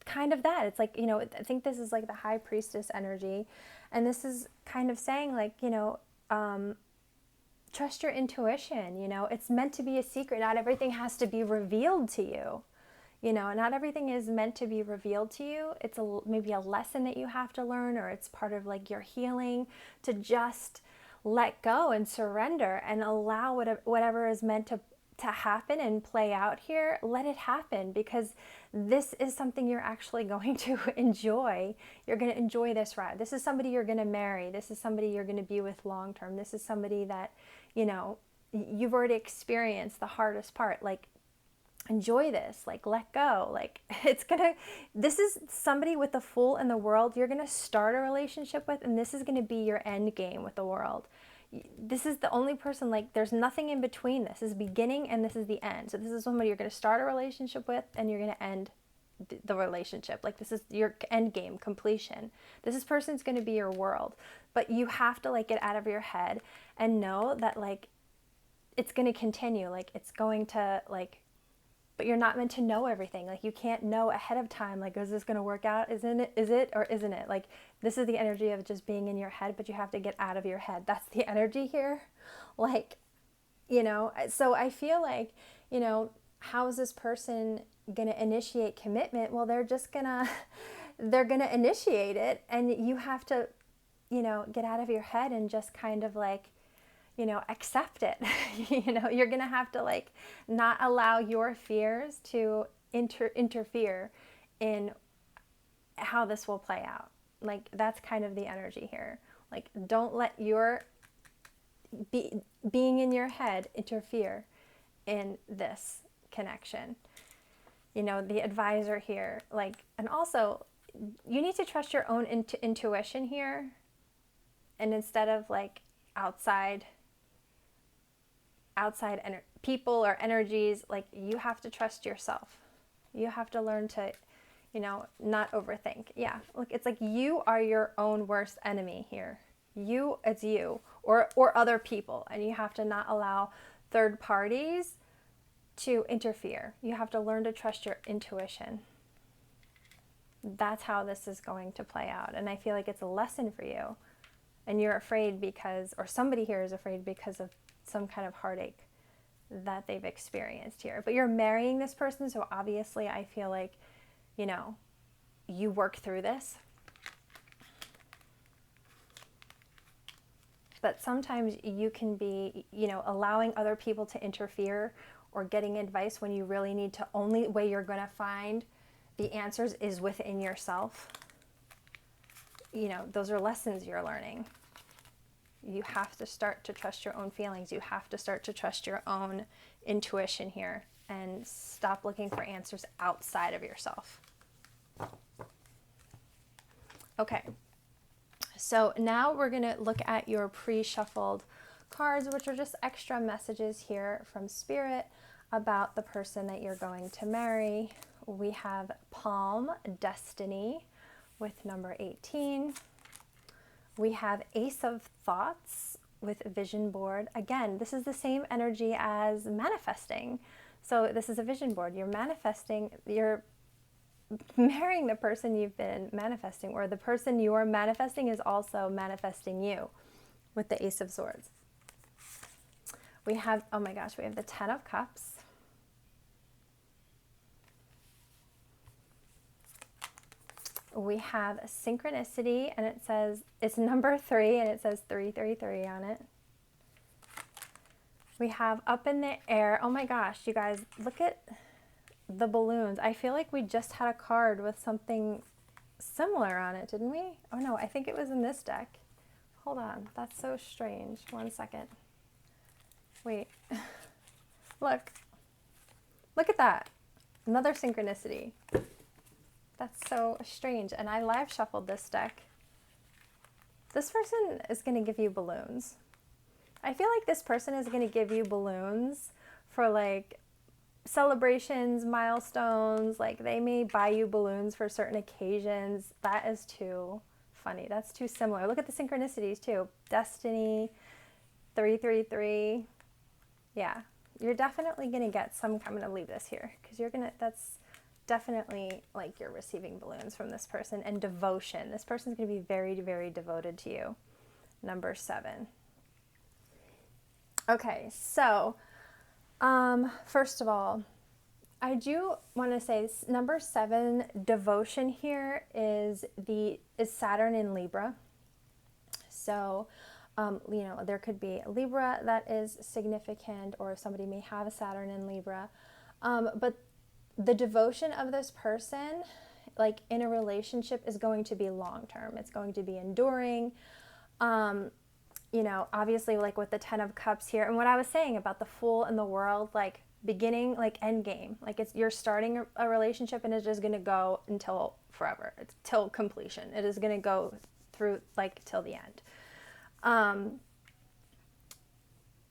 kind of that. It's like, I think this is like the High Priestess energy. And this is kind of saying like, trust your intuition, it's meant to be a secret. Not everything has to be revealed to you. You know, not everything is meant to be revealed to you. It's maybe a lesson that you have to learn, or it's part of like your healing, to just let go and surrender and allow whatever is meant to happen and play out here. Let it happen, because this is something you're actually going to enjoy. You're going to enjoy this ride. This is somebody you're going to marry. This is somebody you're going to be with long term. This is somebody that, you know, you've already experienced the hardest part. Like, enjoy this, like, let go. Like, this is somebody with the Fool in the world you're gonna start a relationship with, and this is gonna be your end game with the world. This is the only person, like, there's nothing in between. This is beginning and this is the end. So this is somebody you're gonna start a relationship with, and you're gonna end the relationship. Like, this is your end game, completion. This person's gonna be your world. But you have to, like, get out of your head and know that, like, it's gonna continue. Like, it's going to, like, but you're not meant to know everything. Like, you can't know ahead of time, like, is this going to work out? Is it or isn't it? Like, this is the energy of just being in your head, but you have to get out of your head. That's the energy here. Like, you know, so I feel like, you know, how is this person going to initiate commitment? Well, they're going to initiate it, and you have to, you know, get out of your head and just kind of like, you know, accept it. You know, you're going to have to, like, not allow your fears to interfere in how this will play out. Like, that's kind of the energy here. Like, don't let your being in your head interfere in this connection. You know, the advisor here, like, and also you need to trust your own intuition here. And instead of, like, outside people or energies, like, you have to trust yourself. You have to learn to, you know, not overthink. Yeah, look, it's like you are your own worst enemy here. It's you or other people, and you have to not allow third parties to interfere. You have to learn to trust your intuition. That's how this is going to play out, and I feel like it's a lesson for you, and you're afraid because, or somebody here is afraid because of some kind of heartache that they've experienced here. But you're marrying this person, so obviously I feel like, you know, you work through this. But sometimes you can be, you know, allowing other people to interfere or getting advice when you really need to. Only way you're going to find the answers is within yourself. You know, those are lessons you're learning. You have to start to trust your own feelings. You have to start to trust your own intuition here and stop looking for answers outside of yourself. Okay, so now we're going to look at your pre-shuffled cards, which are just extra messages here from Spirit about the person that you're going to marry. We have Palm, Destiny, with number 18. We have Ace of Thoughts with Vision Board. Again, this is the same energy as manifesting. So this is a vision board. You're manifesting, you're marrying the person you've been manifesting, or the person you're manifesting is also manifesting you with the Ace of Swords. We have, oh my gosh, we have the Ten of Cups. We have Synchronicity, and it says, it's number 3, and it says 333 on it. We have Up in the Air. Oh my gosh, you guys, look at the balloons. I feel like we just had a card with something similar on it, didn't we? Oh no, I think it was in this deck. Hold on, that's so strange. 1 second. Wait, look at that. Another synchronicity. That's so strange. And I live shuffled this deck. This person is going to give you balloons. I feel like this person is going to give you balloons for, like, celebrations, milestones. Like, they may buy you balloons for certain occasions. That is too funny. That's too similar. Look at the synchronicities too. Destiny, 333. Yeah, you're definitely going to get some. I'm going to leave this here because that's definitely, like, you're receiving balloons from this person. And devotion. This person's going to be very, very devoted to you. Number 7. Okay, so first of all, I do want to say number 7 devotion here is Saturn in Libra. So, there could be a Libra that is significant, or somebody may have a Saturn in Libra. But the devotion of this person, like in a relationship, is going to be long term. It's going to be enduring. Obviously, like with the 10 of Cups here, and what I was saying about the Fool and the World, like beginning, like end game, like you're starting a relationship and it's just going to go until forever. It's till completion. It is going to go through like till the end.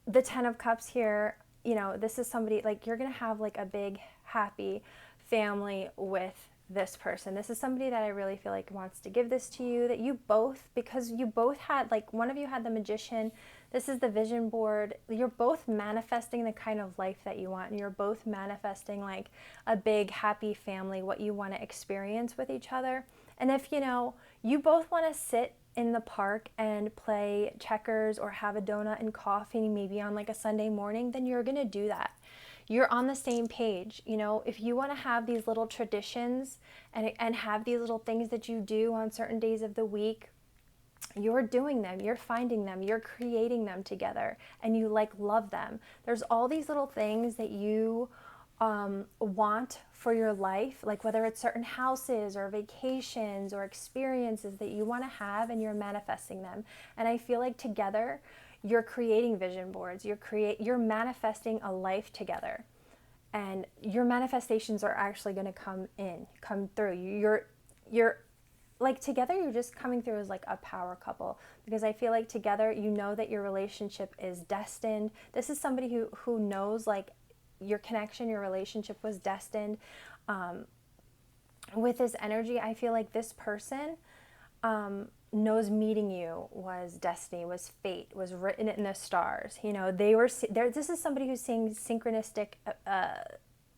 The 10 of Cups here, this is somebody, like you're going to have like a big happy family with this person. This is somebody that I really feel like wants to give this to you, that you both, because you both had, like one of you had the Magician, this is the vision board. You're both manifesting the kind of life that you want, and you're both manifesting like a big happy family, what you want to experience with each other. And if you both want to sit in the park and play checkers or have a donut and coffee maybe on like a Sunday morning, then you're going to do that. You're on the same page. If you want to have these little traditions and have these little things that you do on certain days of the week, you're doing them, you're finding them, you're creating them together, and you like love them. There's all these little things that you want for your life, like whether it's certain houses or vacations or experiences that you want to have, and you're manifesting them. And I feel like together you're creating vision boards, you're manifesting a life together, and your manifestations are actually going to come through. You're like together, you're just coming through as like a power couple, because I feel like together that your relationship is destined. This is somebody who knows like your connection, your relationship was destined. With this energy, I feel like this person knows meeting you was destiny, was fate, was written in the stars. They were there. This is somebody who's seeing synchronistic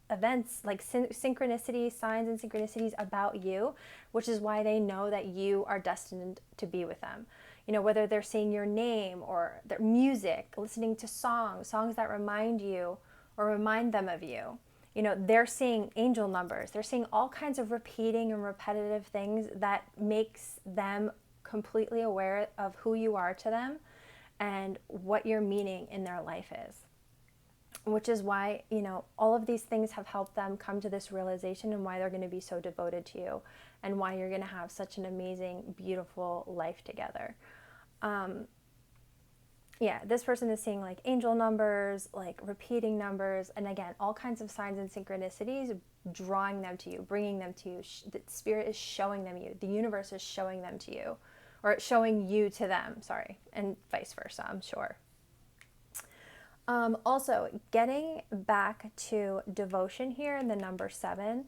events, like synchronicity, signs and synchronicities about you, which is why they know that you are destined to be with them. Whether they're saying your name or their music, listening to songs that remind you or remind them of you. They're seeing angel numbers. They're seeing all kinds of repeating and repetitive things that makes them completely aware of who you are to them and what your meaning in their life is. Which is why, all of these things have helped them come to this realization, and why they're going to be so devoted to you, and why you're going to have such an amazing, beautiful life together. This person is seeing like angel numbers, like repeating numbers, and again, all kinds of signs and synchronicities drawing them to you, bringing them to you. The spirit is showing them you. The universe is showing them to you, or it's showing you to them, sorry, and vice versa, I'm sure. Also, getting back to devotion here in the number 7,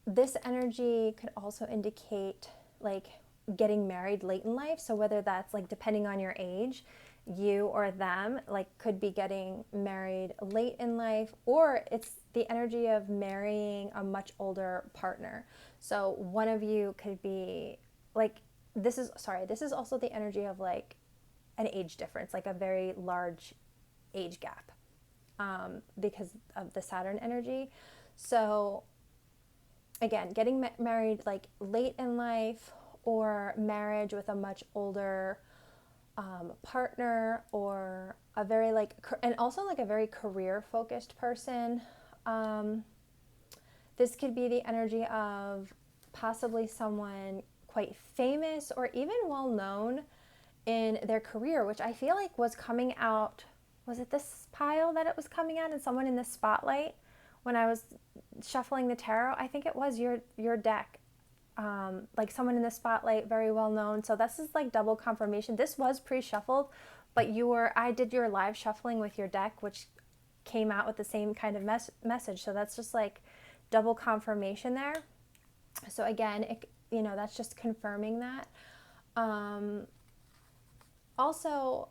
this energy could also indicate like getting married late in life. So whether that's like, depending on your age, you or them like could be getting married late in life, or it's the energy of marrying a much older partner. So one of you could be like, this is also the energy of like an age difference, like a very large age gap, because of the Saturn energy. So again, getting married like late in life, or marriage with a much older partner, or a very like, and also like a very career focused person. This could be the energy of possibly someone quite famous or even well known in their career, which I feel like was coming out. Was it this pile that it was coming out, and someone in the spotlight when I was shuffling the tarot? I think it was your deck. Like someone in the spotlight, very well known. So this is like double confirmation. This was pre-shuffled, but I did your live shuffling with your deck, which came out with the same kind of message. So that's just like double confirmation there. So again, that's just confirming that. Also,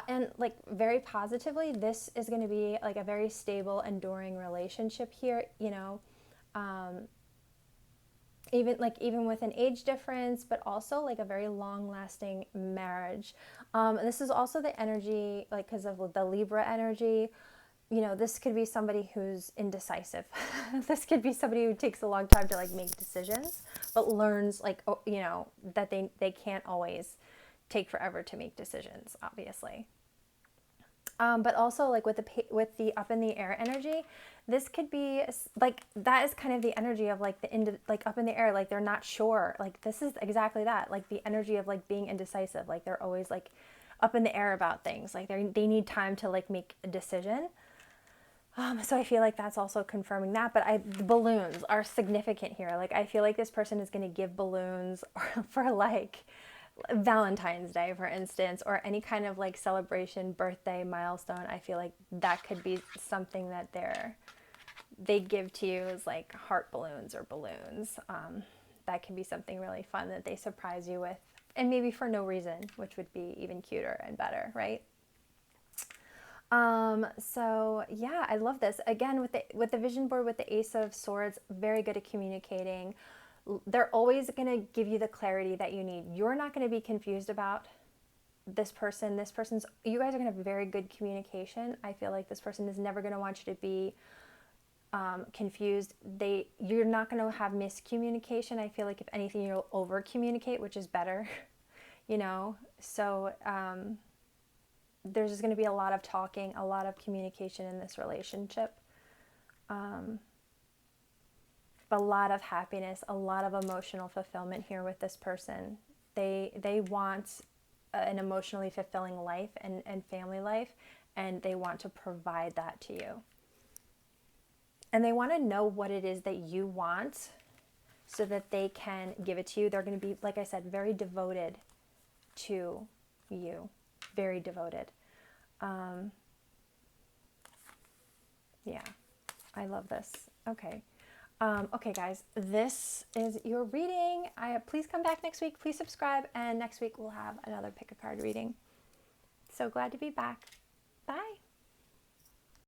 and like very positively, this is going to be like a very stable, enduring relationship here. Even with an age difference, but also like a very long-lasting marriage. This is also the energy, like because of the Libra energy. you know, this could be somebody who's indecisive. This could be somebody who takes a long time to like make decisions, but learns like, you know, that they can't always take forever to make decisions, obviously. But also like with the up in the air energy, this could be like, that is kind of the energy of like like up in the air, like they're not sure. Like this is exactly that, like the energy of like being indecisive. Like they're always like up in the air about things. Like they need time to like make a decision. So I feel like that's also confirming that. But the balloons are significant here. Like I feel like this person is going to give balloons for like Valentine's Day, for instance, or any kind of like celebration, birthday, milestone. I feel like that could be something that they give to you as like heart balloons or balloons. That can be something really fun that they surprise you with, and maybe for no reason, which would be even cuter and better, right? So yeah, I love this. Again, with the vision board, with the Ace of Swords, very good at communicating. They're always going to give you the clarity that you need. You're not going to be confused about this person. You guys are going to have very good communication. I feel like this person is never going to want you to be confused. You're not going to have miscommunication. I feel like if anything, you'll over communicate, which is better, you know? So, there's just going to be a lot of talking, a lot of communication in this relationship. A lot of happiness, a lot of emotional fulfillment here with this person. They want an emotionally fulfilling life and family life, and they want to provide that to you. And they want to know what it is that you want so that they can give it to you. They're going to be, like I said, very devoted to you. Very devoted. Yeah, I love this. Okay. Okay, guys, this is your reading. Please come back next week. Please subscribe. And next week we'll have another pick a card reading. So glad to be back. Bye.